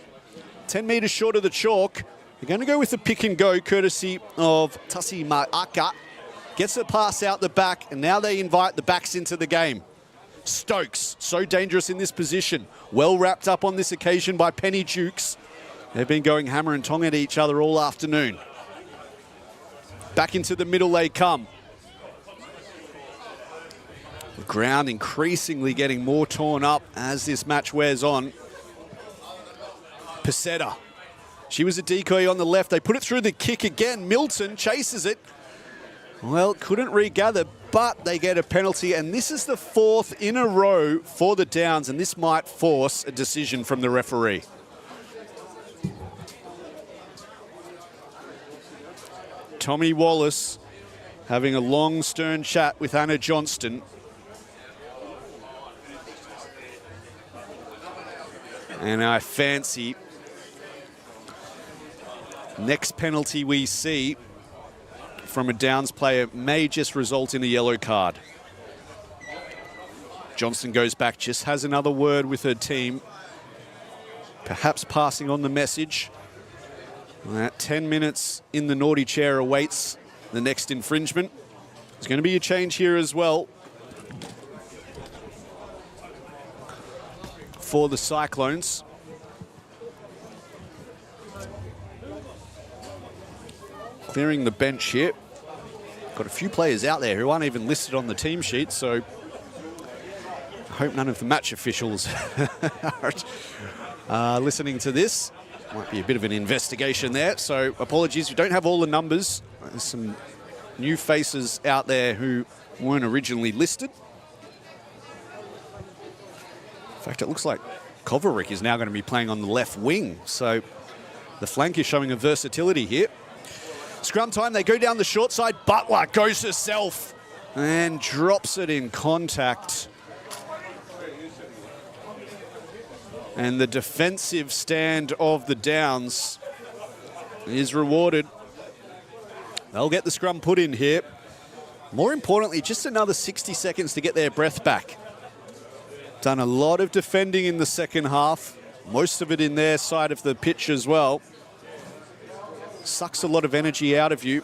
10 metres short of the chalk. They're going to go with the pick and go courtesy of Tasi Ma'aka. Gets the pass out the back, and now they invite the backs into the game. Stokes, so dangerous in this position. Well wrapped up on this occasion by Penny Dukes. They've been going hammer and tong at each other all afternoon. Back into the middle they come. The ground increasingly getting more torn up as this match wears on. Peseta. She was a decoy on the left. They put it through the kick again. Milton chases it. Well, couldn't regather, but they get a penalty, and this is the 4th in a row for the Downs, and this might force a decision from the referee. Tommy Wallace having a long, stern chat with Anna Johnston. And I fancy next penalty we see from a Downs player may just result in a yellow card. Johnston goes back, just has another word with her team, perhaps passing on the message. That 10 minutes in the naughty chair awaits the next infringement. There's going to be a change here as well for the Cyclones. Clearing the bench here. Got a few players out there who aren't even listed on the team sheet, so I hope none of the match officials are listening to this. Might be a bit of an investigation there, so apologies. We don't have all the numbers. There's some new faces out there who weren't originally listed. In fact, it looks like Kovarik is now going to be playing on the left wing, so the flank is showing a versatility here. Scrum time, they go down the short side. Butler goes herself and drops it in contact. And the defensive stand of the Downs is rewarded. They'll get the scrum put in here. More importantly, just another 60 seconds to get their breath back. Done a lot of defending in the second half, most of it in their side of the pitch as well. Sucks a lot of energy out of you,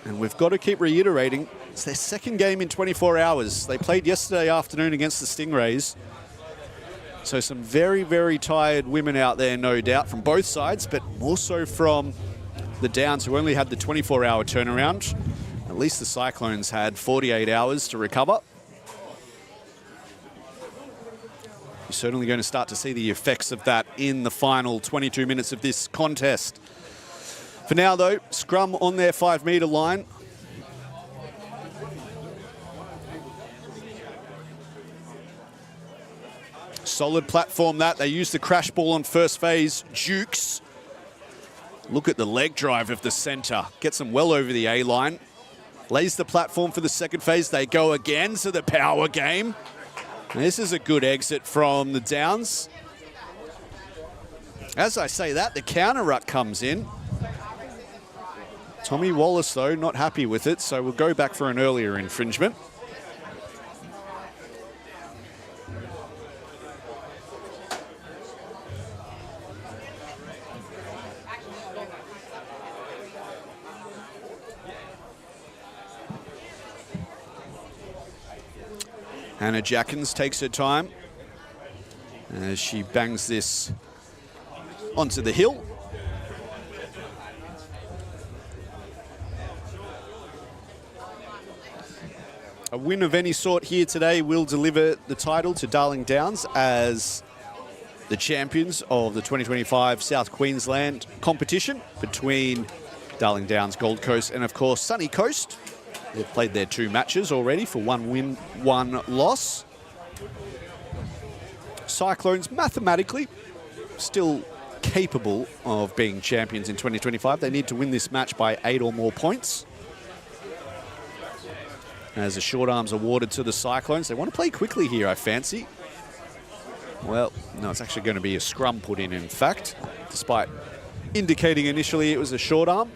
and we've got to keep reiterating, it's their second game in 24 hours. They played yesterday afternoon against the Stingrays. So some very, very tired women out there, no doubt, from both sides, but more so from the Downs, who only had the 24-hour turnaround. At least the Cyclones had 48 hours to recover. You're certainly going to start to see the effects of that in the final 22 minutes of this contest. For now, though, scrum on their 5-metre line. Solid platform that. They use the crash ball on first phase. Jukes. Look at the leg drive of the centre. Gets them well over the A-line. Lays the platform for the second phase. They go again to the power game. This is a good exit from the Downs. As I say that, the counter ruck comes in. Tommy Wallace, though, not happy with it, so we'll go back for an earlier infringement. Hannah Jackins takes her time as she bangs this onto the hill. A win of any sort here today will deliver the title to Darling Downs as the champions of the 2025 South Queensland competition between Darling Downs, Gold Coast, and of course Sunny Coast. They've played their 2 matches already for 1 win, 1 loss. Cyclones mathematically still capable of being champions in 2025. They need to win this match by 8 or more points. As the short arms awarded to the Cyclones. They want to play quickly here, I fancy. Well, no, it's actually going to be a scrum put in fact, despite indicating initially it was a short arm.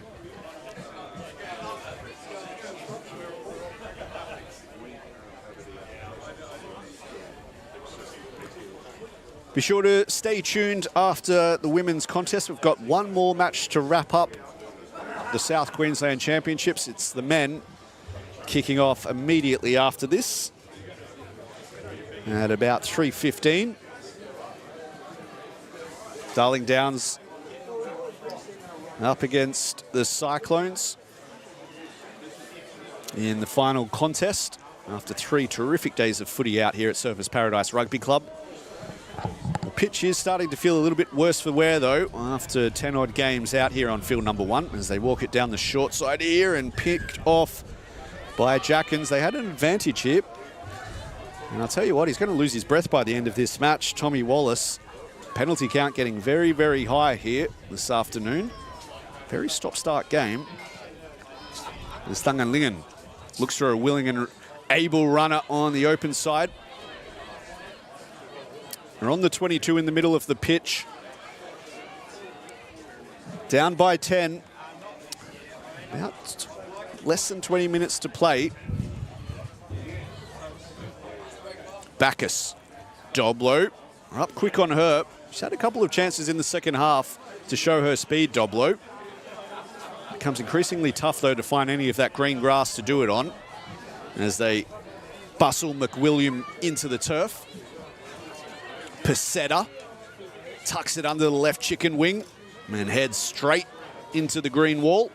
Be sure to stay tuned after the women's contest. We've got 1 more match to wrap up the South Queensland Championships. It's the men kicking off immediately after this at about 3:15. Darling Downs up against the Cyclones. in the final contest after 3 terrific days of footy out here at Surfers Paradise Rugby Club. The pitch is starting to feel a little bit worse for wear, though, after 10 odd games out here on field number 1 as they walk it down the short side here and picked off by Jackins. They had an advantage here. And I'll tell you what, he's going to lose his breath by the end of this match. Tommy Wallace, penalty count getting very, very high here this afternoon. Very stop-start game. As Thunganlingen looks for a willing and able runner on the open side. They're on the 22 in the middle of the pitch. Down by 10. About less than 20 minutes to play. Bacchus. Doblo. Up quick on her. She's had a couple of chances in the second half to show her speed, Doblo. Becomes increasingly tough, though, to find any of that green grass to do it on as they bustle McWilliam into the turf. Peseta tucks it under the left chicken wing and heads straight into the green wall.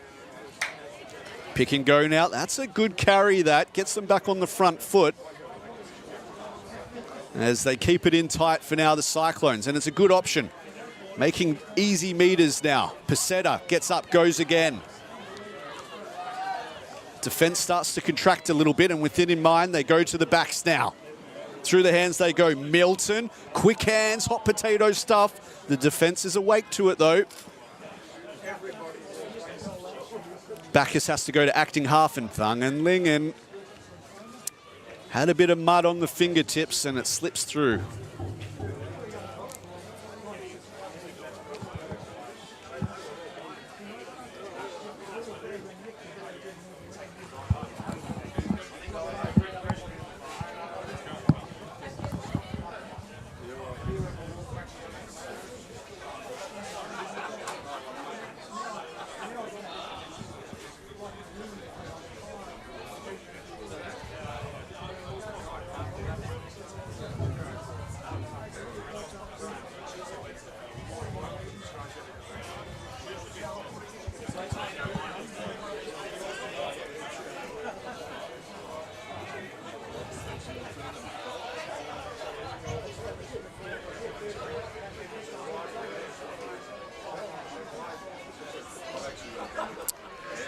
Pick and go now. That's a good carry, that. Gets them back on the front foot as they keep it in tight for now, the Cyclones. And it's a good option. Making easy meters now. Peseta gets up, goes again. Defense starts to contract a little bit, and with it in mind, they go to the backs now. Through the hands they go. Milton, quick hands, hot potato stuff. The defense is awake to it, though. Bacchus has to go to acting half, and Thunganlingen had a bit of mud on the fingertips, and it slips through.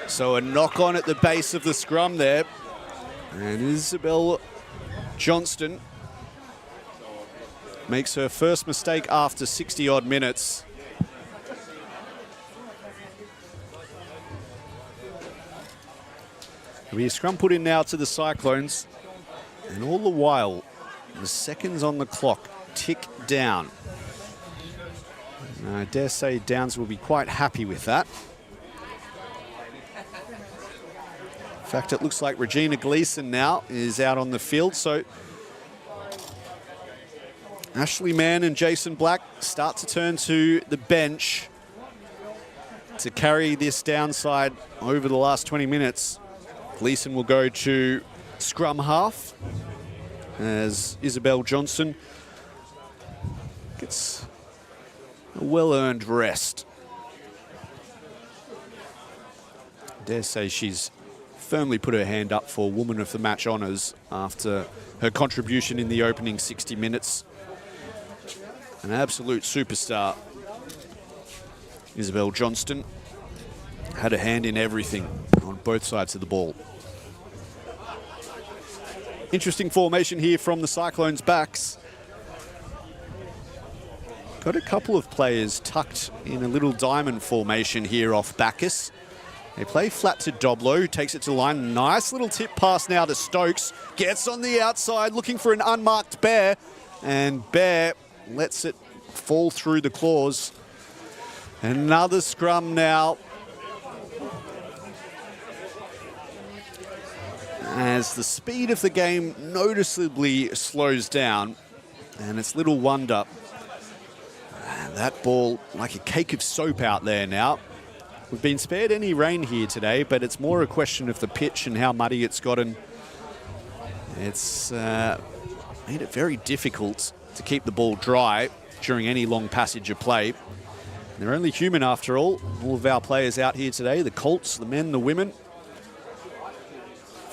So a knock on at the base of the scrum there. And Isabel Johnston makes her first mistake after 60 odd minutes. There'll be a scrum put in now to the Cyclones. And all the while, the seconds on the clock tick down. And I dare say Downs will be quite happy with that. In fact, it looks like Regina Gleeson now is out on the field, so Ashley Mann and Jason Black start to turn to the bench to carry this downside over the last 20 minutes. Gleeson will go to scrum half as Isabel Johnson gets a well-earned rest. I dare say she's firmly put her hand up for Woman of the Match honours after her contribution in the opening 60 minutes. An absolute superstar. Isabel Johnston had a hand in everything on both sides of the ball. Interesting formation here from the Cyclones' backs. Got a couple of players tucked in a little diamond formation here off Bacchus. They play flat to Doblo, who takes it to the line. Nice little tip pass now to Stokes. Gets on the outside, looking for an unmarked Bear. And Bear lets it fall through the claws. Another scrum now. As the speed of the game noticeably slows down. And it's little wonder. That ball like a cake of soap out there now. We've been spared any rain here today, but it's more a question of the pitch and how muddy it's gotten. It's made it very difficult to keep the ball dry during any long passage of play. They're only human after all. All of our players out here today, the Colts, the men, the women.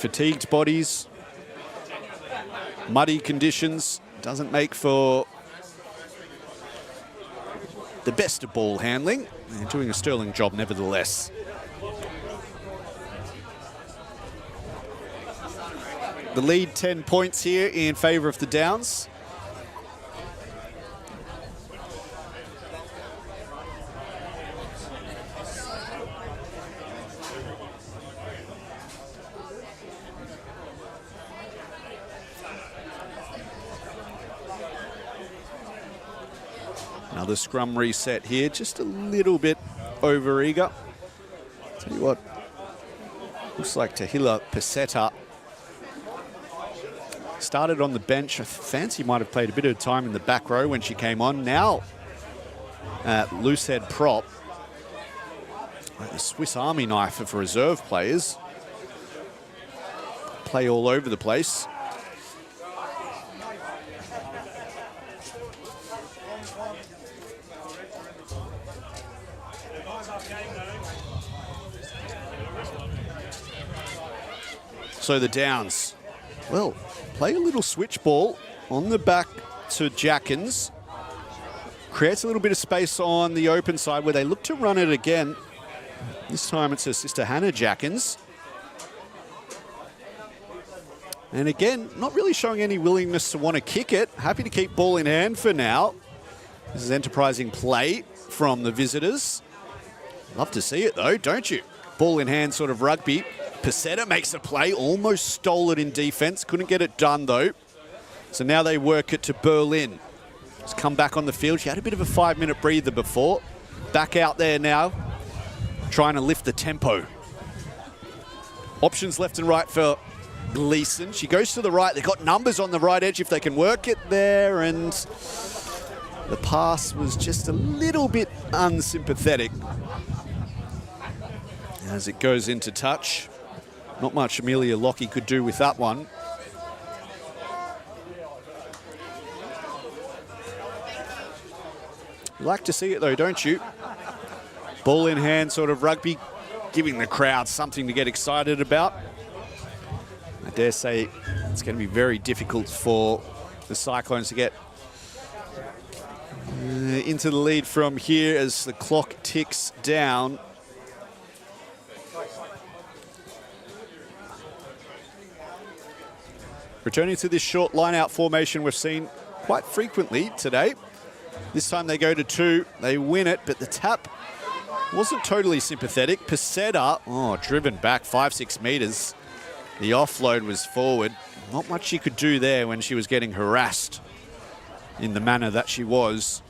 fatigued bodies, muddy conditions, doesn't make for the best of ball handling. They're doing a sterling job nevertheless. The lead 10 points here in favour of the Downs. Another scrum reset here, just a little bit over-eager. Tell you what, looks like Tahila Peseta started on the bench. I fancy might have played a bit of time in the back row when she came on. Now at loosehead prop, like a Swiss Army knife of reserve players. Play all over the place. So the Downs, well, play a little switch ball on the back to Jackins. Creates a little bit of space on the open side where they look to run it again. This time it's her sister Hannah Jackins. And again, not really showing any willingness to want to kick it. Happy to keep ball in hand for now. This is enterprising play from the visitors. Love to see it though, don't you? Ball in hand sort of rugby. Peseta makes a play, almost stole it in defense. Couldn't get it done though. So now they work it to Berlin. She's come back on the field. She had a bit of a 5-minute breather before. Back out there now, trying to lift the tempo. Options left and right for Gleeson. She goes to the right. They've got numbers on the right edge if they can work it there. And the pass was just a little bit unsympathetic as it goes into touch. Not much Amelia Lockie could do with that one. You like to see it though, don't you? Ball in hand sort of rugby, giving the crowd something to get excited about. I dare say it's going to be very difficult for the Cyclones to get into the lead from here as the clock ticks down. Returning to this short line-out formation we've seen quite frequently today. This time they go to 2, they win it, but the tap wasn't totally sympathetic. Peseta, driven back 5-6 metres. The offload was forward. Not much she could do there when she was getting harassed in the manner that she was.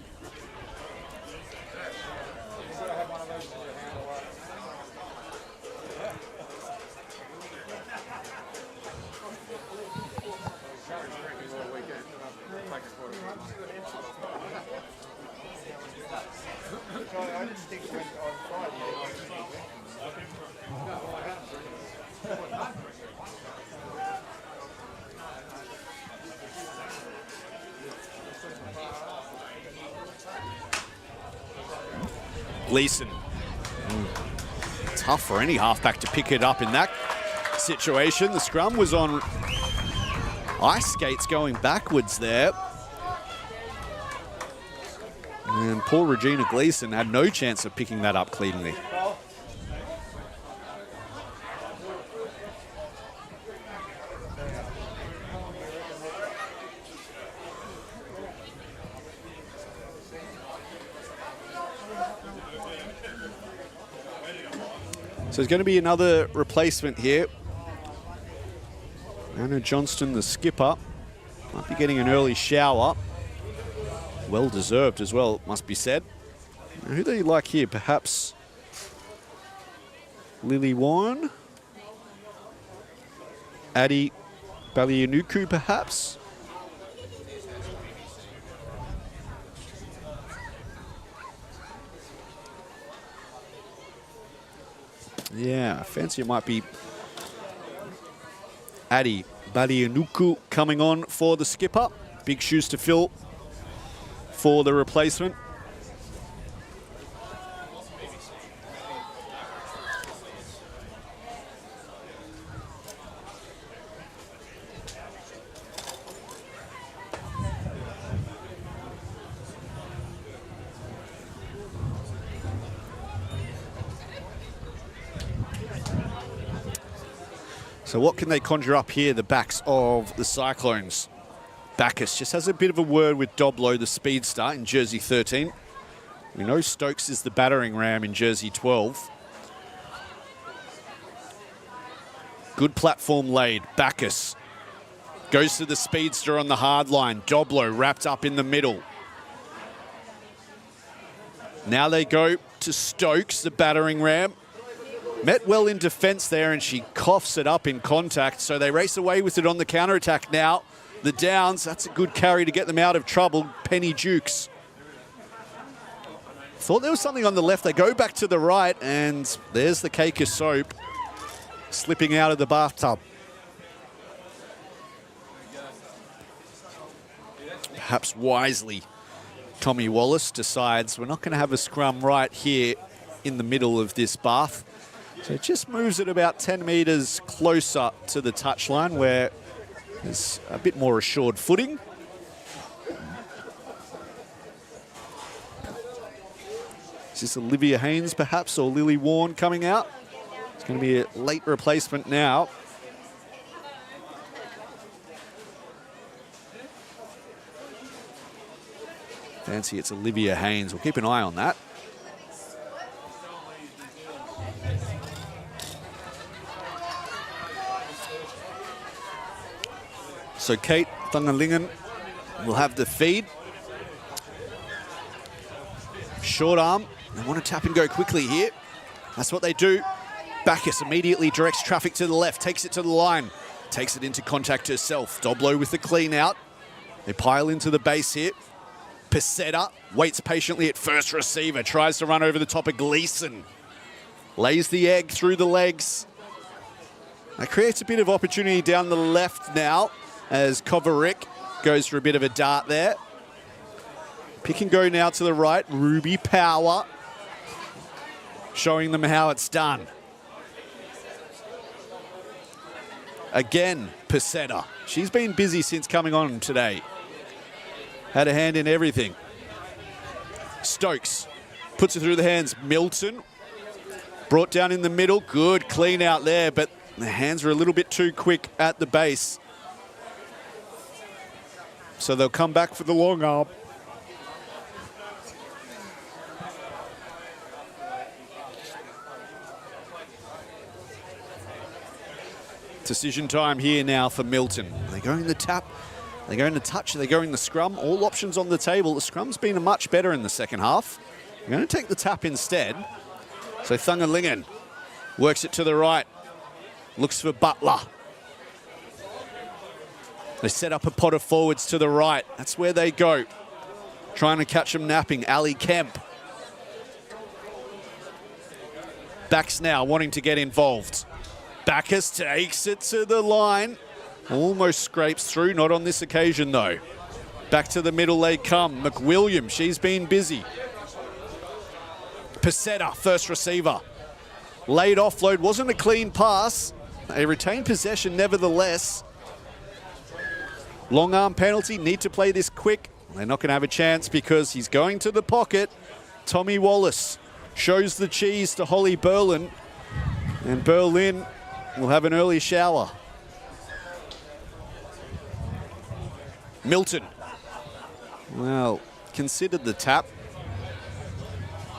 Gleeson. Tough for any halfback to pick it up in that situation. The scrum was on ice skates going backwards there. And poor Regina Gleeson had no chance of picking that up cleanly. So there's going to be another replacement here. Anna Johnston, the skipper, might be getting an early shower. Well deserved as well, it must be said. Now, who do you like here? Perhaps Lily Warren? Adi Balianuku, perhaps? Yeah, I fancy it might be Adi Balianuku coming on for the skipper. Big shoes to fill for the replacement. So what can they conjure up here, the backs of the Cyclones? Bacchus just has a bit of a word with Doblo, the speedster, in jersey 13. We know Stokes is the battering ram in jersey 12. Good platform laid. Bacchus goes to the speedster on the hard line. Doblo wrapped up in the middle. Now they go to Stokes, the battering ram. Met well in defence there, and she coughs it up in contact, so they race away with it on the counter-attack now. The Downs, that's a good carry to get them out of trouble. Penny Dukes. Thought there was something on the left. They go back to the right, and there's the cake of soap slipping out of the bathtub. Perhaps wisely, Tommy Wallace decides we're not going to have a scrum right here in the middle of this bath. So it just moves it about 10 metres closer to the touchline where there's a bit more assured footing. Is this Olivia Haynes perhaps, or Lily Warren coming out? It's going to be a late replacement now. Fancy it's Olivia Haynes. We'll keep an eye on that. So Kate Thungalingen will have the feed. Short arm. They want to tap and go quickly here. That's what they do. Bacchus immediately directs traffic to the left, takes it to the line, takes it into contact herself. Doblo with the clean out. They pile into the base here. Peseta waits patiently at first receiver, tries to run over the top of Gleason. Lays the egg through the legs. That creates a bit of opportunity down the left now as Kovarik goes for a bit of a dart there. Pick and go now to the right. Ruby Power showing them how it's done. Again, Peseta. She's been busy since coming on today. Had a hand in everything. Stokes puts it through the hands. Milton brought down in the middle. Good clean out there, but the hands are a little bit too quick at the base. So they'll come back for the long arm. Decision time here now for Milton. They go in the tap, they go in the touch, they go in the scrum. All options on the table. The scrum's been much better in the second half. They're going to take the tap instead. So Thungalingen works it to the right. Looks for Butler. They set up a pot of forwards to the right. That's where they go. Trying to catch them napping. Ali Kemp. Backs now, wanting to get involved. Bacchus takes it to the line. Almost scrapes through, not on this occasion though. Back to the middle they come. McWilliam, she's been busy. Peseta, first receiver. Late offload, wasn't a clean pass. They retain possession nevertheless. Long arm penalty, need to play this quick. They're not going to have a chance because he's going to the pocket. Tommy Wallace shows the cheese to Holly Berlin. And Berlin will have an early shower. Milton. Well, considered the tap.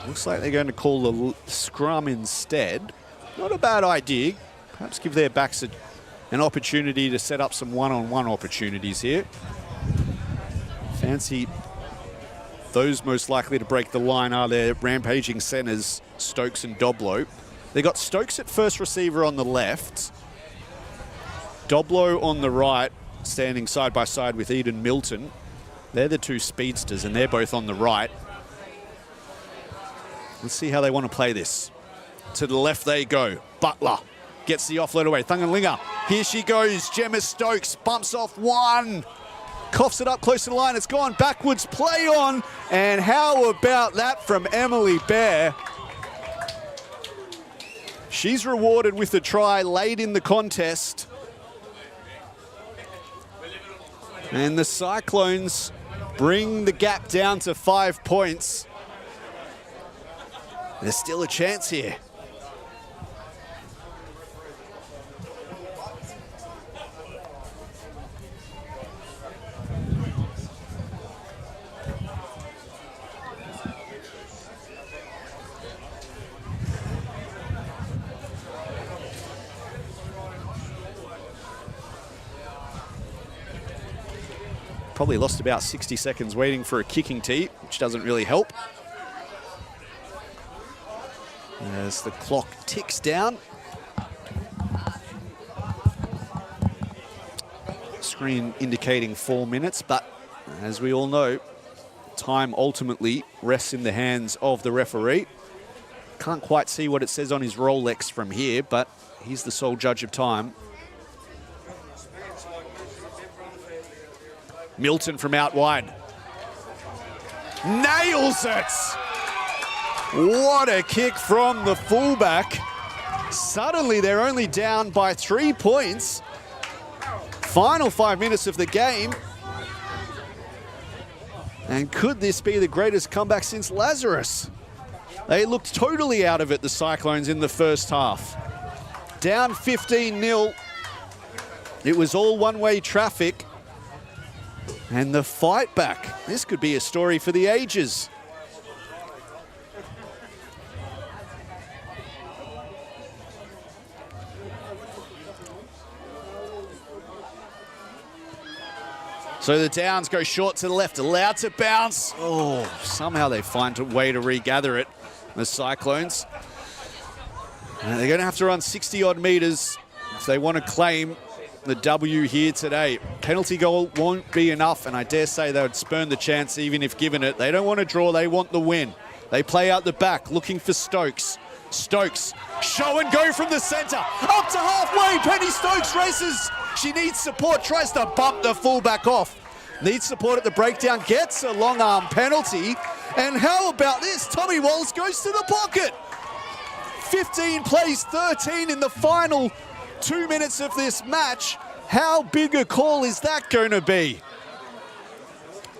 Looks like they're going to call the scrum instead. Not a bad idea. Perhaps give their backs an opportunity to set up some one-on-one opportunities here. Fancy those most likely to break the line are their rampaging centres, Stokes and Doblo. They got Stokes at first receiver on the left. Doblo on the right, standing side by side with Eden Milton. They're the two speedsters and they're both on the right. Let's see how they want to play this. To the left they go. Butler gets the offload away. Thungalingen, here she goes. Gemma Stokes bumps off one. Coughs it up close to the line. It's gone backwards. Play on. And how about that from Emily Bear? She's rewarded with a try late in the contest. And the Cyclones bring the gap down to 5 points. There's still a chance here. probably lost about 60 seconds waiting for a kicking tee, which doesn't really help. As the clock ticks down. Screen indicating 4 minutes, but as we all know, time ultimately rests in the hands of the referee. Can't quite see what it says on his Rolex from here, but he's the sole judge of time. Milton from out wide. Nails it! What a kick from the fullback. Suddenly they're only down by 3 points. Final 5 minutes of the game. And could this be the greatest comeback since Lazarus? They looked totally out of it, the Cyclones, in the first half. Down 15-0. It was all one-way traffic. And the fight back. This could be a story for the ages. So the Downs go short to the left, allowed to bounce. Oh, somehow they find a way to regather it, the Cyclones. And they're going to have to run 60-odd metres if they want to claim the W here today. Penalty goal won't be enough, and I dare say they would spurn the chance even if given it. They don't want to draw, they want the win. They play out the back, looking for Stokes. Stokes, show and go from the centre. Up to halfway, Penny Stokes races. She needs support, tries to bump the fullback off. Needs support at the breakdown, gets a long arm penalty. And how about this? Tommy Walls goes to the pocket. 15 plays 13 in the final 2 minutes of this match. How big a call is that going to be?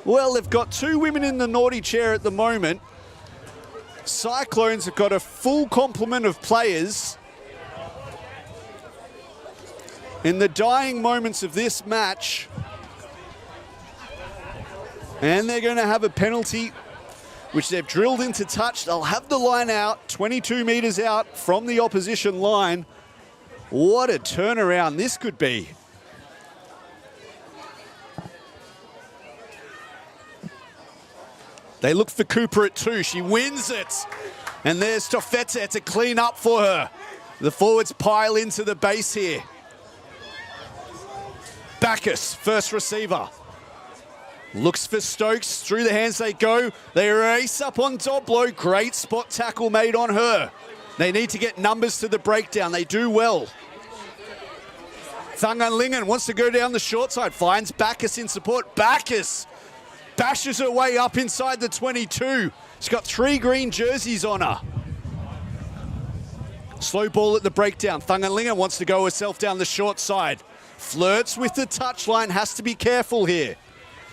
Well, they've got 2 women in the naughty chair at the moment. Cyclones have got a full complement of players. In the dying moments of this match. And they're going to have a penalty, which they've drilled into touch. They'll have the line out, 22 metres out from the opposition line. What a turnaround this could be. They look for Cooper at 2. She wins it. And there's Tofete to clean up for her. The forwards pile into the base here. Bacchus, first receiver. Looks for Stokes. Through the hands they go. They race up on Doblo. Great spot tackle made on her. They need to get numbers to the breakdown. They do well. Thunganlingen wants to go down the short side. Finds Bacchus in support. Bacchus bashes her way up inside the 22. She's got 3 green jerseys on her. Slow ball at the breakdown. Thunganlingen wants to go herself down the short side. Flirts with the touchline. Has to be careful here.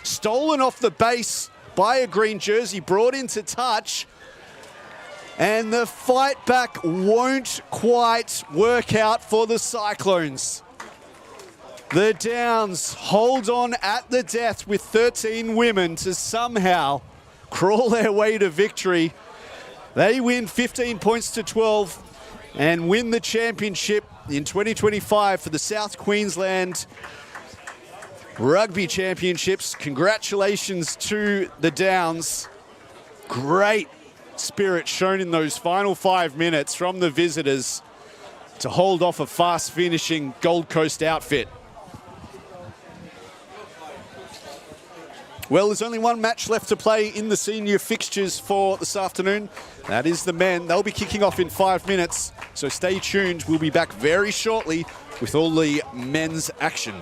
Stolen off the base by a green jersey. Brought into touch. And the fight back won't quite work out for the Cyclones. The Downs hold on at the death with 13 women to somehow crawl their way to victory. They win 15 points to 12 and win the championship in 2025 for the South Queensland Rugby Championships. Congratulations to the Downs. Great spirit shown in those final 5 minutes from the visitors to hold off a fast-finishing Gold Coast outfit. Well, there's only one match left to play in the senior fixtures for this afternoon. That is the men. They'll be kicking off in 5 minutes, so stay tuned. We'll be back very shortly with all the men's action.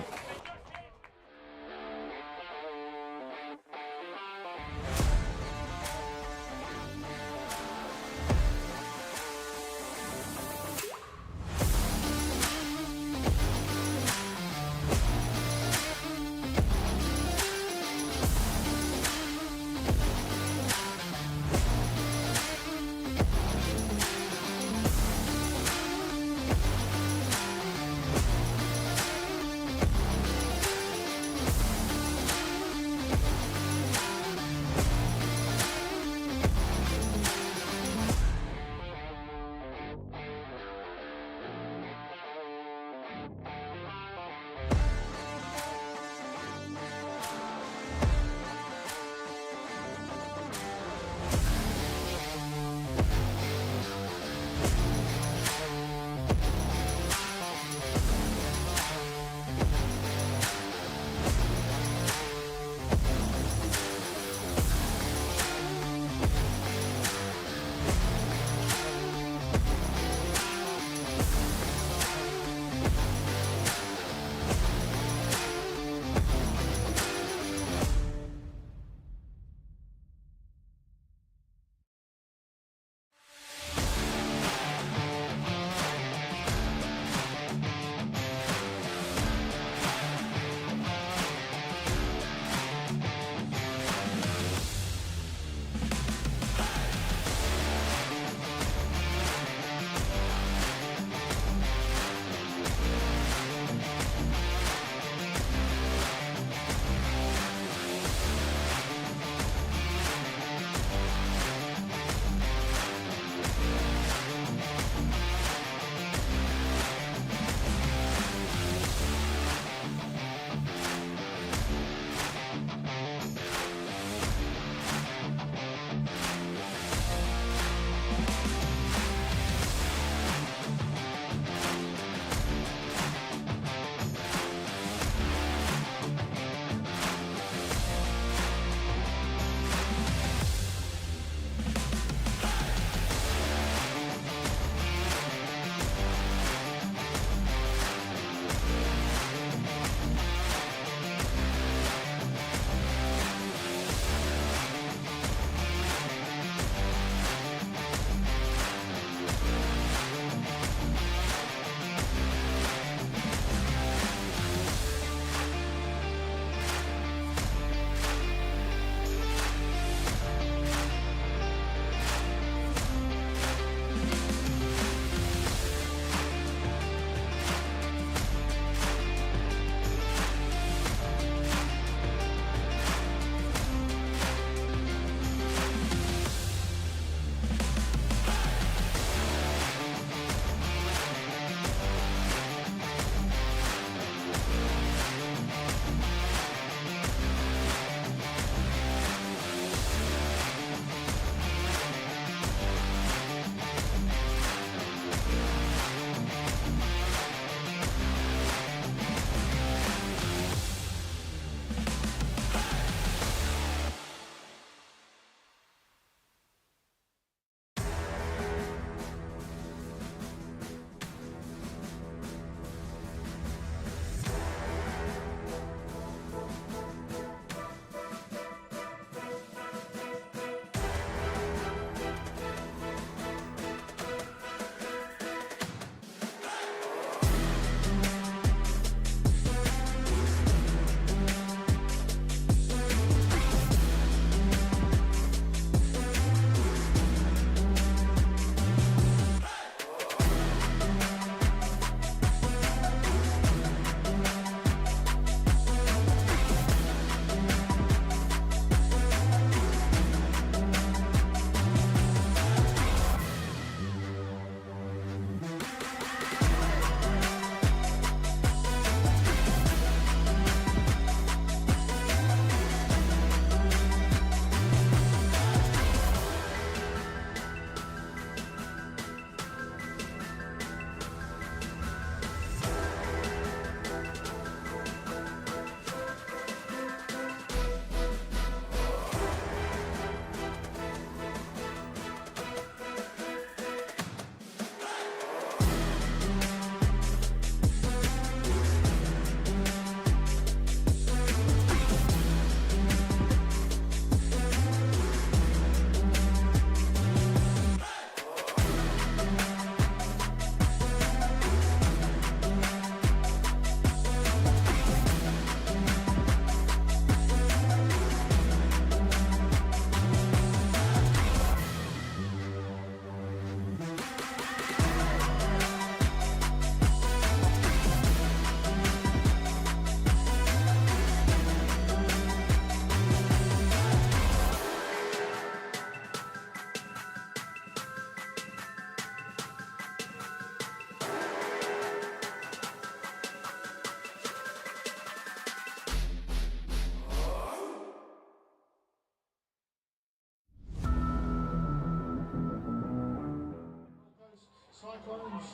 Cyclones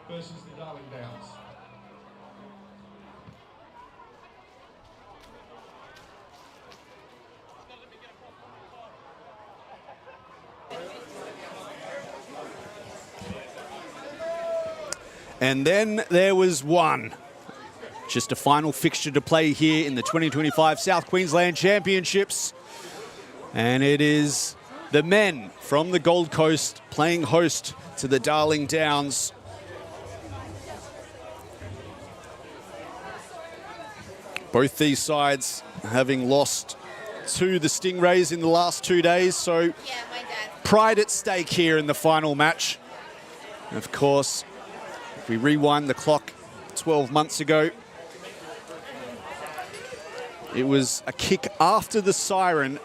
versus the Darling Downs. And then there was one. Just a final fixture to play here in the 2025 South Queensland Championships. And it is the men from the Gold Coast playing host to the Darling Downs. Both these sides having lost to the Stingrays in the last 2 days, so pride at stake here in the final match. Of course, if we rewind the clock 12 months ago, it was a kick after the siren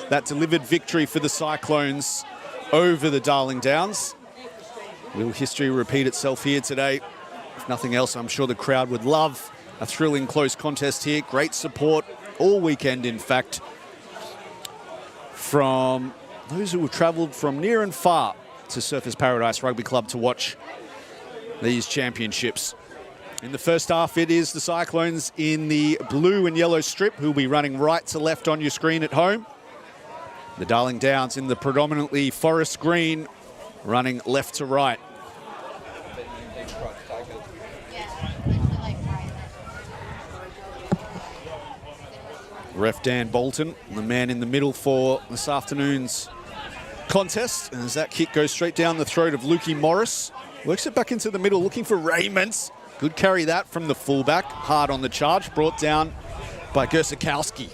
that delivered victory for the Cyclones over the Darling Downs. Will history repeat itself here today? If nothing else, I'm sure the crowd would love a thrilling close contest here. Great support all weekend, in fact, from those who have travelled from near and far to Surfers Paradise Rugby Club to watch these championships. In the first half, it is the Cyclones in the blue and yellow strip who will be running right to left on your screen at home. The Darling Downs in the predominantly forest green, running left to right. Ref Dan Bolton, the man in the middle for this afternoon's contest. And as that kick goes straight down the throat of Lukey Morris, works it back into the middle, looking for Raymond. Good carry that from the fullback. Hard on the charge, brought down by Gersakowski.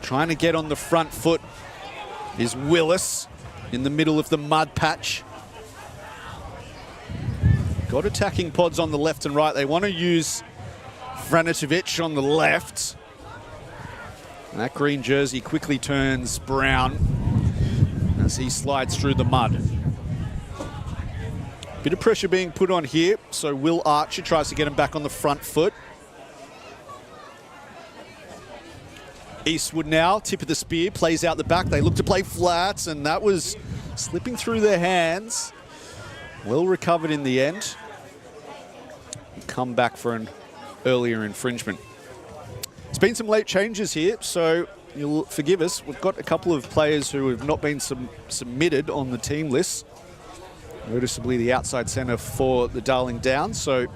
Trying to get on the front foot is Willis in the middle of the mud patch. Got attacking pods on the left and right. They want to use Franatovic on the left. That green jersey quickly turns brown as he slides through the mud. Bit of pressure being put on here, so Will Archer tries to get him back on the front foot. Eastwood now, tip of the spear, plays out the back. They look to play flats, and that was slipping through their hands. Well recovered in the end. Come back for an earlier infringement. There's been some late changes here, so you'll forgive us. We've got a couple of players who have not been submitted on the team list. Noticeably the outside centre for the Darling Downs, so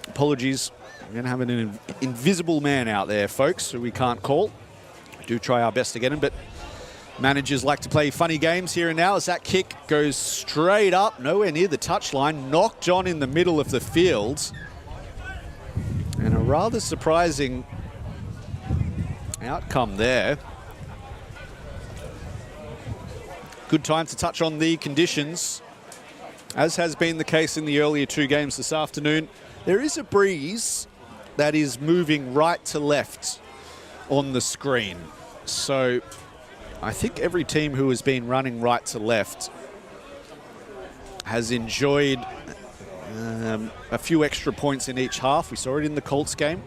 apologies. We're going to have an invisible man out there, folks, who we can't call. We do try our best to get him, but managers like to play funny games here and now as that kick goes straight up, nowhere near the touchline, knocked on in the middle of the field. And a rather surprising outcome there. Good time to touch on the conditions. As has been the case in the earlier two games this afternoon, there is a breeze that is moving right to left on the screen. So I think every team who has been running right to left has enjoyed a few extra points in each half. We saw it in the Colts game.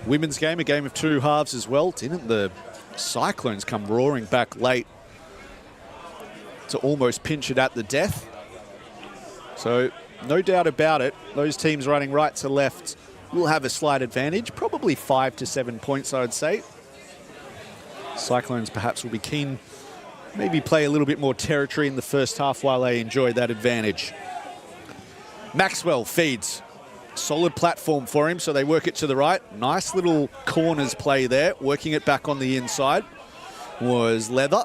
Women's game, a game of two halves as well. Didn't the Cyclones come roaring back late to almost pinch it at the death? So no doubt about it, those teams running right to left will have a slight advantage, probably 5 to 7 points, I would say. Cyclones perhaps will be keen, maybe play a little bit more territory in the first half while they enjoy that advantage. Maxwell feeds. Solid platform for him, so they work it to the right. Nice little corners play there. Working it back on the inside was Leather.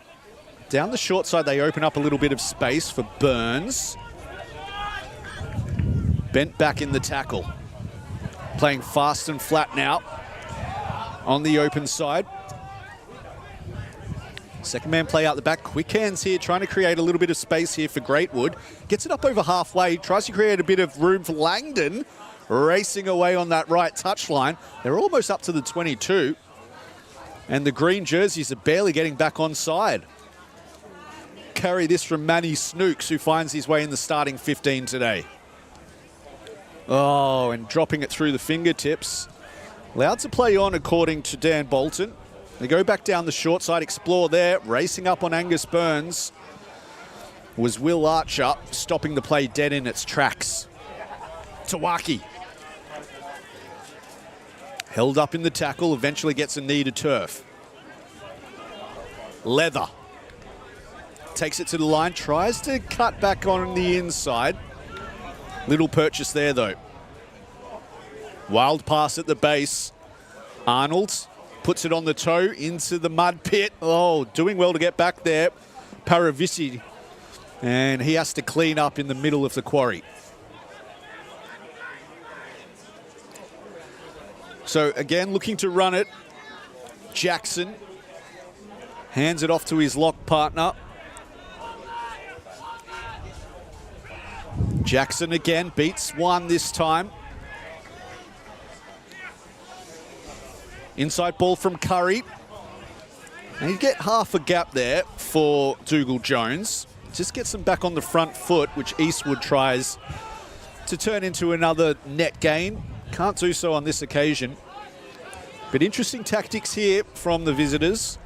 Down the short side, they open up a little bit of space for Burns. Bent back in the tackle. Playing fast and flat now on the open side. Second man play out the back. Quick hands here, trying to create a little bit of space here for Greatwood. Gets it up over halfway, tries to create a bit of room for Langdon. Racing away on that right touchline. They're almost up to the 22. And the green jerseys are barely getting back on side. Carry this from Manny Snooks, who finds his way in the starting 15 today. Oh, and dropping it through the fingertips. Allowed to play on according to Dan Bolton. They go back down the short side, explore there, racing up on Angus Burns. was Will Archer stopping the play dead in its tracks. Tawaki. Held up in the tackle, eventually gets a knee to turf. Leather. Takes it to the line, tries to cut back on the inside. Little purchase there, though. Wild pass at the base. Arnold puts it on the toe into the mud pit. Oh, doing well to get back there. Paravisi. And he has to clean up in the middle of the quarry. So again, looking to run it. Jackson hands it off to his lock partner. Jackson again beats one this time. Inside ball from Curry. And you get half a gap there for Dougal-Jones. Just gets them back on the front foot, which Eastwood tries to turn into another net gain. Can't do so on this occasion. But interesting tactics here from the visitors.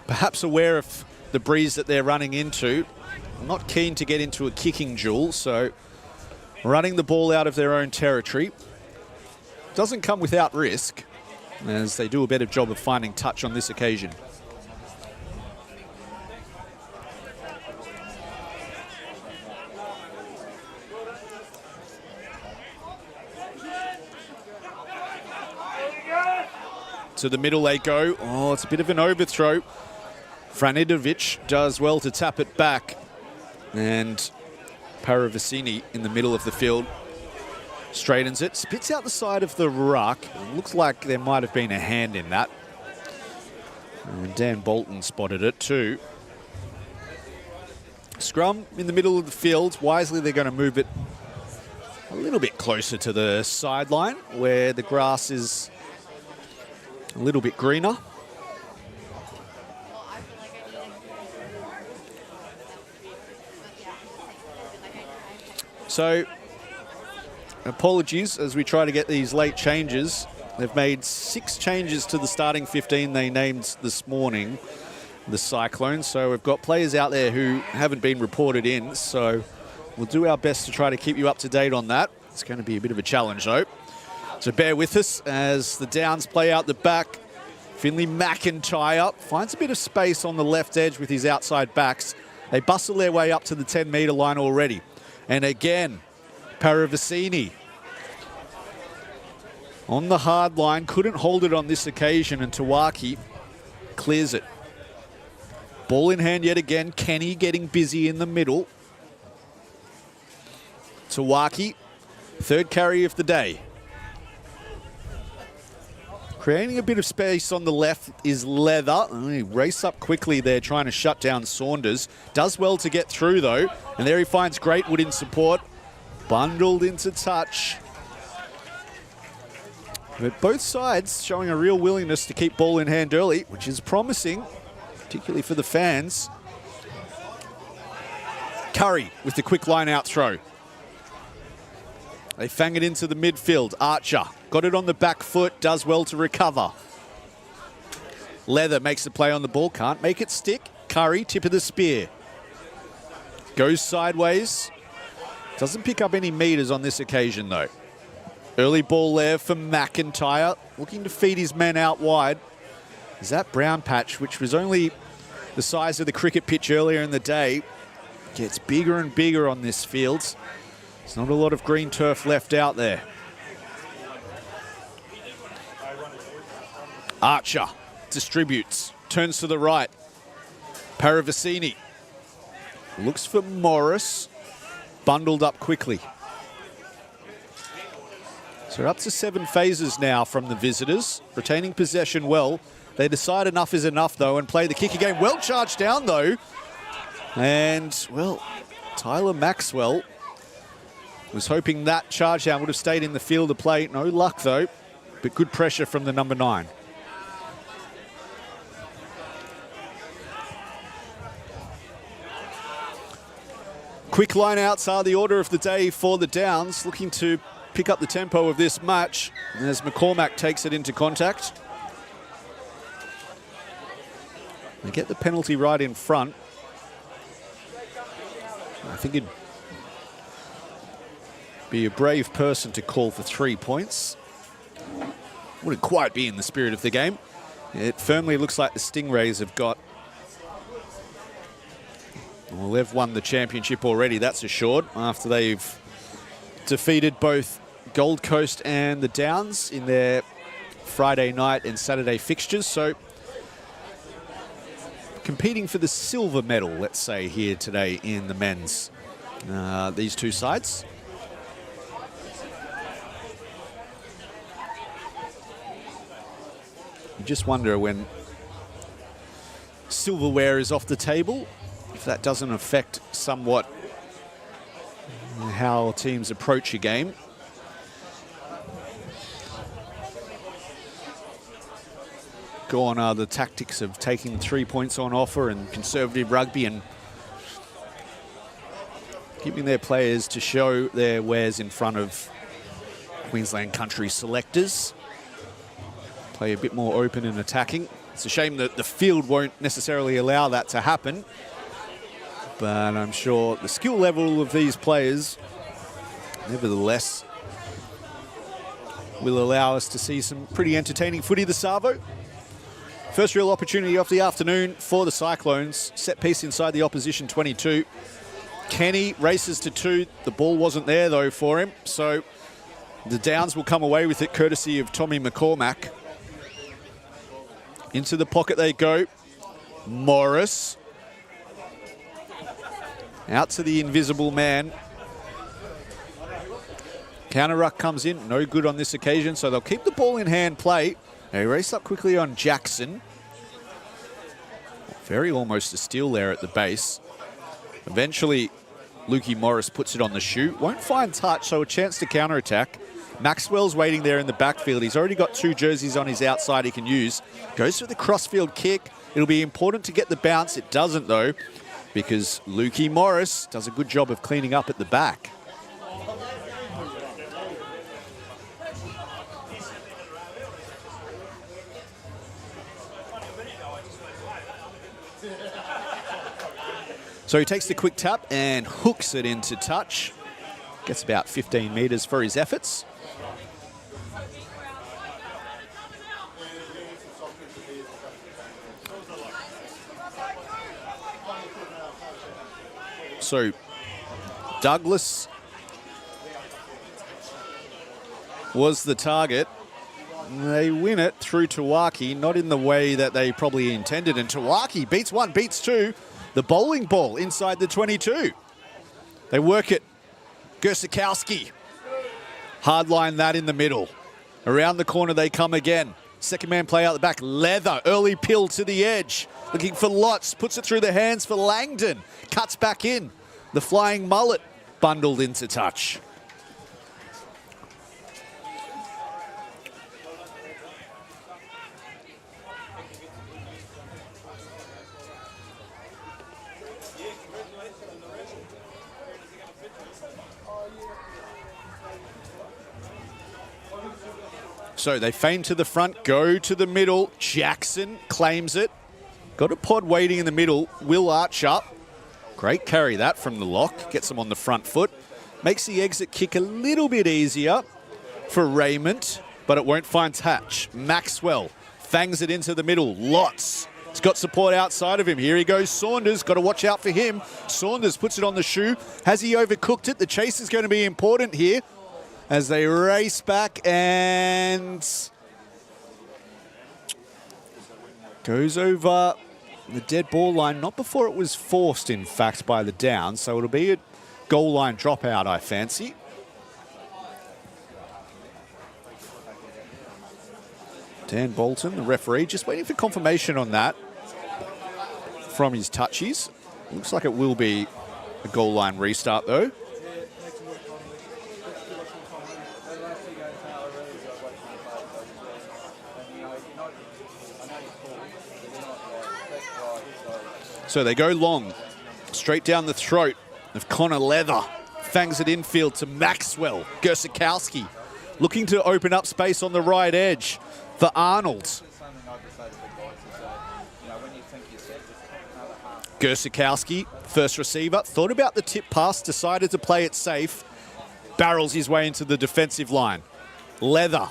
Perhaps aware of the breeze that they're running into. Not keen to get into a kicking duel, so running the ball out of their own territory. Doesn't come without risk, as they do a better job of finding touch on this occasion. To the middle they go. Oh, it's a bit of an overthrow. Franidovic does well to tap it back. And Paravicini in the middle of the field straightens it, spits out the side of the ruck. It looks like there might have been a hand in that. And Dan Bolton spotted it too. Scrum in the middle of the field. Wisely, they're going to move it a little bit closer to the sideline where the grass is a little bit greener. So, apologies as we try to get these late changes. They've made 6 changes to the starting 15 they named this morning, the Cyclones. So we've got players out there who haven't been reported in. So we'll do our best to try to keep you up to date on that. It's going to be a bit of a challenge though. So bear with us as the Downs play out the back. Finley McIntyre finds a bit of space on the left edge with his outside backs. They bustle their way up to the 10-metre line already. And again, Paravicini on the hard line, couldn't hold it on this occasion, and Tawaki clears it. Ball in hand yet again. Kenny getting busy in the middle. Tawaki, third carry of the day. Creating a bit of space on the left is Leather. He race up quickly there, trying to shut down Saunders. Does well to get through, though. And there he finds Greatwood in support. Bundled into touch. But both sides showing a real willingness to keep ball in hand early, which is promising, particularly for the fans. Curry with the quick line-out throw. They fang it into the midfield. Archer got it on the back foot, does well to recover. Leather makes the play on the ball, can't make it stick. Curry, tip of the spear. Goes sideways. Doesn't pick up any meters on this occasion, though. Early ball there for McIntyre, looking to feed his men out wide. Is that brown patch, which was only the size of the cricket pitch earlier in the day, gets bigger and bigger on this field. There's not a lot of green turf left out there. Archer distributes, turns to the right. Paravicini looks for Morris, bundled up quickly. So we're up to 7 phases now from the visitors, retaining possession well. They decide enough is enough, though, and play the kick again. Well charged down, though. And, well, Tyler Maxwell was hoping that charge down would have stayed in the field of play. No luck, though, but good pressure from the number 9. Quick line-outs are the order of the day for the Downs, looking to pick up the tempo of this match as McCormack takes it into contact. They get the penalty right in front. I think it'd be a brave person to call for 3 points. Wouldn't quite be in the spirit of the game. It firmly looks like the Stingrays have got... Well, they've won the championship already, that's assured, after they've defeated both Gold Coast and the Downs in their Friday night and Saturday fixtures. So competing for the silver medal, let's say, here today in the men's, these two sides. You just wonder when silverware is off the table, if that doesn't affect somewhat how teams approach a game. Gone are the tactics of taking 3 points on offer and conservative rugby and keeping their players to show their wares in front of Queensland country selectors. Play a bit more open and attacking. It's a shame that the field won't necessarily allow that to happen, but I'm sure the skill level of these players, nevertheless, will allow us to see some pretty entertaining footy this Savo. First real opportunity of the afternoon for the Cyclones. Set piece inside the opposition 22. Kenny races to 2. The ball wasn't there, though, for him. So the Downs will come away with it, courtesy of Tommy McCormack. Into the pocket they go. Morris. Out to the invisible man. Counter ruck comes in. No good on this occasion, so they'll keep the ball in hand play. They race up quickly on Jackson. Very almost a steal there at the base. Eventually, Lukey Morris puts it on the shoe. Won't find touch, so a chance to counter-attack. Maxwell's waiting there in the backfield. He's already got 2 jerseys on his outside he can use. Goes for the crossfield kick. It'll be important to get the bounce. It doesn't, though, because Lukey Morris does a good job of cleaning up at the back. So he takes the quick tap and hooks it into touch. Gets about 15 metres for his efforts. So Douglas was the target. They win it through Tawaki, not in the way that they probably intended. And Tawaki beats 1, beats 2. The bowling ball inside the 22. They work it. Gersikowski. Hardline that in the middle. Around the corner they come again. Second man play out the back. Leather. Early pill to the edge. Looking for Lotz. Puts it through the hands for Langdon. Cuts back in. The flying mullet bundled into touch. So they feign to the front, go to the middle. Jackson claims it. Got a pod waiting in the middle. Will Arch up. Great carry that from the lock. Gets him on the front foot. Makes the exit kick a little bit easier for Raymond, but it won't find touch. Maxwell fangs it into the middle. Lots. He's got support outside of him. Here he goes, Saunders. Got to watch out for him. Saunders puts it on the shoe. Has he overcooked it? The chase is going to be important here as they race back and goes over the dead ball line. Not before it was forced, in fact, by the Downs. So it'll be a goal line dropout, I fancy. Dan Bolton, the referee, just waiting for confirmation on that from his touchies. Looks like it will be a goal line restart, though. So they go long, straight down the throat of Connor Leather. Fangs it infield to Maxwell. Gersikowski looking to open up space on the right edge. for Arnold. Something I'd just say to the guys is, when you think you're set, just take another half. Gersikowski, first receiver, thought about the tip pass, decided to play it safe, barrels his way into the defensive line. Leather,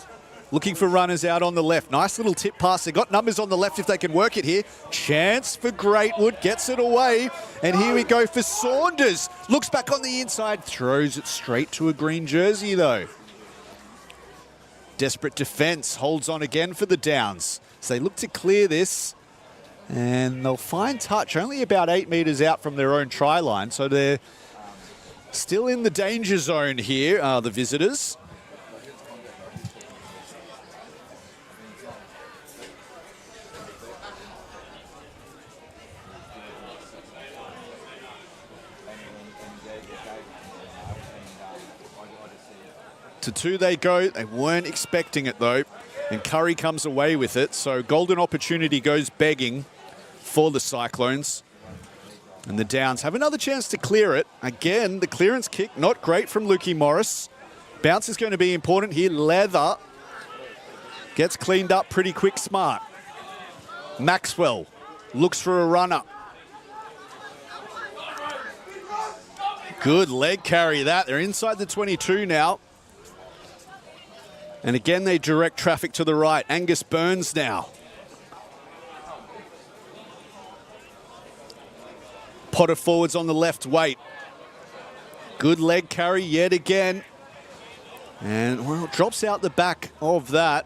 looking for runners out on the left. Nice little tip pass. They got numbers on the left if they can work it here. Chance for Greatwood, gets it away. And here we go for Saunders. Looks back on the inside, throws it straight to a green jersey though. Desperate defense, holds on again for the Downs. So they look to clear this. And they'll find touch only about 8 metres out from their own try line. So they're still in the danger zone here, the visitors. To 2 they go. They weren't expecting it though. And Curry comes away with it. So golden opportunity goes begging for the Cyclones. And the Downs have another chance to clear it. Again, the clearance kick, not great from Lukey Morris. Bounce is going to be important here. Leather gets cleaned up pretty quick, smart. Maxwell looks for a runner. Good leg carry that. They're inside the 22 now. And again, they direct traffic to the right. Angus Burns now. Potter forwards on the left, Wait. Good leg carry yet again. And, well, drops out the back of that.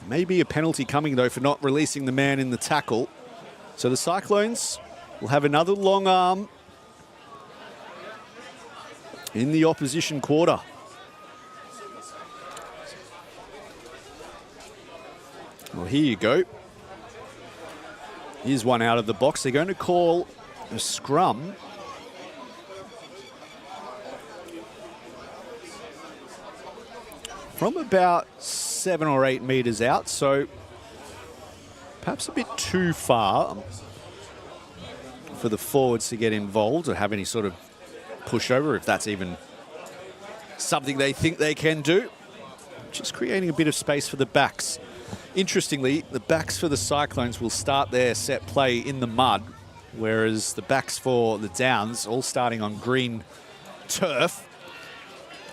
Maybe a penalty coming, though, for not releasing the man in the tackle. So the Cyclones will have another long arm in the opposition quarter. Well, here you go. Here's one out of the box. They're going to call a scrum. From about 7 or 8 metres out, so perhaps a bit too far for the forwards to get involved or have any sort of pushover, if that's even something they think they can do. Just creating a bit of space for the backs. Interestingly, the backs for the Cyclones will start their set play in the mud, whereas the backs for the Downs all starting on green turf.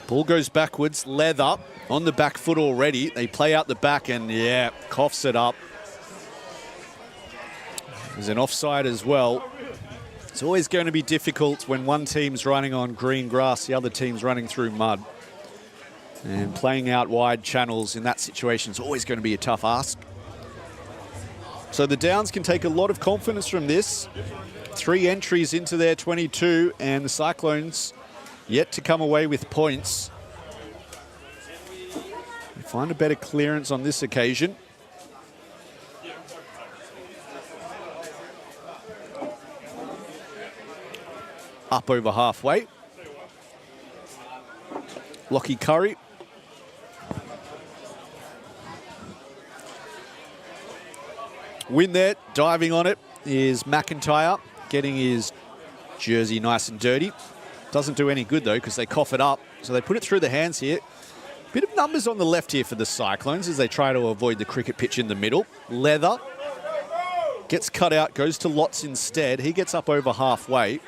Ball goes backwards, Leather on the back foot already. They play out the back and, yeah, coughs it up. There's an offside as well. It's always going to be difficult when one team's running on green grass, the other team's running through mud. And playing out wide channels in that situation is always going to be a tough ask. So the Downs can take a lot of confidence from this. 3 entries into their 22, and the Cyclones yet to come away with points. They find a better clearance on this occasion. Up over halfway. Lockie Curry. Win there, diving on it, is McIntyre, getting his jersey nice and dirty. Doesn't do any good, though, because they cough it up. So they put it through the hands here. Bit of numbers on the left here for the Cyclones as they try to avoid the cricket pitch in the middle. Leather gets cut out, goes to Lotz instead. He gets up over halfway.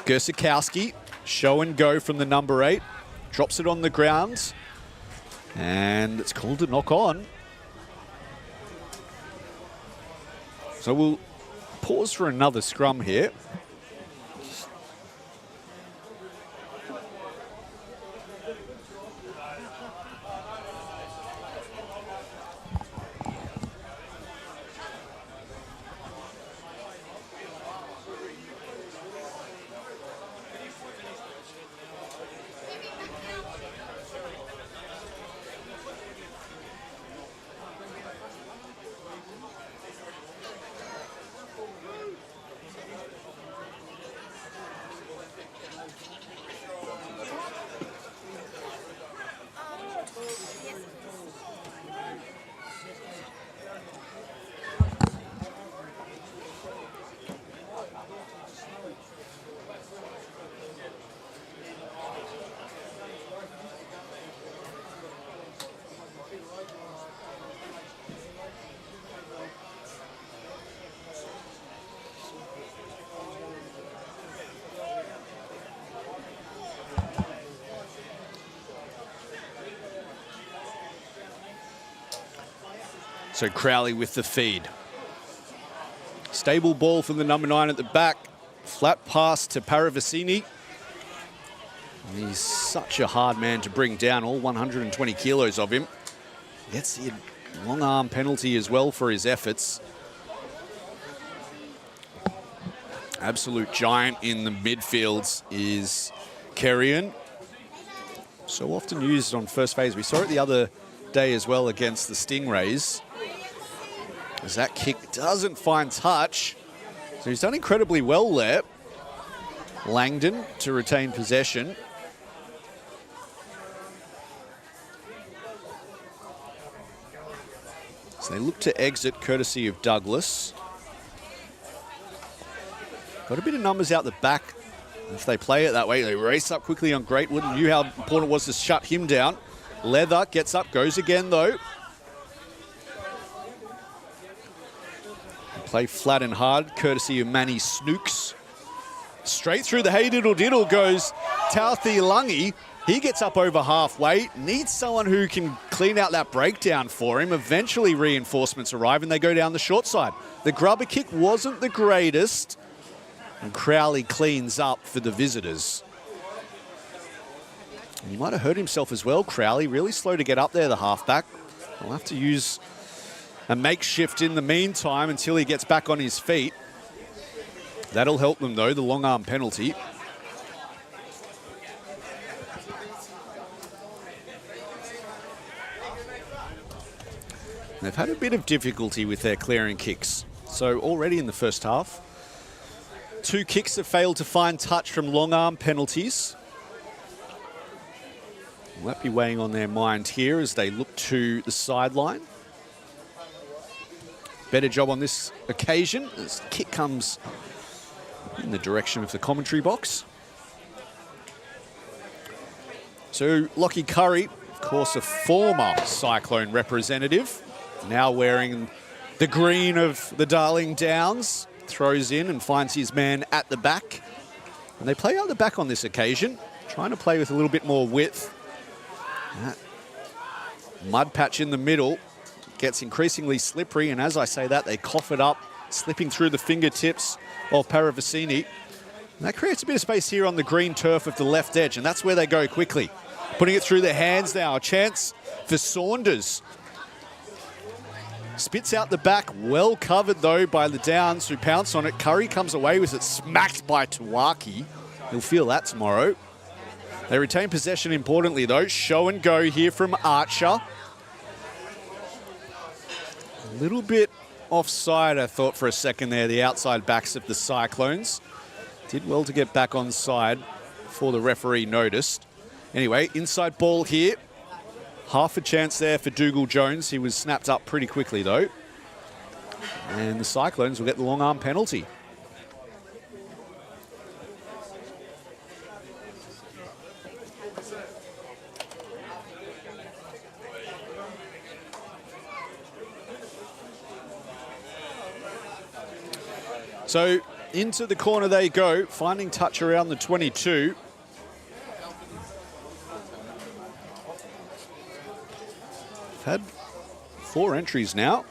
Gersikowski, show and go from the number 8. Drops it on the ground. And it's called a knock on. So we'll pause for another scrum here. So Crowley with the feed. Stable ball from the number 9 at the back. Flat pass to Paravicini. He's such a hard man to bring down, all 120 kilos of him. Gets the long arm penalty as well for his efforts. Absolute giant in the midfields is Kerrion. So often used on first phase. We saw it the other day as well against the Stingrays. As that kick doesn't find touch. So he's done incredibly well there. Langdon to retain possession. So they look to exit courtesy of Douglas. Got a bit of numbers out the back. If they play it that way, they race up quickly on Greatwood and knew how important it was to shut him down. Leather gets up, goes again though. Play flat and hard, courtesy of Manny Snooks. Straight through the hey diddle diddle goes Tauthi Lungi. He gets up over halfway, needs someone who can clean out that breakdown for him. Eventually reinforcements arrive and they go down the short side. The grubber kick wasn't the greatest. And Crowley cleans up for the visitors. He might have hurt himself as well, Crowley. Really slow to get up there, the halfback. I'll have to use a makeshift in the meantime until he gets back on his feet. That'll help them though, the long arm penalty. They've had a bit of difficulty with their clearing kicks. So already in the first half, 2 kicks have failed to find touch from long arm penalties. Will that be weighing on their mind here as they look to the sideline? Better job on this occasion as the kick comes in the direction of the commentary box. So Lockie Curry, of course, a former Cyclone representative, now wearing the green of the Darling Downs, throws in and finds his man at the back. And they play out the back on this occasion, trying to play with a little bit more width. That mud patch in the middle gets increasingly slippery, and as I say that, they cough it up, slipping through the fingertips of Paravicini. And that creates a bit of space here on the green turf of the left edge, and that's where they go quickly. Putting it through their hands now, a chance for Saunders. Spits out the back, well covered though by the Downs who pounce on it. Curry comes away with it, smacked by Tuwaki. He'll feel that tomorrow. They retain possession importantly though. Show and go here from Archer. A little bit offside, I thought for a second there, the outside backs of the Cyclones. Did well to get back on side before the referee noticed. Anyway, inside ball here. Half a chance there for Dougal Jones. He was snapped up pretty quickly though. And the Cyclones will get the long arm penalty. So into the corner they go, finding touch around the 22. Had 4 entries now.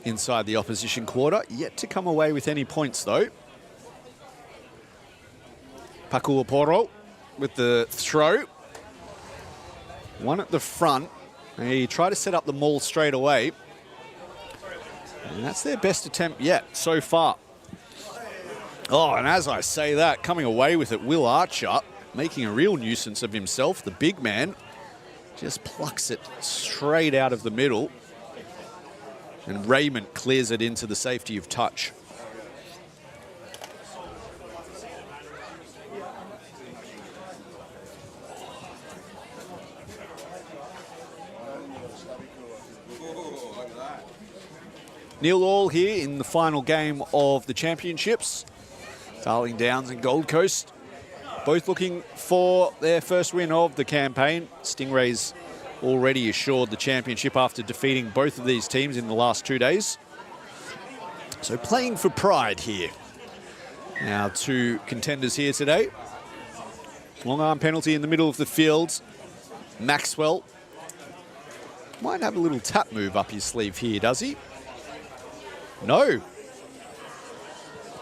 Inside the opposition quarter, yet to come away with any points though. Pakuaporo with the throw. One at the front. They try to set up the maul straight away. And that's their best attempt yet so far. Oh, and as I say that, coming away with it, Will Archer, making a real nuisance of himself. The big man just plucks it straight out of the middle. And Raymond clears it into the safety of touch. Nil all here in the final game of the championships. Darling Downs and Gold Coast both looking for their first win of the campaign. Stingrays already assured the championship after defeating both of these teams in the last 2 days. So playing for pride here. Now 2 contenders here today. Long arm penalty in the middle of the field. Maxwell might have a little tap move up his sleeve here, does he? No.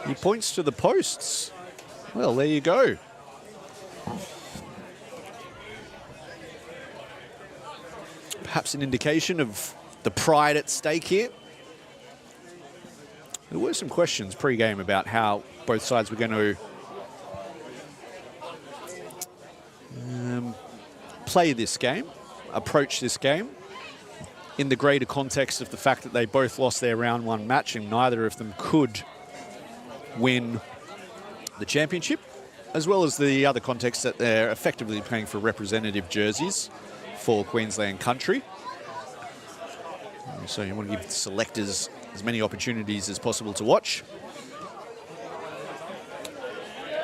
He points to the posts. Well, there you go. Perhaps an indication of the pride at stake here. There were some questions pre-game about how both sides were going to play this game, approach this game, in the greater context of the fact that they both lost their round one match and neither of them could win the championship, as well as the other context that they're effectively playing for representative jerseys for Queensland country. So you want to give selectors as many opportunities as possible to watch.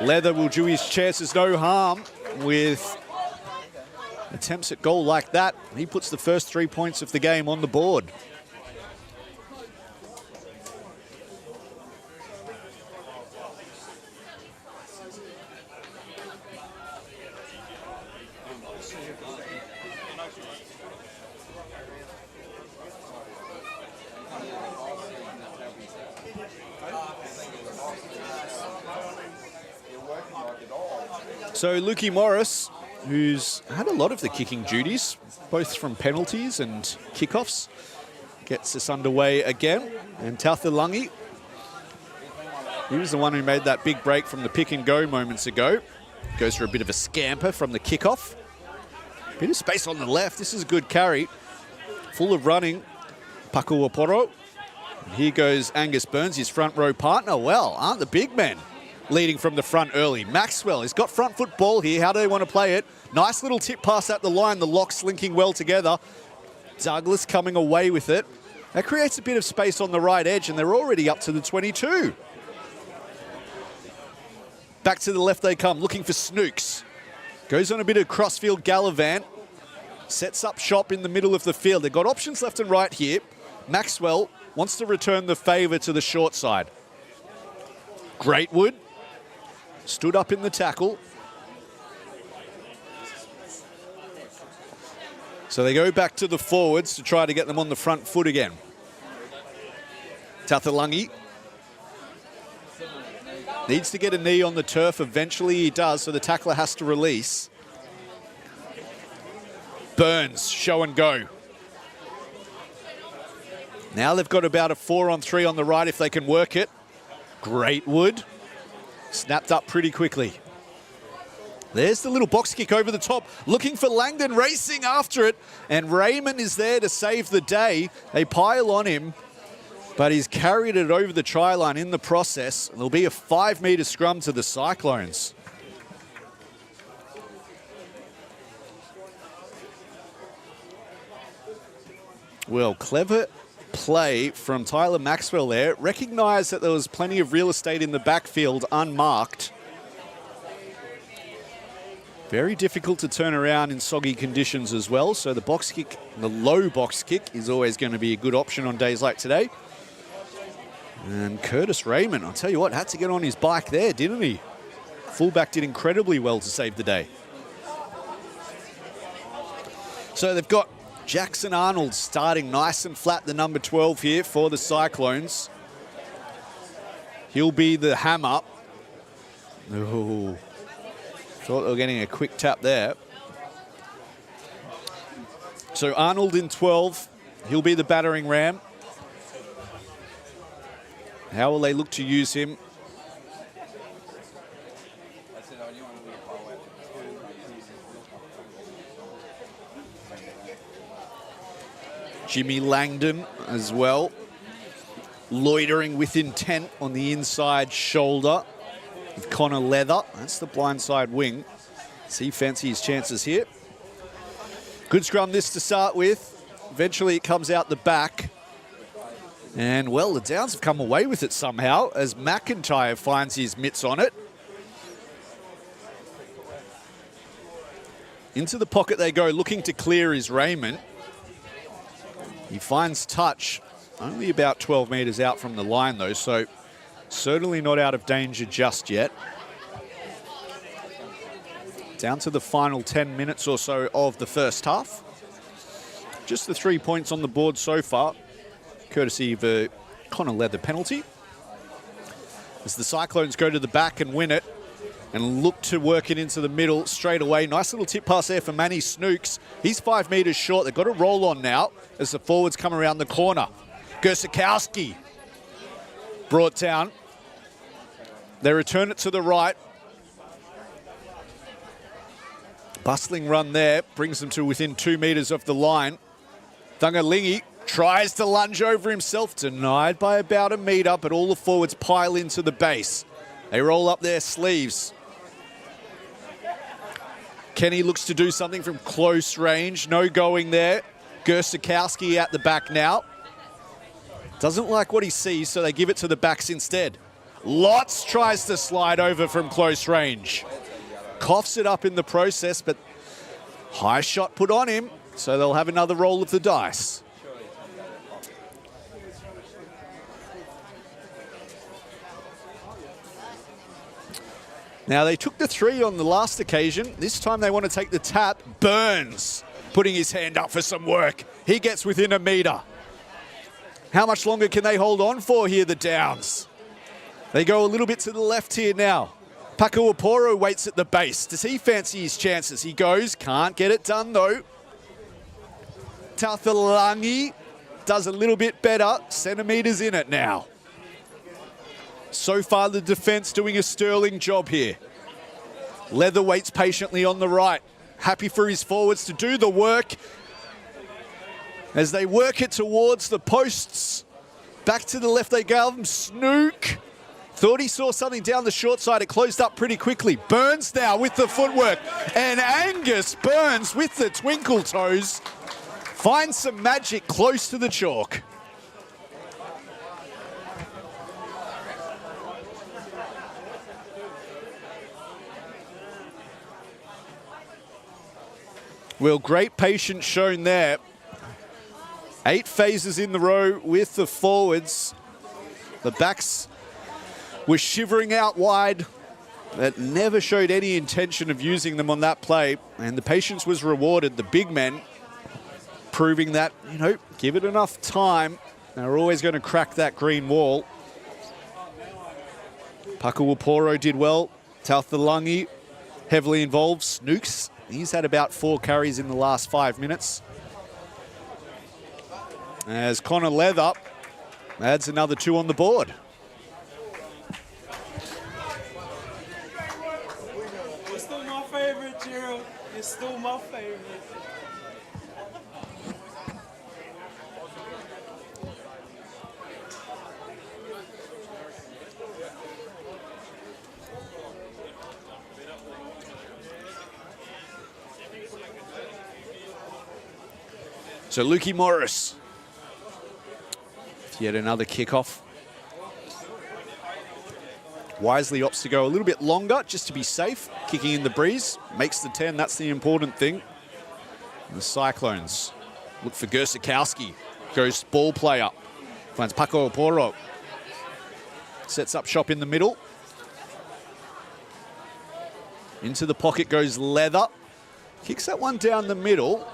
Leather will do his chances no harm with attempts at goal like that. He puts the first 3 points of the game on the board. So Lukey Morris, who's had a lot of the kicking duties, both from penalties and kickoffs, gets us underway again. And Tauthalangi, he was the one who made that big break from the pick and go moments ago. Goes for a bit of a scamper from the kickoff. Bit of space on the left. This is a good carry. Full of running. Pakuaporo. And here goes Angus Burns, his front row partner. Well, aren't the big men leading from the front early? Maxwell, he's got front foot ball here. How do they want to play it? Nice little tip pass at the line. The locks linking well together. Douglas coming away with it. That creates a bit of space on the right edge, and they're already up to the 22. Back to the left they come, looking for Snooks. Goes on a bit of crossfield gallivant. Sets up shop in the middle of the field. They've got options left and right here. Maxwell wants to return the favour to the short side. Greatwood stood up in the tackle. So they go back to the forwards to try to get them on the front foot again. Tauthalangi needs to get a knee on the turf. Eventually he does, so the tackler has to release. Burns, show and go. Now they've got about a 4-on-3 on the right if they can work it. Greatwood snapped up pretty quickly. There's the little box kick over the top, looking for Langdon, racing after it, and Raymond is there to save the day. They pile on him, but he's carried it over the try line in the process. There'll be a 5-metre scrum to the Cyclones. Well, clever play from Tyler Maxwell there. Recognised that there was plenty of real estate in the backfield unmarked. Very difficult to turn around in soggy conditions as well. So the box kick, the low box kick, is always going to be a good option on days like today. And Curtis Raymond, I'll tell you what, had to get on his bike there, didn't he? Fullback did incredibly well to save the day. So they've got Jackson Arnold starting nice and flat, the number 12 here for the Cyclones. He'll be the hammer. Ooh. Thought they were getting a quick tap there. So Arnold in 12. He'll be the battering ram. How will they look to use him? Jimmy Langdon as well. Loitering with intent on the inside shoulder with Connor Leather. That's the blindside wing. Does he fancy his chances here? Good scrum this to start with. Eventually it comes out the back. And, well, the Downs have come away with it somehow as McIntyre finds his mitts on it. Into the pocket they go, looking to clear is Raymond. He finds touch, only about 12 metres out from the line though, so certainly not out of danger just yet. Down to the final 10 minutes or so of the first half. Just the 3 points on the board so far, courtesy of a Connor Leather penalty. As the Cyclones go to the back and win it and look to work it into the middle straight away. Nice little tip pass there for Manny Snooks. He's 5 metres short. They've got a roll on now as the forwards come around the corner. Gersakowski brought down. They return it to the right. Bustling run there, brings them to within 2 metres of the line. Thungalingi tries to lunge over himself, denied by about a metre, but all the forwards pile into the base. They roll up their sleeves. Kenny looks to do something from close range. No going there. Gersakowski out the back now. Doesn't like what he sees, so they give it to the backs instead. Lots tries to slide over from close range. Coughs it up in the process, but high shot put on him, so they'll have another roll of the dice. Now, they took the 3 on the last occasion. This time they want to take the tap. Burns putting his hand up for some work. He gets within a metre. How much longer can they hold on for here, the Downs? They go a little bit to the left here now. Pakuaporo waits at the base. Does he fancy his chances? He goes, can't get it done though. Tauthalangi does a little bit better. Centimetres in it now. So far the defence doing a sterling job here. Leather waits patiently on the right. Happy for his forwards to do the work. As they work it towards the posts. Back to the left they go. Snook. Thought he saw something down the short side. It closed up pretty quickly. Burns now with the footwork. And Angus Burns with the twinkle toes finds some magic close to the chalk. Well, great patience shown there. 8 phases in the row with the forwards. The backs were shivering out wide, but never showed any intention of using them on that play. And the patience was rewarded. The big men proving that, you know, give it enough time. They're always going to crack that green wall. Pakuaporo did well. Tauthalangi heavily involved. Snooks, he's had about 4 carries in the last 5 minutes. As Connor Leather adds another 2 on the board. You're still my favorite, Gerald. You're still my favorite. So Lukey Morris. Yet another kickoff. Wisely opts to go a little bit longer just to be safe. Kicking in the breeze. Makes the 10. That's the important thing. And the Cyclones look for Gersakowski. Goes ball play up. Finds Pakuaporo. Sets up shop in the middle. Into the pocket goes Leather. Kicks that one down the middle.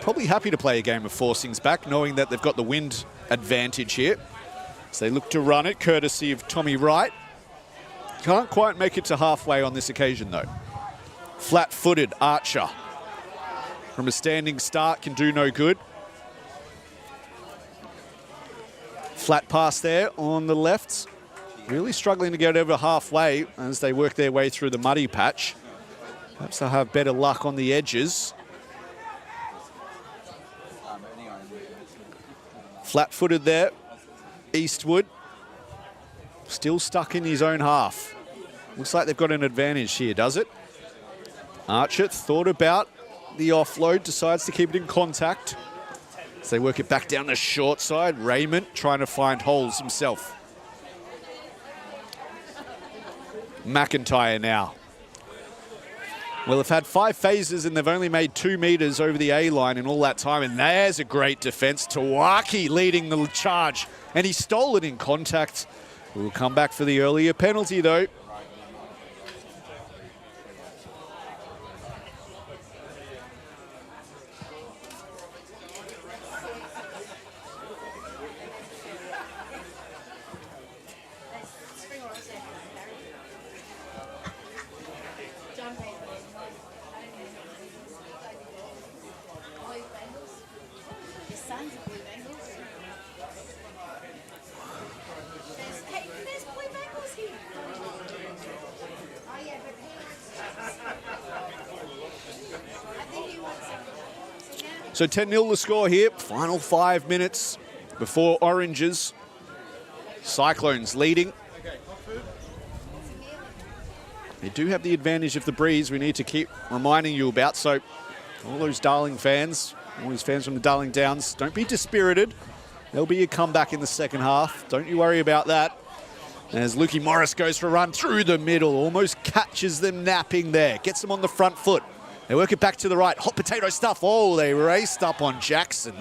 Probably happy to play a game of forcings back, knowing that they've got the wind advantage here. So they look to run it, courtesy of Tommy Wright. Can't quite make it to halfway on this occasion, though. Flat-footed Archer. From a standing start, can do no good. Flat pass there on the left. Really struggling to get over halfway as they work their way through the muddy patch. Perhaps they'll have better luck on the edges. Flat-footed there. Eastwood. Still stuck in his own half. Looks like they've got an advantage here, does it? Archer thought about the offload, decides to keep it in contact. As they work it back down the short side. Raymond trying to find holes himself. McIntyre now. Well, they've had 5 phases and they've only made 2 metres over the A-line in all that time. And there's a great defence. Tawaki leading the charge. And he stole it in contact. We'll come back for the earlier penalty, though. So 10-0 the score here. Final 5 minutes before Oranges. Cyclones leading. They do have the advantage of the breeze we need to keep reminding you about. So all those Darling fans, all those fans from the Darling Downs, don't be dispirited. There'll be a comeback in the second half. Don't you worry about that. As Lukey Morris goes for a run through the middle, almost catches them napping there. Gets them on the front foot. They work it back to the right. Hot potato stuff. Oh, they raced up on Jackson.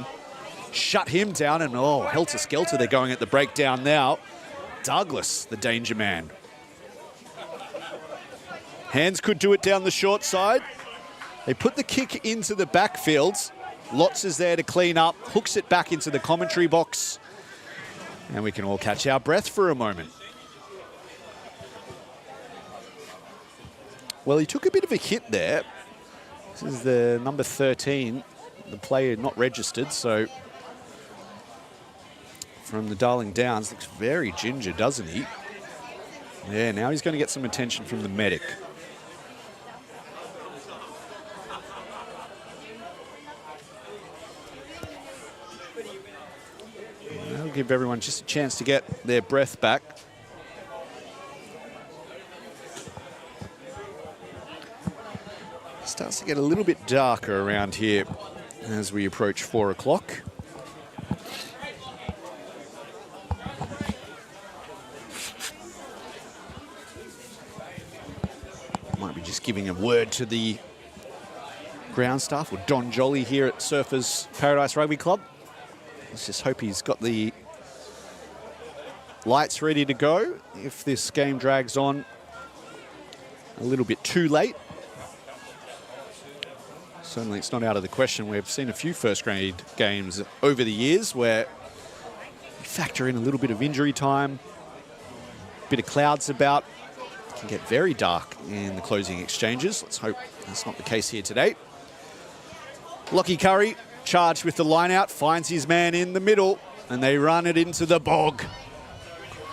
Shut him down, and oh, helter-skelter, they're going at the breakdown now. Douglas, the danger man. Hands could do it down the short side. They put the kick into the backfield. Lots is there to clean up. Hooks it back into the commentary box. And we can all catch our breath for a moment. Well, he took a bit of a hit there. This is the number 13, the player not registered, so from the Darling Downs. Looks very ginger, doesn't he? Yeah, now he's going to get some attention from the medic. That'll give everyone just a chance to get their breath back. Starts to get a little bit darker around here as we approach 4 o'clock. Might be just giving a word to the ground staff, or Don Jolly here at Surfers Paradise Rugby Club. Let's just hope he's got the lights ready to go if this game drags on a little bit too late. Certainly it's not out of the question. We've seen a few first-grade games over the years where you factor in a little bit of injury time, a bit of clouds about. It can get very dark in the closing exchanges. Let's hope that's not the case here today. Lockie Curry, charged with the line out, finds his man in the middle, and they run it into the bog.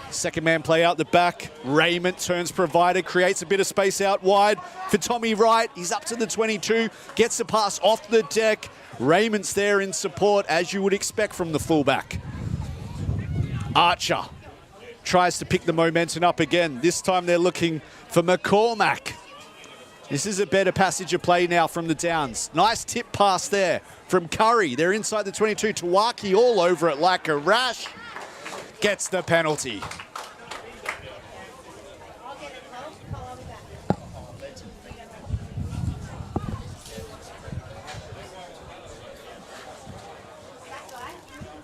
Second man play out the back. Raymond turns provider, creates a bit of space out wide for Tommy Wright. He's up to the 22, gets the pass off the deck. Raymond's there in support, as you would expect from the fullback. Archer tries to pick the momentum up again. This time they're looking for McCormack. This is a better passage of play now from the Downs. Nice tip pass there from Curry. They're inside the 22. Tawaki all over it like a rash. Gets the penalty.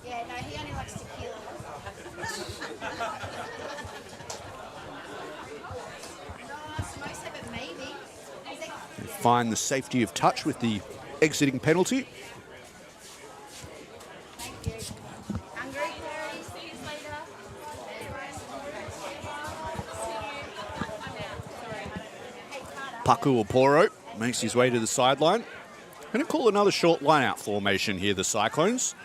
Yeah, no, he only likes tequila. Find the safety of touch with the exiting penalty. Paku Oporo makes his way to the sideline. Going to call another short line-out formation here, the Cyclones.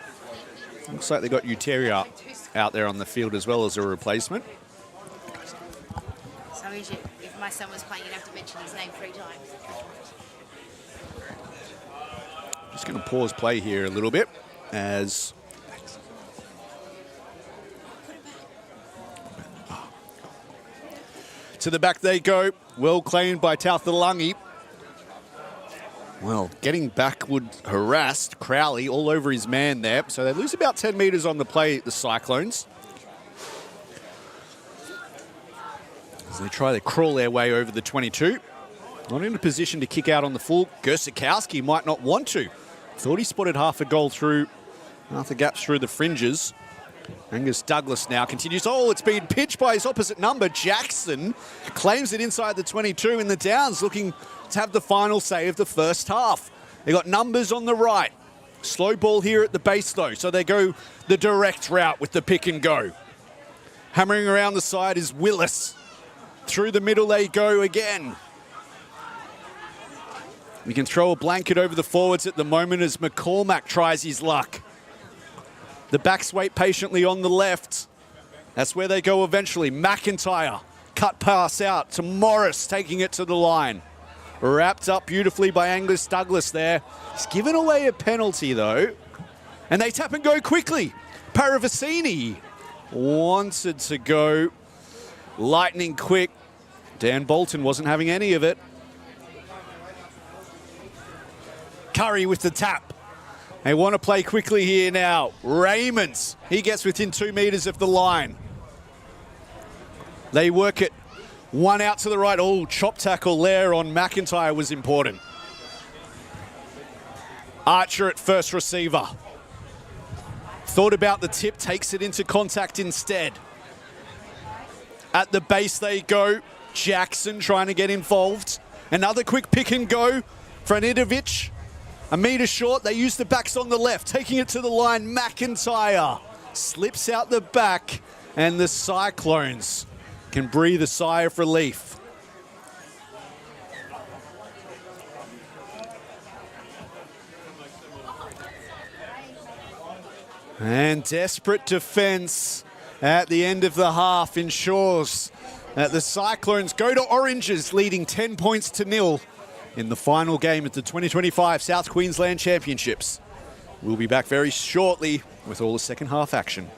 Looks like they got Uteria out there on the field as well as a replacement. So if my son was playing, you'd have to mention his name 3 times. Just going to pause play here a little bit as to the back they go. Well claimed by Tauthalangi. Well, getting backward harassed. Crowley all over his man there. So they lose about 10 metres on the play, the Cyclones. As they try to crawl their way over the 22. Not in a position to kick out on the full. Gersikowski might not want to. Thought he spotted half a goal through, half the gaps through the fringes. Angus Douglas now continues. Oh, it's been pitched by his opposite number. Jackson claims it inside the 22 in the Downs, looking to have the final say of the first half. They got numbers on the right. Slow ball here at the base though, so they go the direct route with the pick and go. Hammering around the side is Willis. Through the middle they go again. We can throw a blanket over the forwards at the moment as McCormack tries his luck. The backs wait patiently on the left. That's where they go eventually. McIntyre, cut pass out to Morris, taking it to the line. Wrapped up beautifully by Angus Douglas there. He's given away a penalty though. And they tap and go quickly. Paravicini wanted to go lightning quick. Dan Bolton wasn't having any of it. Curry with the tap. They want to play quickly here now. Raymond, he gets within 2 meters of the line. They work it. One out to the right. Oh, chop tackle there on McIntyre was important. Archer at first receiver. Thought about the tip, takes it into contact instead. At the base they go. Jackson trying to get involved. Another quick pick and go. Franidovic, a metre short. They use the backs on the left, taking it to the line. McIntyre slips out the back, and the Cyclones can breathe a sigh of relief. And desperate defence at the end of the half ensures that the Cyclones go to Oranges, leading 10 points to 0 in the final game at the 2025 South Queensland Championships. We'll be back very shortly with all the second half action.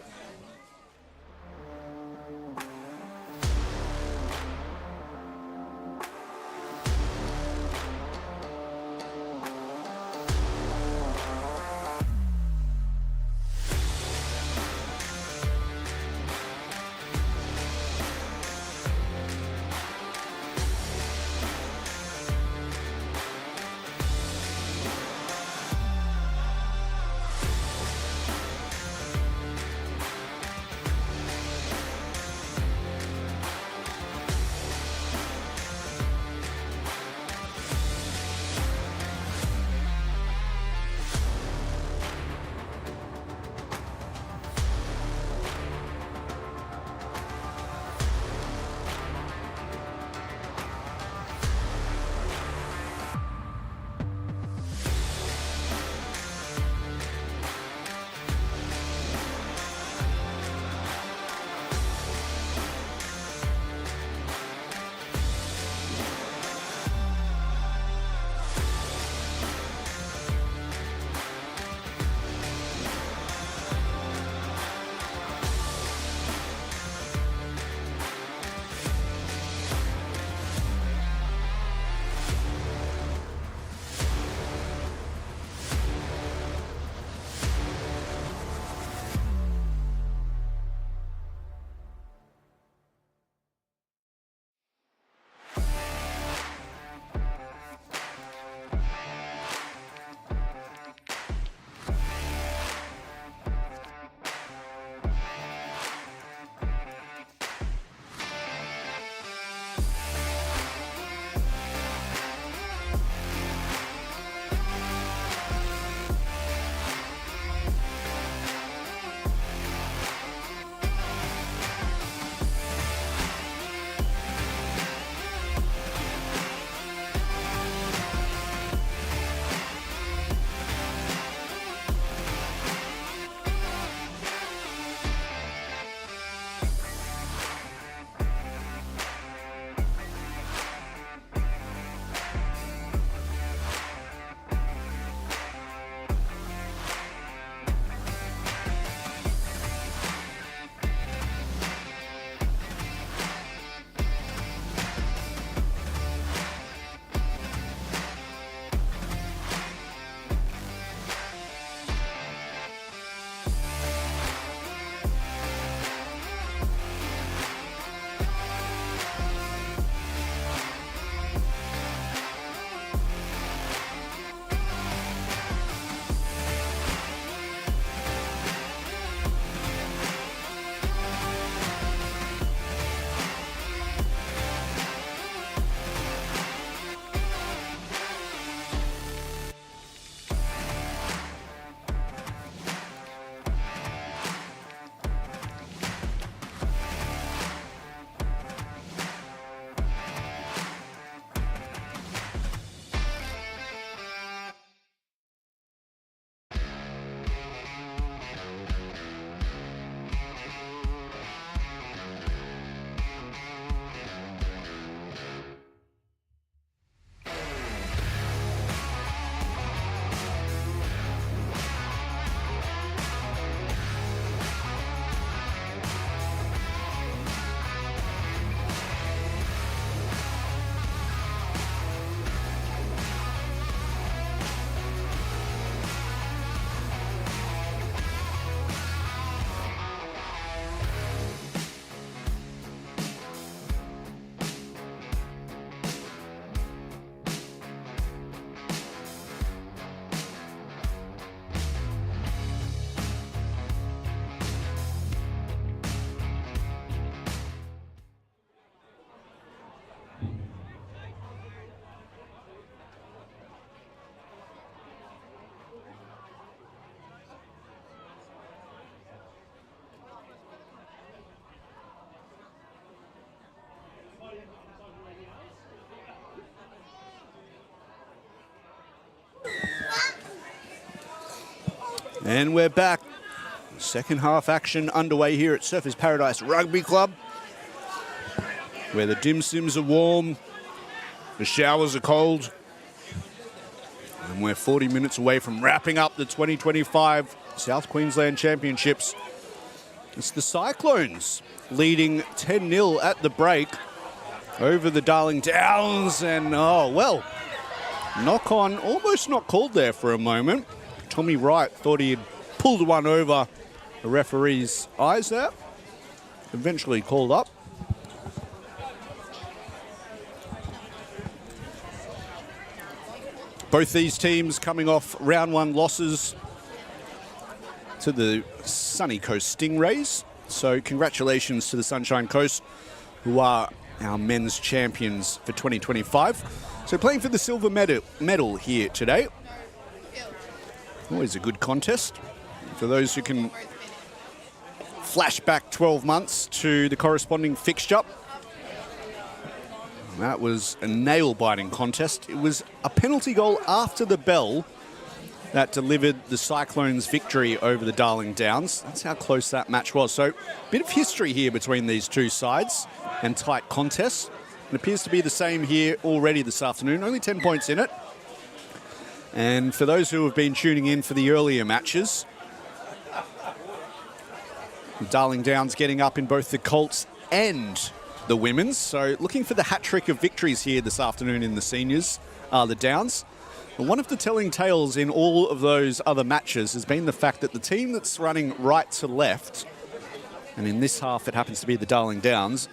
And we're back. Second half action underway here at Surfers Paradise Rugby Club, where the dim sims are warm, the showers are cold, and we're 40 minutes away from wrapping up the 2025 South Queensland Championships. It's the Cyclones leading 10-0 at the break over the Darling Downs, and knock on, almost not called there for a moment. Tommy Wright thought he had pulled one over the referee's eyes there. Eventually called up. Both these teams coming off round one losses to the Sunny Coast Stingrays. So congratulations to the Sunshine Coast, who are our men's champions for 2025. So playing for the silver medal here today. Always a good contest. For those who can flash back 12 months to the corresponding fixture, that was a nail-biting contest. It was a penalty goal after the bell that delivered the Cyclones' victory over the Darling Downs. That's how close that match was. So, a bit of history here between these two sides and tight contests. It appears to be the same here already this afternoon. Only 10 points in it. And for those who have been tuning in for the earlier matches, Darling Downs getting up in both the Colts and the women's. So looking for the hat trick of victories here this afternoon in the seniors are the Downs. But one of the telling tales in all of those other matches has been the fact that the team that's running right to left, and in this half it happens to be the Darling Downs,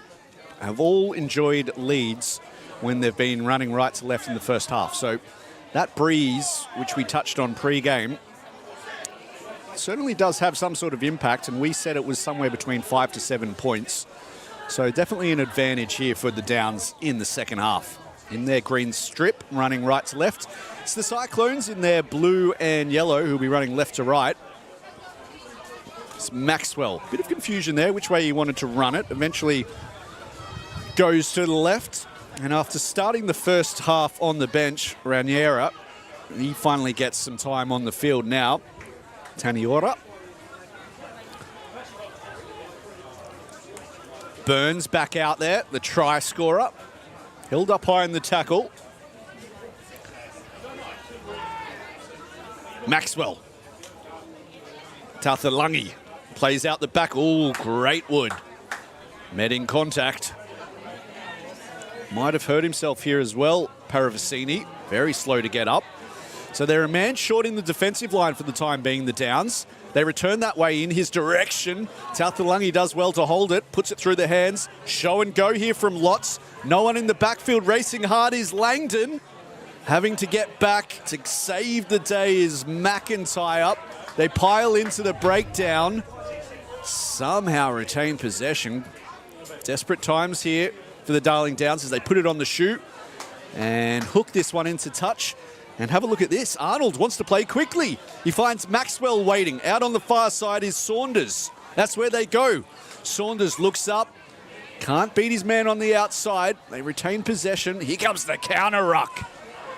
have all enjoyed leads when they've been running right to left in the first half. So that breeze, which we touched on pre-game, certainly does have some sort of impact, and we said it was somewhere between 5 to 7 points. So definitely an advantage here for the Downs in the second half. In their green strip, running right to left. It's the Cyclones in their blue and yellow who'll be running left to right. It's Maxwell. Bit of confusion there, which way he wanted to run it. Eventually goes to the left. And after starting the first half on the bench, Raniera, he finally gets some time on the field now. Taniora. Burns back out there, the try scorer. Held up high in the tackle. Maxwell. Tathalangi plays out the back. Oh, great wood. Met in contact. Might have hurt himself here as well, Paravicini. Very slow to get up. So they're a man short in the defensive line for the time being, the Downs. They return that way in his direction. Tathalangi does well to hold it, puts it through the hands. Show and go here from Lotz. No one in the backfield racing hard is Langdon. Having to get back to save the day is McIntyre. They pile into the breakdown. Somehow retain possession. Desperate times here for the Darling Downs as they put it on the shoot and hook this one into touch. And have a look at this. Arnold wants to play quickly. He finds Maxwell waiting. Out on the far side is Saunders. That's where they go. Saunders looks up. Can't beat his man on the outside. They retain possession. Here comes the counter ruck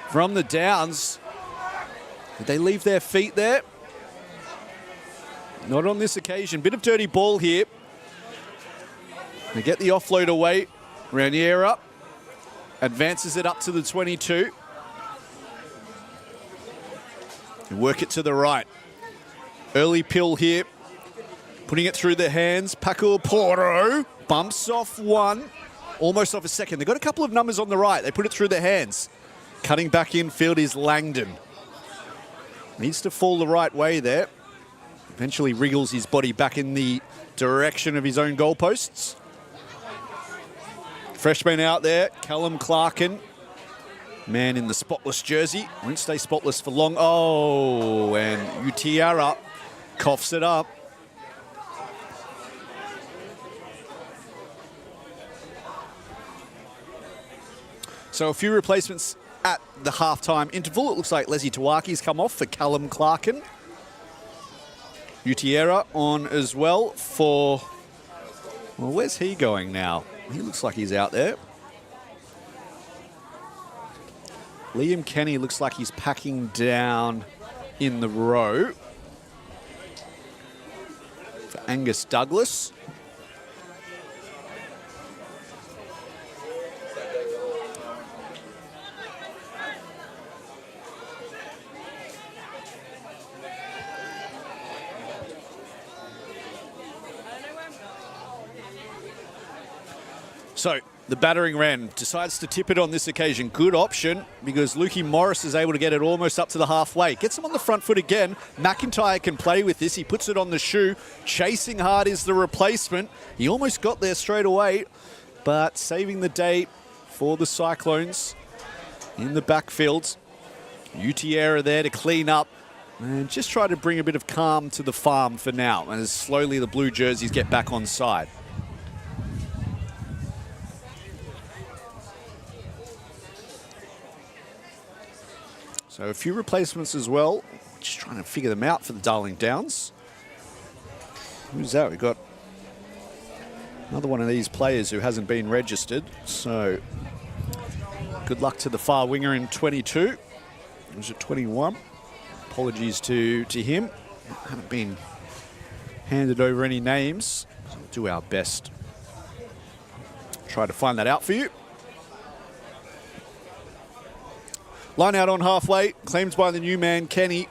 from the Downs. Did they leave their feet there? Not on this occasion. Bit of dirty ball here. They get the offload away. Raniera advances it up to the 22. And work it to the right. Early pill here. Putting it through the hands. Paco Porro bumps off one. Almost off a second. They've got a couple of numbers on the right. They put it through the hands. Cutting back infield is Langdon. Needs to fall the right way there. Eventually wriggles his body back in the direction of his own goalposts. Freshman out there. Callum Clarkin. Man in the spotless jersey. Won't stay spotless for long. Oh, and Utiara coughs it up. So a few replacements at the halftime interval. It looks like Leslie Tawaki's come off for Callum Clarkin. Utiara on as well for... Well, where's he going now? He looks like he's out there. Liam Kenny looks like he's packing down in the row. Angus Douglas. So the battering ram decides to tip it on this occasion. Good option because Lukey Morris is able to get it almost up to the halfway. Gets him on the front foot again. McIntyre can play with this. He puts it on the shoe. Chasing hard is the replacement. He almost got there straight away, but saving the day for the Cyclones in the backfield. Utiera there to clean up and just try to bring a bit of calm to the farm for now as slowly the blue jerseys get back on side. So a few replacements as well. Just trying to figure them out for the Darling Downs. Who's that? We've got another one of these players who hasn't been registered. So good luck to the far winger in 22. Was it 21? Apologies to him. Haven't been handed over any names. So we'll do our best. Try to find that out for you. Line out on halfway, claimed by the new man, Kenny.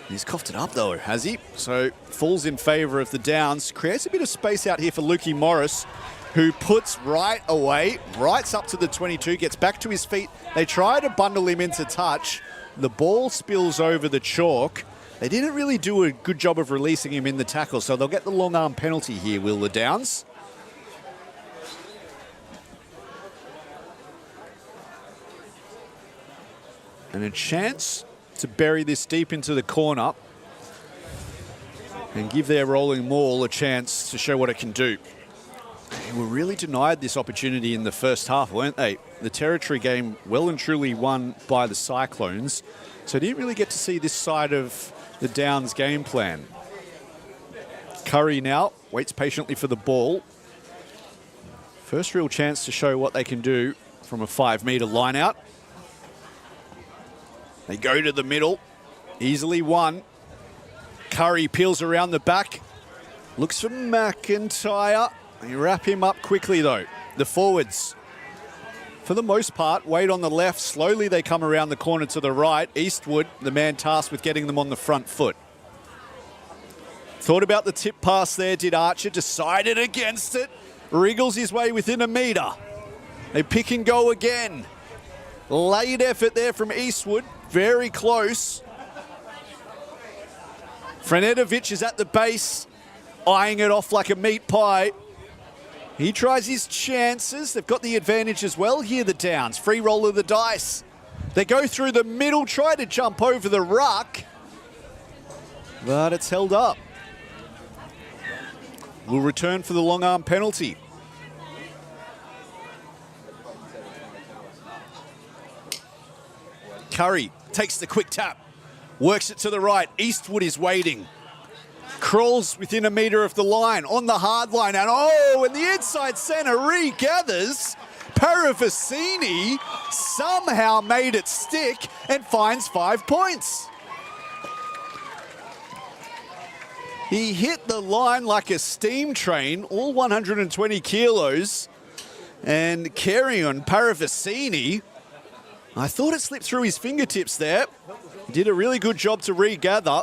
He's coughed it up though, has he? So falls in favour of the Downs. Creates a bit of space out here for Lukey Morris, who puts right away, rights up to the 22, gets back to his feet. They try to bundle him into touch. The ball spills over the chalk. They didn't really do a good job of releasing him in the tackle, so they'll get the long arm penalty here, will the Downs? And a chance to bury this deep into the corner and give their rolling maul a chance to show what it can do. They were really denied this opportunity in the first half, weren't they? The territory game well and truly won by the Cyclones, so didn't really get to see this side of the Downs game plan. Curry now waits patiently for the ball. First real chance to show what they can do from a 5-metre line out. They go to the middle, easily won. Curry peels around the back, looks for McIntyre. They wrap him up quickly though. The forwards, for the most part, wait on the left. Slowly they come around the corner to the right. Eastwood, the man tasked with getting them on the front foot. Thought about the tip pass there, did Archer, decided against it. Wriggles his way within a metre. They pick and go again. Late effort there from Eastwood. Very close. Frenetovic is at the base, eyeing it off like a meat pie. He tries his chances. They've got the advantage as well here, the Downs. Free roll of the dice. They go through the middle, try to jump over the ruck, but it's held up. Will return for the long arm penalty. Curry takes the quick tap, works it to the right. Eastwood is waiting. Crawls within a metre of the line, on the hard line, and and the inside centre regathers. Paravicini somehow made it stick and finds 5 points. He hit the line like a steam train, all 120 kilos, and carrying on Paravicini. I thought it slipped through his fingertips there. He did a really good job to regather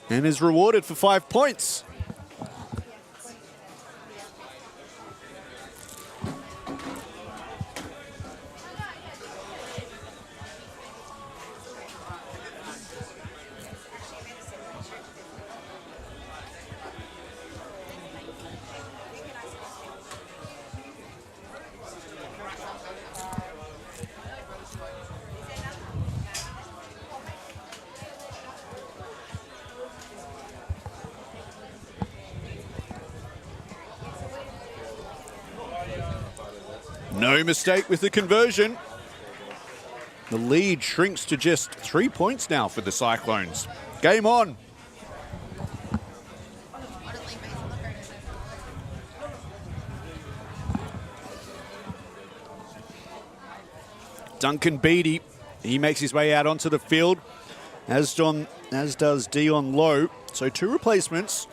and is rewarded for 5 points. No mistake with the conversion. The lead shrinks to just 3 points now for the Cyclones. Game on. Duncan Beattie, he makes his way out onto the field, as does Dion Lowe. So 2 replacements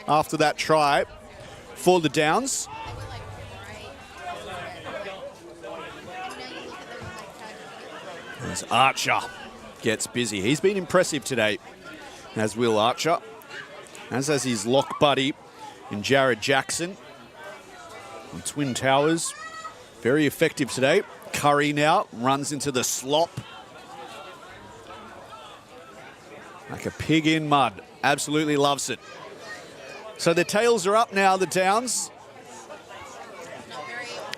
after that try for the Downs. As Archer gets busy. He's been impressive today, as will Archer. As has his lock buddy in Jared Jackson on Twin Towers. Very effective today. Curry now runs into the slop. Like a pig in mud. Absolutely loves it. So the tails are up now, the Downs.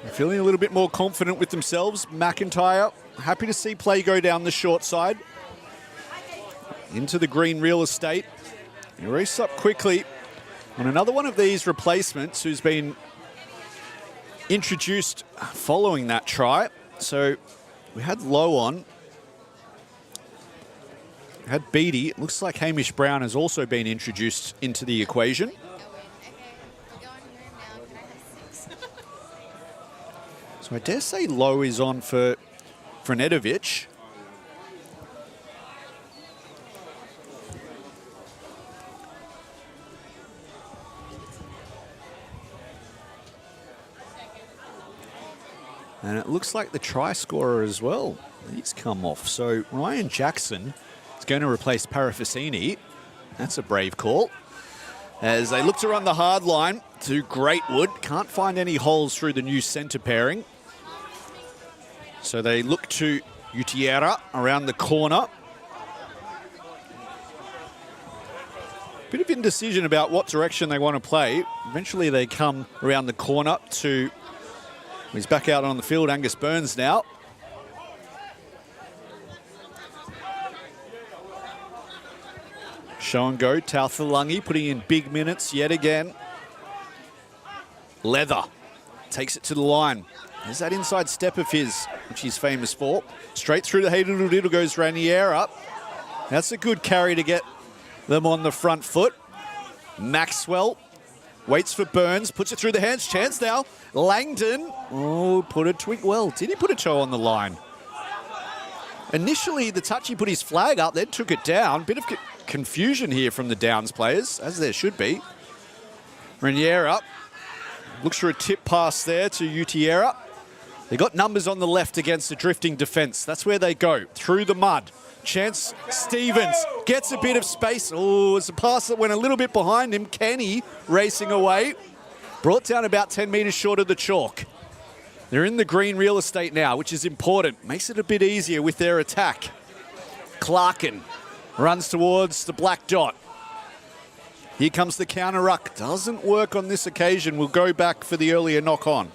They're feeling a little bit more confident with themselves. McIntyre, happy to see play go down the short side. Into the green real estate. He races up quickly on another one of these replacements who's been introduced following that try. So we had Low on. We had Beattie. It looks like Hamish Brown has also been introduced into the equation. So I dare say Low is on for Nedovic. And it looks like the try scorer as well. He's come off. So Ryan Jackson is going to replace Parafasini. That's a brave call. As they look to run the hard line to Greatwood. Can't find any holes through the new centre pairing. So they look to Utiera around the corner. Bit of indecision about what direction they want to play. Eventually they come around the corner to... He's back out on the field, Angus Burns now. Show and go, Tauthalangi putting in big minutes yet again. Leather takes it to the line. There's that inside step of his, which he's famous for. Straight through the Hey-Diddle-Diddle goes Raniera. That's a good carry to get them on the front foot. Maxwell waits for Burns, puts it through the hands. Chance now. Langdon. Oh, put a twig. Well, did he put a toe on the line? Initially, the touchy put his flag up, then took it down. Bit of confusion here from the Downs players, as there should be. Raniera looks for a tip pass there to Utiera. They got numbers on the left against the drifting defence. That's where they go, through the mud. Chance Stevens gets a bit of space. Oh, it's a pass that went a little bit behind him. Kenny racing away. Brought down about 10 metres short of the chalk. They're in the green real estate now, which is important. Makes it a bit easier with their attack. Clarkin runs towards the black dot. Here comes the counter ruck. Doesn't work on this occasion. We'll go back for the earlier knock on.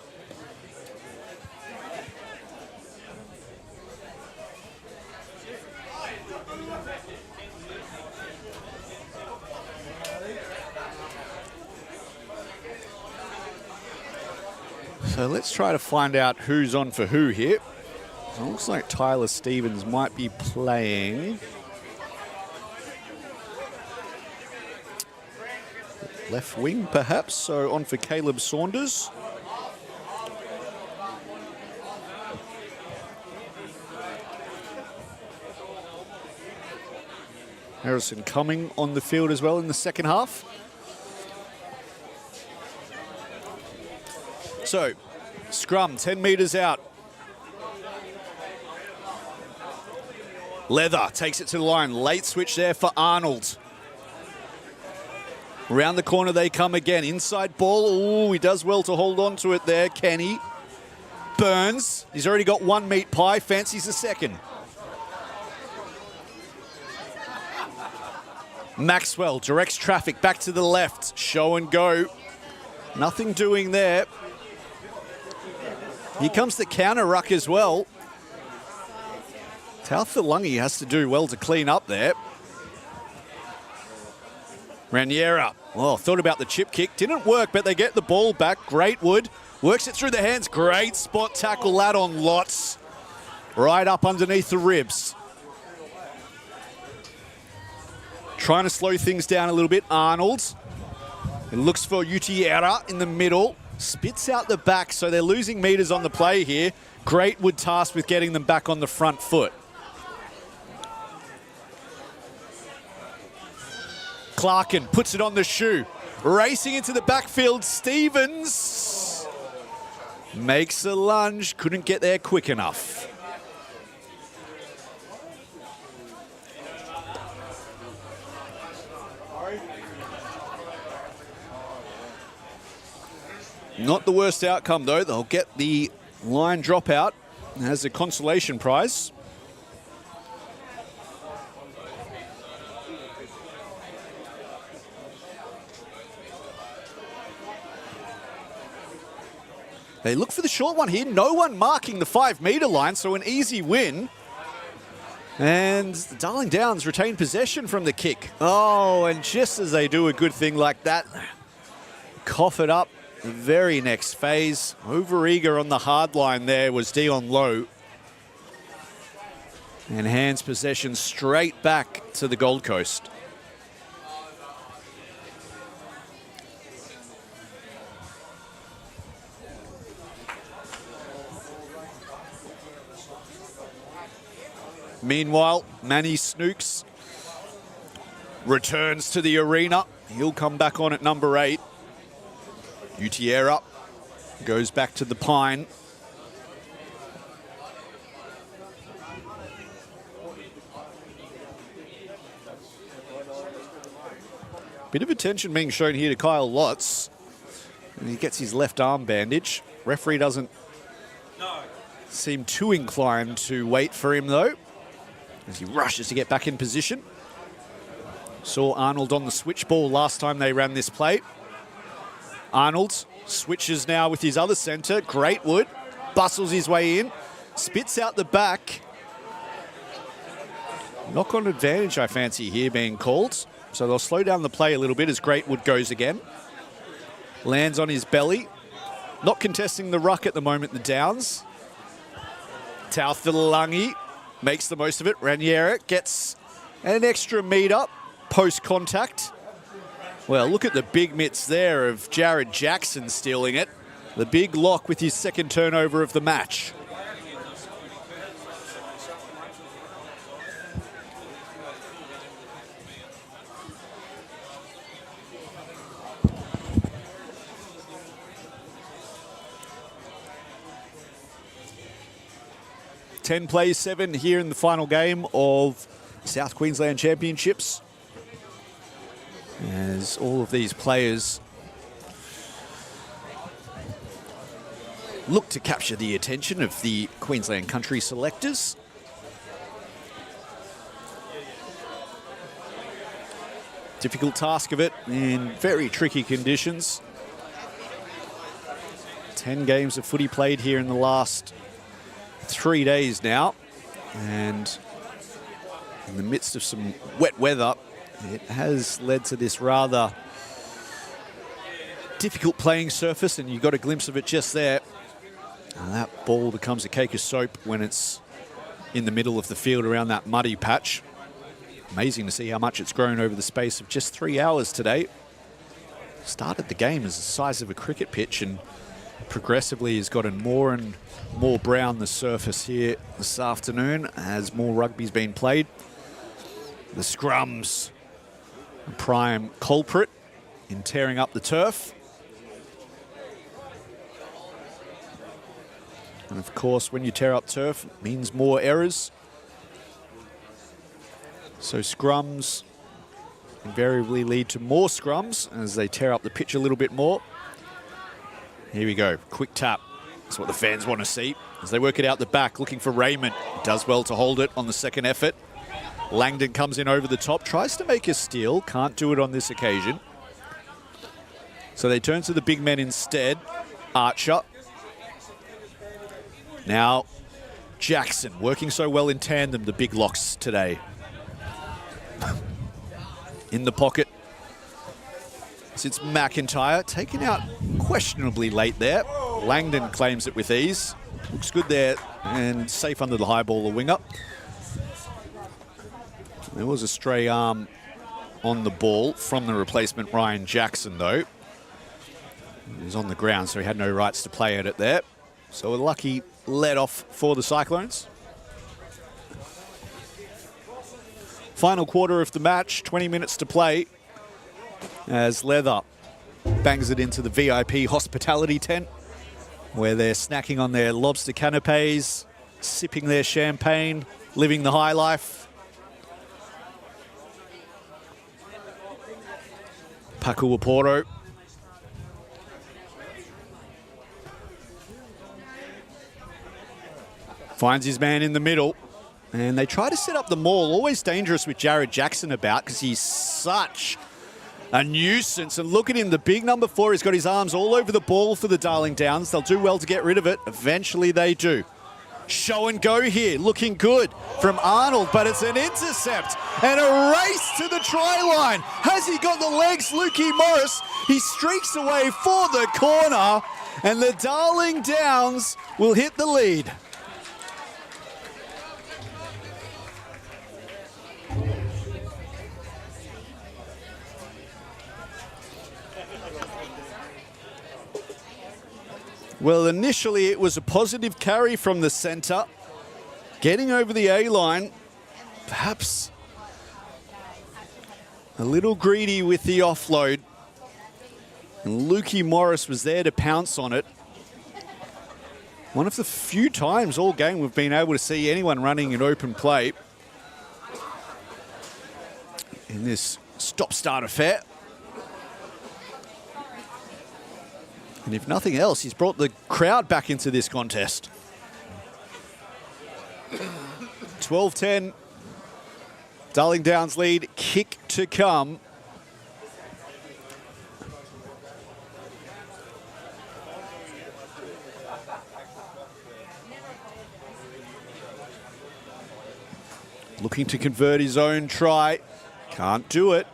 So let's try to find out who's on for who here. It looks like Tyler Stevens might be playing left wing, perhaps. So on for Caleb Saunders. Harrison Cumming on the field as well in the second half. So, scrum, 10 metres out. Leather takes it to the line. Late switch there for Arnold. Around the corner they come again. Inside ball. Oh, he does well to hold on to it there, Kenny. Burns. He's already got one meat pie. Fancies a second. Maxwell directs traffic back to the left. Show and go. Nothing doing there. Here comes the counter ruck as well. Tauthalangi has to do well to clean up there. Raniera. Oh, thought about the chip kick. Didn't work, but they get the ball back. Greatwood works it through the hands. Great spot tackle that on Lots. Right up underneath the ribs. Trying to slow things down a little bit. Arnold. It looks for Utiera in the middle. Spits out the back, so they're losing metres on the play here. Greatwood tasked with getting them back on the front foot. Clarkin puts it on the shoe. Racing into the backfield, Stevens makes a lunge, couldn't get there quick enough. Not the worst outcome though, they'll get the line dropout as a consolation prize. They look for the short one here. No one marking the 5 metre line, so an easy win. And the Darling Downs retain possession from the kick. Oh, and just as they do a good thing like that, cough it up the very next phase. Over-eager on the hard line there was Dion Lowe. And hands possession straight back to the Gold Coast. Meanwhile, Manny Snooks returns to the arena. He'll come back on at number 8. Utiera goes back to the Pine. Bit of attention being shown here to Kyle Lotz. And he gets his left arm bandage. Referee doesn't seem too inclined to wait for him though, as he rushes to get back in position. Saw Arnold on the switch ball last time they ran this play. Arnold switches now with his other centre, Greatwood, bustles his way in, spits out the back. Knock-on advantage, I fancy here being called. So they'll slow down the play a little bit as Greatwood goes again. Lands on his belly. Not contesting the ruck at the moment, the Downs. Tauthalangi makes the most of it. Raniera gets an extra metre post-contact. Well, look at the big mitts there of Jared Jackson stealing it. The big lock with his second turnover of the match. Ten plays 7 here in the final game of South Queensland Championships. As all of these players look to capture the attention of the Queensland country selectors. Difficult task of it in very tricky conditions. 10 games of footy played here in the last 3 days now, and in the midst of some wet weather, it has led to this rather difficult playing surface, and you got a glimpse of it just there. And that ball becomes a cake of soap when it's in the middle of the field around that muddy patch. Amazing to see how much it's grown over the space of just 3 hours today. Started the game as the size of a cricket pitch and progressively has gotten more and more brown, the surface here this afternoon as more rugby's been played. The scrums, a prime culprit in tearing up the turf. And of course, when you tear up turf, it means more errors. So scrums invariably lead to more scrums as they tear up the pitch a little bit more. Here we go, quick tap. That's what the fans want to see as they work it out the back, looking for Raymond. Does well to hold it on the second effort. Langdon comes in over the top, tries to make a steal, can't do it on this occasion. So they turn to the big men instead. Archer. Now, Jackson, working so well in tandem, the big locks today. In the pocket. Since McIntyre, taken out questionably late there. Langdon claims it with ease. Looks good there and safe under the high ball, the winger. There was a stray arm on the ball from the replacement Ryan Jackson though. He was on the ground, so he had no rights to play at it there. So a lucky let off for the Cyclones. Final quarter of the match, 20 minutes to play. as Leather bangs it into the VIP hospitality tent where they're snacking on their lobster canapes, sipping their champagne, living the high life. Paku Waporto. Finds his man in the middle. And they try to set up the maul. Always dangerous with Jared Jackson about because he's such a nuisance. And look at him, the big number 4. He's got his arms all over the ball for the Darling Downs. They'll do well to get rid of it. Eventually they do. Show and go here. Looking good from Arnold, but it's an intercept and a race to the try line. Has he got the legs? Lukey Morris. He streaks away for the corner and the Darling Downs will hit the lead. Well, initially it was a positive carry from the centre. Getting over the A-line, perhaps a little greedy with the offload. And Lukey Morris was there to pounce on it. One of the few times all game we've been able to see anyone running an open play in this stop-start affair. And if nothing else, he's brought the crowd back into this contest. 12-10. Darling Downs lead. Kick to come. Looking to convert his own try. Can't do it.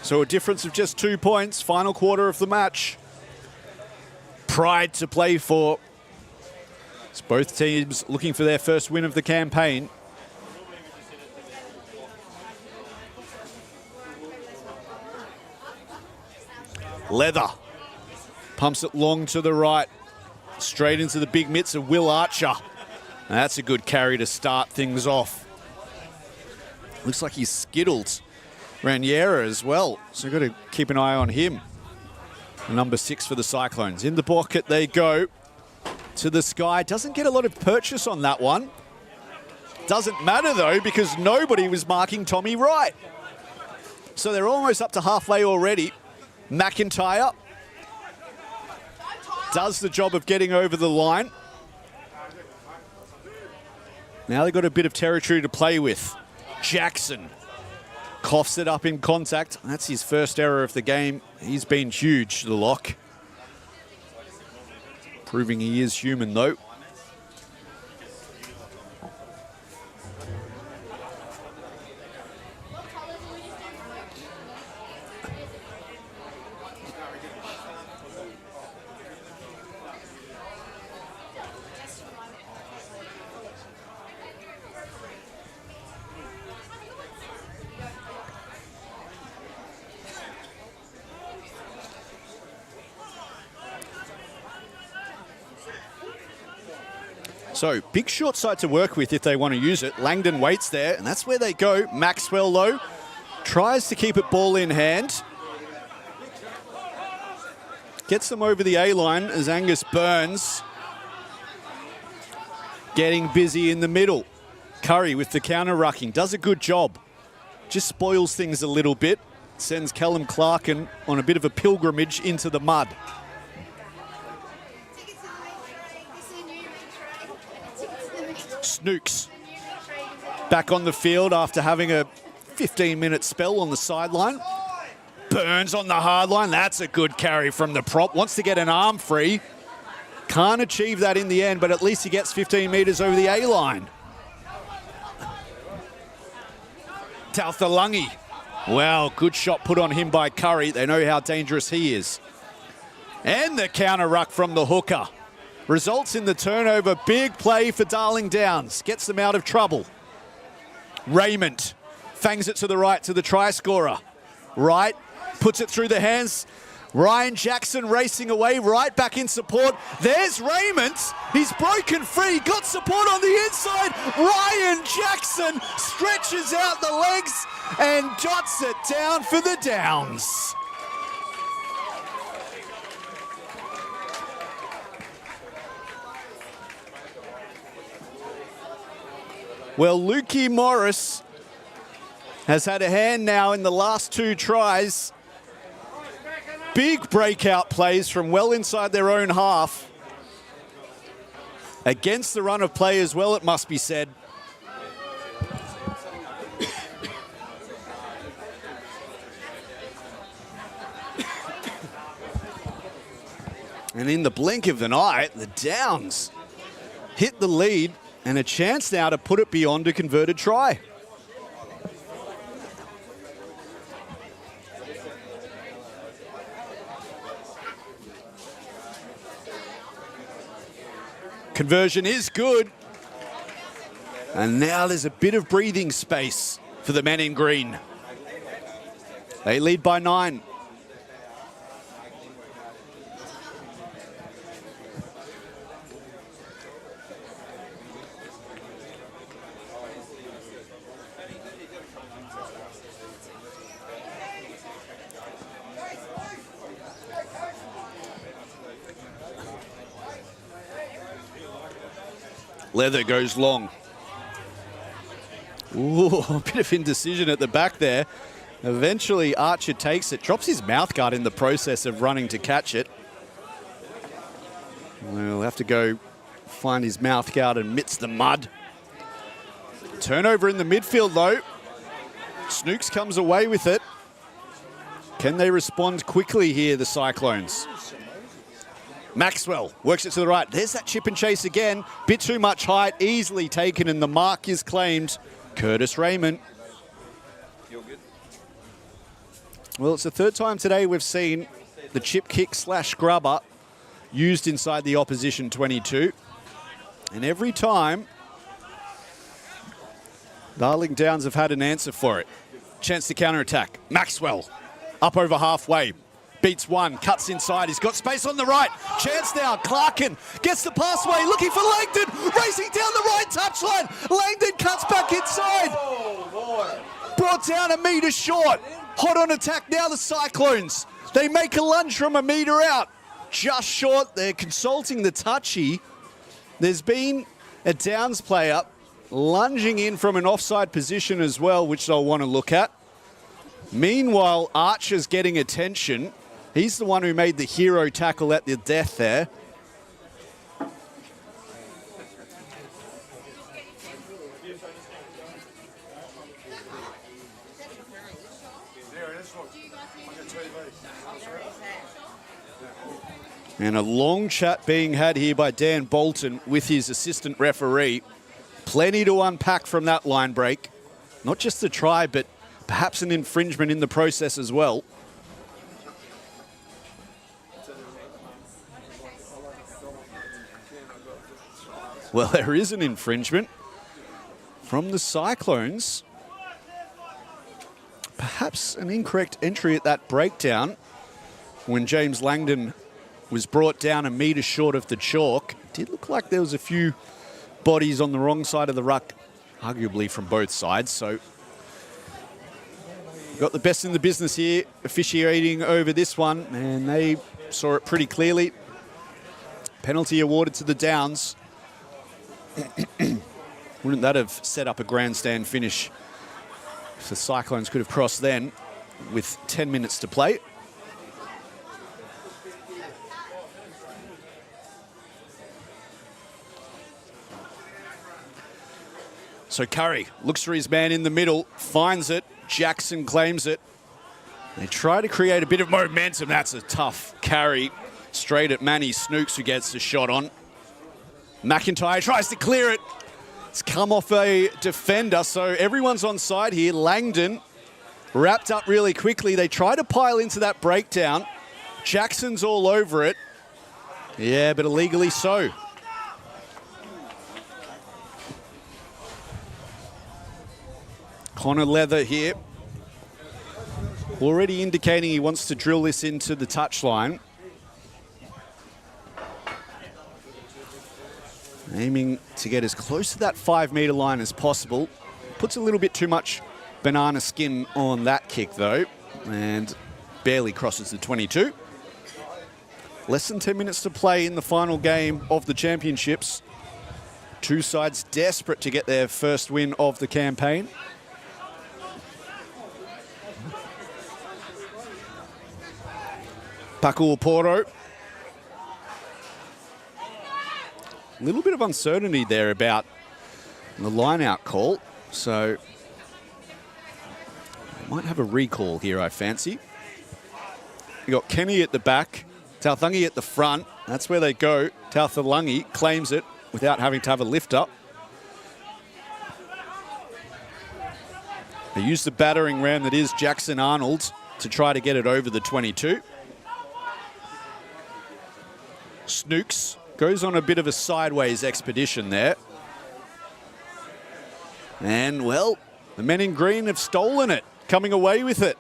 So a difference of just 2 points, final quarter of the match. Pride to play for. It's both teams looking for their first win of the campaign. Leather pumps it long to the right, straight into the big mitts of Will Archer. And that's a good carry to start things off. Looks like he's skittled Raniera as well, so got to keep an eye on him. Number 6 for the Cyclones. In the pocket they go to the sky. Doesn't get a lot of purchase on that one. Doesn't matter though because nobody was marking Tommy Wright. So they're almost up to halfway already. McIntyre does the job of getting over the line. Now they've got a bit of territory to play with. Jackson coughs it up in contact. That's his first error of the game. He's been huge, the lock. Proving he is human, though. So, big short side to work with if they want to use it. Langdon waits there, and that's where they go. Maxwell, though, tries to keep it ball in hand. Gets them over the A-line as Angus Burns getting busy in the middle. Curry with the counter-rucking. Does a good job. Just spoils things a little bit. Sends Callum Clarkin on a bit of a pilgrimage into the mud. Snooks back on the field after having a 15-minute spell on the sideline. Burns on the hard line. That's a good carry from the prop. Wants to get an arm free. Can't achieve that in the end, but at least he gets 15 metres over the A-line. Tauthalangi. Wow, good shot put on him by Curry. They know how dangerous he is. And the counter ruck from the hooker. Results in the turnover. Big play for Darling Downs. Gets them out of trouble. Raymond fangs it to the right to the try scorer. Wright puts it through the hands Ryan Jackson racing away, right back in support. There's Raymond. He's broken free, got support on the inside. Ryan Jackson stretches out the legs and dots it down for the Downs. Well, Lukey Morris has had a hand now in the last 2 tries. Big breakout plays from well inside their own half. Against the run of play as well, it must be said. And in the blink of an eye, the Downs hit the lead and a chance now to put it beyond a converted try. Conversion is good. And now there's a bit of breathing space for the men in green. They lead by 9. Leather goes long. Ooh, a bit of indecision at the back there. Eventually, Archer takes it, drops his mouthguard in the process of running to catch it. We'll have to go find his mouthguard amidst the mud. Turnover in the midfield, though. Snooks comes away with it. Can they respond quickly here, the Cyclones? Maxwell works it to the right. There's that chip and chase again. Bit too much height, easily taken, and the mark is claimed. Curtis Raymond. Well, it's the 3rd time today we've seen the chip kick / grubber used inside the opposition 22. And every time, Darling Downs have had an answer for it. Chance to counter-attack. Maxwell up over halfway. Beats one, cuts inside, he's got space on the right. Chance now, Clarkin gets the passway, looking for Langdon, racing down the right touchline. Langdon cuts back inside. Brought down a metre short. Hot on attack now, the Cyclones. They make a lunge from a metre out. Just short, they're consulting the touchy. There's been a Downs player lunging in from an offside position as well, which they'll want to look at. Meanwhile, Archer's getting attention. He's the one who made the hero tackle at the death there. And a long chat being had here by Dan Bolton with his assistant referee. Plenty to unpack from that line break. Not just the try, but perhaps an infringement in the process as well. Well, there is an infringement from the Cyclones. Perhaps an incorrect entry at that breakdown when James Langdon was brought down a metre short of the chalk. It did look like there was a few bodies on the wrong side of the ruck, arguably from both sides. So got the best in the business here, officiating over this one, and they saw it pretty clearly. Penalty awarded to the Downs. Wouldn't that have set up a grandstand finish if the Cyclones could have crossed then with 10 minutes to play? So Curry looks for his man in the middle, finds it. Jackson claims it. They try to create a bit of momentum. That's a tough carry straight at Manny Snooks, who gets the shot on. McIntyre tries to clear it. It's come off a defender, so everyone's on side here. Langdon wrapped up really quickly. They try to pile into that breakdown. Jackson's all over it. Yeah, but illegally so. Connor Leather here. already indicating he wants to drill this into the touchline. Aiming to get as close to that 5-metre line as possible. Puts a little bit too much banana skin on that kick, though, and barely crosses the 22. Less than 10 minutes to play in the final game of the championships. Two sides desperate to get their first win of the campaign. Paco Oporo. A little bit of uncertainty there about the line-out call, so might have a recall here, I fancy. You got Kenny at the back, Tauthangi at the front. That's where they go. Tauthangi claims it without having to have a lift up. They use the battering ram that is Jackson Arnold to try to get it over the 22. Snooks goes on a bit of a sideways expedition there. And, well, the men in green have stolen it, coming away with it.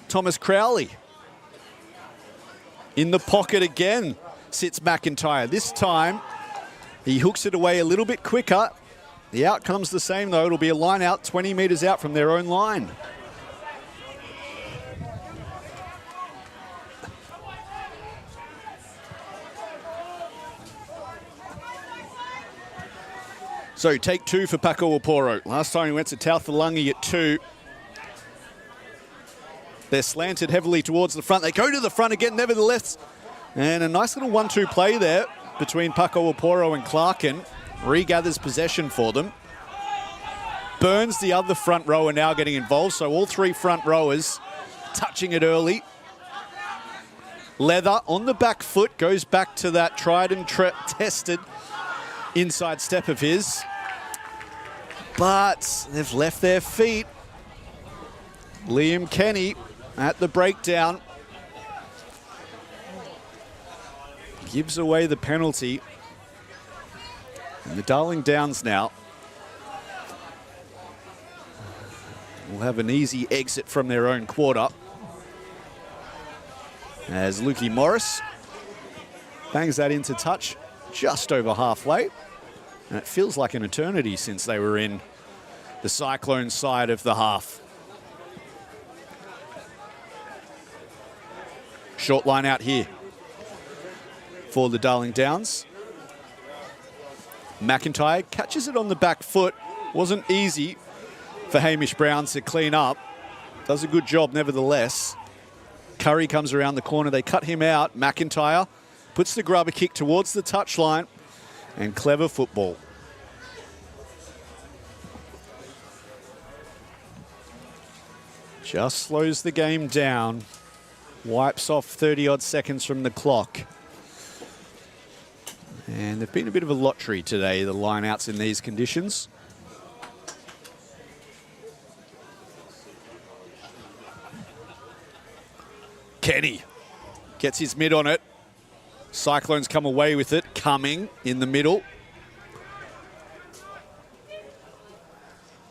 Thomas Crowley. In the pocket again sits McIntyre. This time, he hooks it away a little bit quicker. The outcome's the same, though. It'll be a line out 20 metres out from their own line. So take two for Paco Oporo. Last time he went to Tauthangi at 2. They're slanted heavily towards the front. They go to the front again, nevertheless. And a nice little 1-2 play there between Paco Oporo and Clarkin. Regathers possession for them. Burns, the other front rower, now getting involved. So all three front rowers touching it early. Leather on the back foot, goes back to that tried and tested inside step of his. But they've left their feet. Liam Kenny at the breakdown. Gives away the penalty. And the Darling Downs now will have an easy exit from their own quarter. As Lukey Morris bangs that into touch just over halfway. And it feels like an eternity since they were in the Cyclones side of the half. Short line out here for the Darling Downs. McIntyre catches it on the back foot. Wasn't easy for Hamish Brown to clean up. Does a good job nevertheless. Curry comes around the corner. They cut him out. McIntyre puts the grubber kick towards the touchline. And clever football. Just slows the game down. Wipes off 30-odd seconds from the clock. And they've been a bit of a lottery today, the line-outs in these conditions. Kenny gets his mid on it. Cyclones come away with it. Coming in the middle.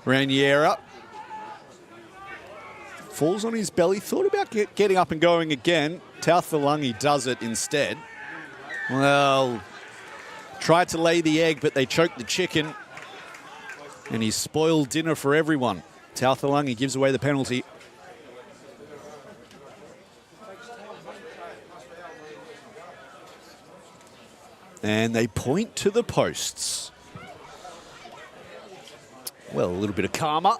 Raniera falls on his belly. Thought about getting up and going again. Tauthangi does it instead. Well, tried to lay the egg, but they choked the chicken. And he's spoiled dinner for everyone. Tauthangi gives away the penalty. And they point to the posts. Well, a little bit of karma.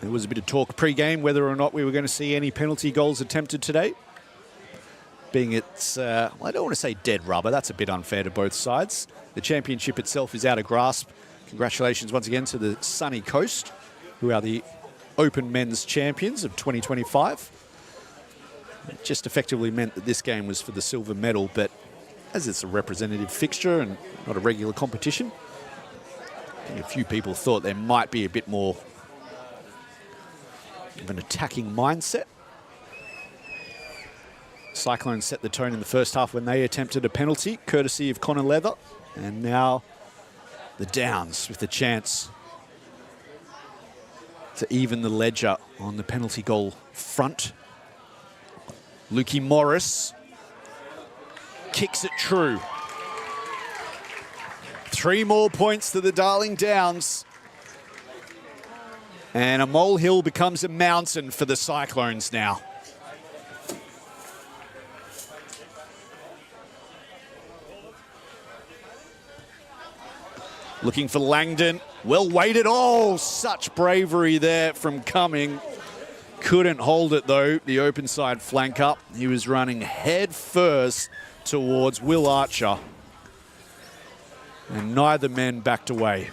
There was a bit of talk pre-game whether or not we were going to see any penalty goals attempted today. Being it's, well, I don't want to say dead rubber. That's a bit unfair to both sides. The championship itself is out of grasp. Congratulations once again to the Sunny Coast, who are the Open Men's Champions of 2025. It just effectively meant that this game was for the silver medal, but as it's a representative fixture and not a regular competition, I think a few people thought there might be a bit more of an attacking mindset. Cyclones set the tone in the first half when they attempted a penalty, courtesy of Connor Leather. And now the Downs with the chance to even the ledger on the penalty goal front. Lukey Morris kicks it true. 3 more points to the Darling Downs. And a molehill becomes a mountain for the Cyclones now. Looking for Langdon. Well weighted. Oh, such bravery there from Cumming. Couldn't hold it though, the open side flank up. He was running head first towards Will Archer. And neither men backed away.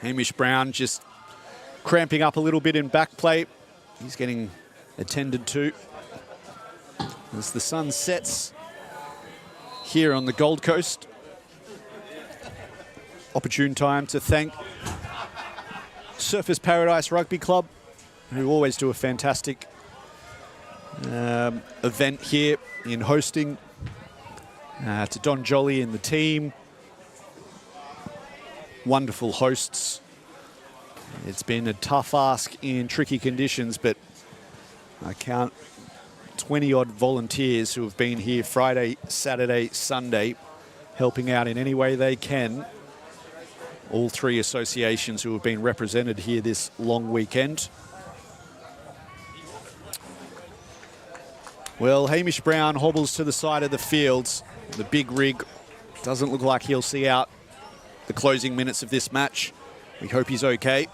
Hamish Brown just cramping up a little bit in back play. He's getting attended to. As the sun sets here on the Gold Coast. Opportune time to thank Surfers Paradise Rugby Club, who always do a fantastic event here in hosting. To Don Jolly and the team. Wonderful hosts. It's been a tough ask in tricky conditions, but I count 20-odd volunteers who have been here Friday, Saturday, Sunday, helping out in any way they can. All 3 associations who have been represented here this long weekend. Well, Hamish Brown hobbles to the side of the field. The big rig doesn't look like he'll see out the closing minutes of this match. We hope he's okay.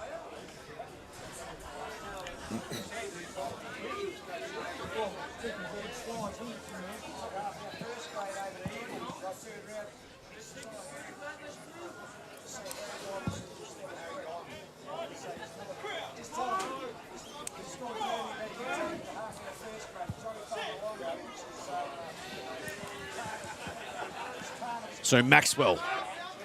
So Maxwell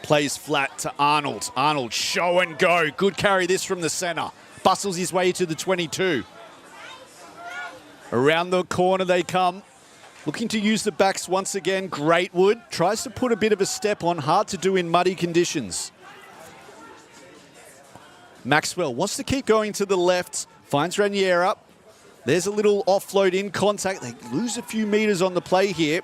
plays flat to Arnold. Arnold, show and go. Good carry this from the centre. Bustles his way to the 22. Around the corner they come. Looking to use the backs once again. Greatwood tries to put a bit of a step on. Hard to do in muddy conditions. Maxwell wants to keep going to the left. Finds Raniera. There's a little offload in contact. They lose a few metres on the play here.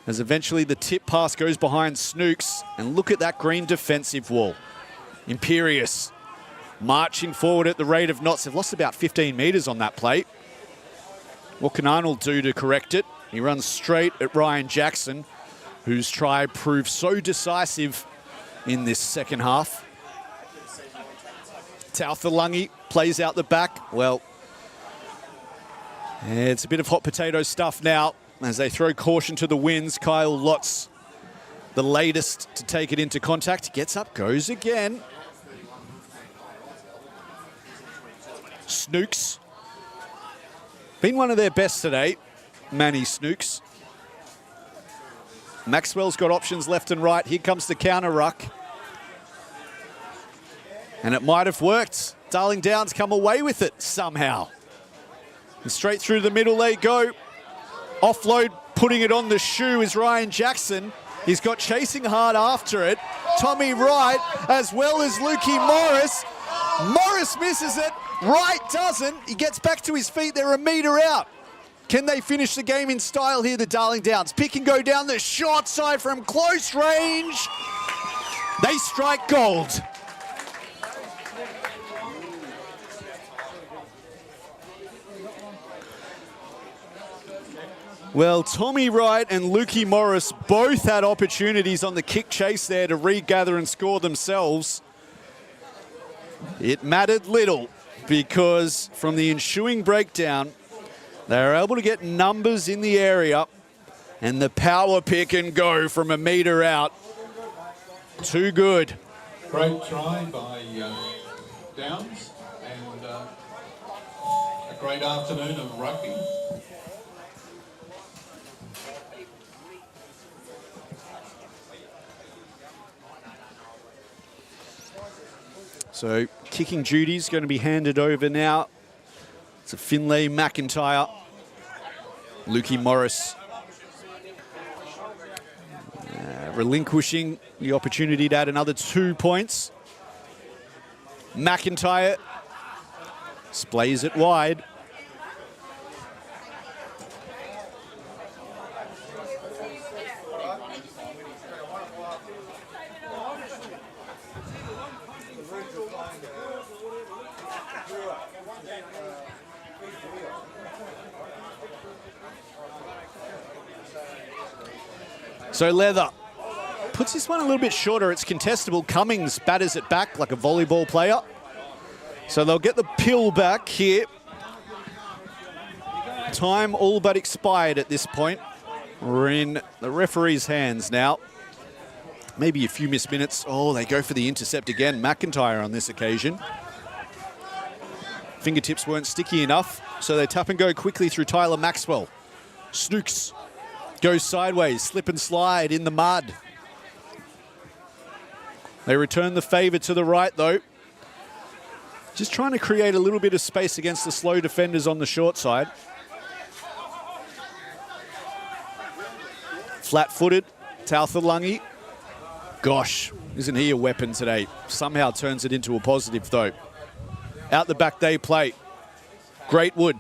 As eventually the tip pass goes behind Snooks. And look at that green defensive wall. Imperious marching forward at the rate of knots. They've lost about 15 metres on that play. What can Arnold do to correct it? He runs straight at Ryan Jackson, whose try proved so decisive in this second half. Tauthalangi plays out the back. Well, it's a bit of hot potato stuff now. As they throw caution to the winds, Kyle Lotz, the latest to take it into contact. Gets up, goes again. Snooks. Been one of their best today, Manny Snooks. Maxwell's got options left and right. Here comes the counter ruck. And it might have worked. Darling Downs come away with it somehow. And straight through the middle they go. Offload, putting it on the shoe is Ryan Jackson. He's got chasing hard after it. Tommy Wright, as well as Lukey Morris. Morris misses it. Wright doesn't. He gets back to his feet. They're a metre out. Can they finish the game in style here, the Darling Downs? Pick and go down the short side from close range. They strike gold. Well, Tommy Wright and Lukey Morris both had opportunities on the kick chase there to regather and score themselves. It mattered little because from the ensuing breakdown, they were able to get numbers in the area and the power pick and go from a metre out. Too good. Great try by Downs and a great afternoon of rugby. So kicking duty is going to be handed over now to Finlay McIntyre. Lukey Morris relinquishing the opportunity to add another 2 points. McIntyre displays it wide. So Leather puts this one a little bit shorter. It's contestable. Cummings batters it back like a volleyball player. So they'll get the pill back here. Time all but expired at this point. We're in the referee's hands now. Maybe a few missed minutes. Oh, they go for the intercept again. McIntyre on this occasion. Fingertips weren't sticky enough, so they tap and go quickly through Tyler Maxwell. Snooks goes sideways, slip and slide in the mud. They return the favour to the right, though. Just trying to create a little bit of space against the slow defenders on the short side. Flat-footed, Tauthalangi. Gosh, isn't he a weapon today? Somehow turns it into a positive, though. Out the back they play. Greatwood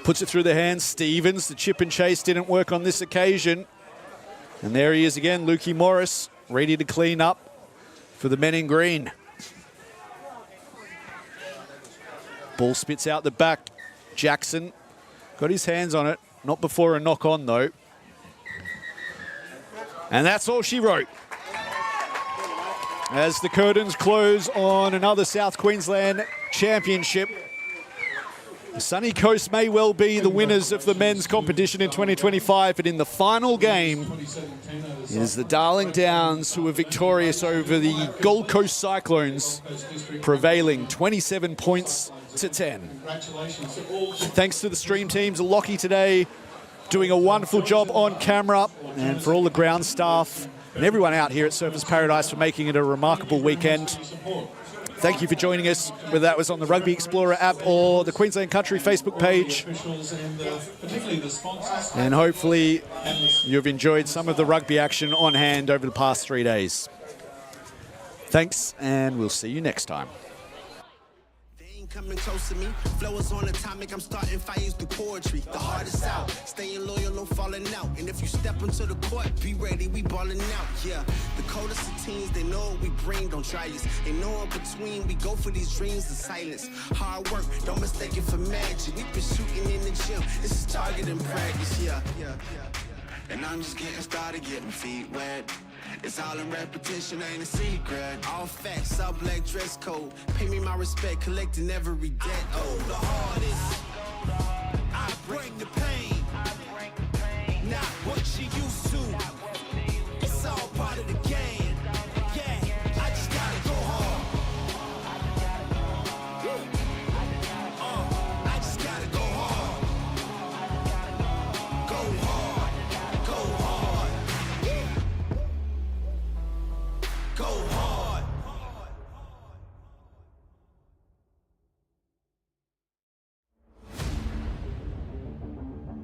puts it through the hands. Stevens, the chip and chase didn't work on this occasion. And there he is again, Lukey Morris, ready to clean up for the men in green. Ball spits out the back. Jackson got his hands on it. Not before a knock on, though. And that's all she wrote. As the curtains close on another South Queensland championship. The Sunny Coast may well be the winners of the men's competition in 2025, but in the final game is the Darling Downs, who are victorious over the Gold Coast Cyclones, prevailing 27 points to 10. Thanks to the stream teams, Lockie today doing a wonderful job on camera, and for all the ground staff and everyone out here at Surfers Paradise for making it a remarkable weekend. Thank you for joining us, whether that was on the Rugby Explorer app or the Queensland Country Facebook page. And hopefully you've enjoyed some of the rugby action on hand over the past 3 days. Thanks, and we'll see you next time. Coming close to me, flow is on atomic. I'm starting fires through poetry. The hardest out, staying loyal, no falling out. And if you step into the court, be ready, we balling out. Yeah, the coldest of teens, they know what we bring. Don't try us, ain't no in between. We go for these dreams in silence. Hard work, don't mistake it for magic. We been shooting in the gym. This is target in practice. Yeah. And I'm just getting started, getting feet wet. It's all in repetition, ain't a secret. All facts, all black dress code. Pay me my respect, collecting every debt. Oh, the hardest. I bring the pain.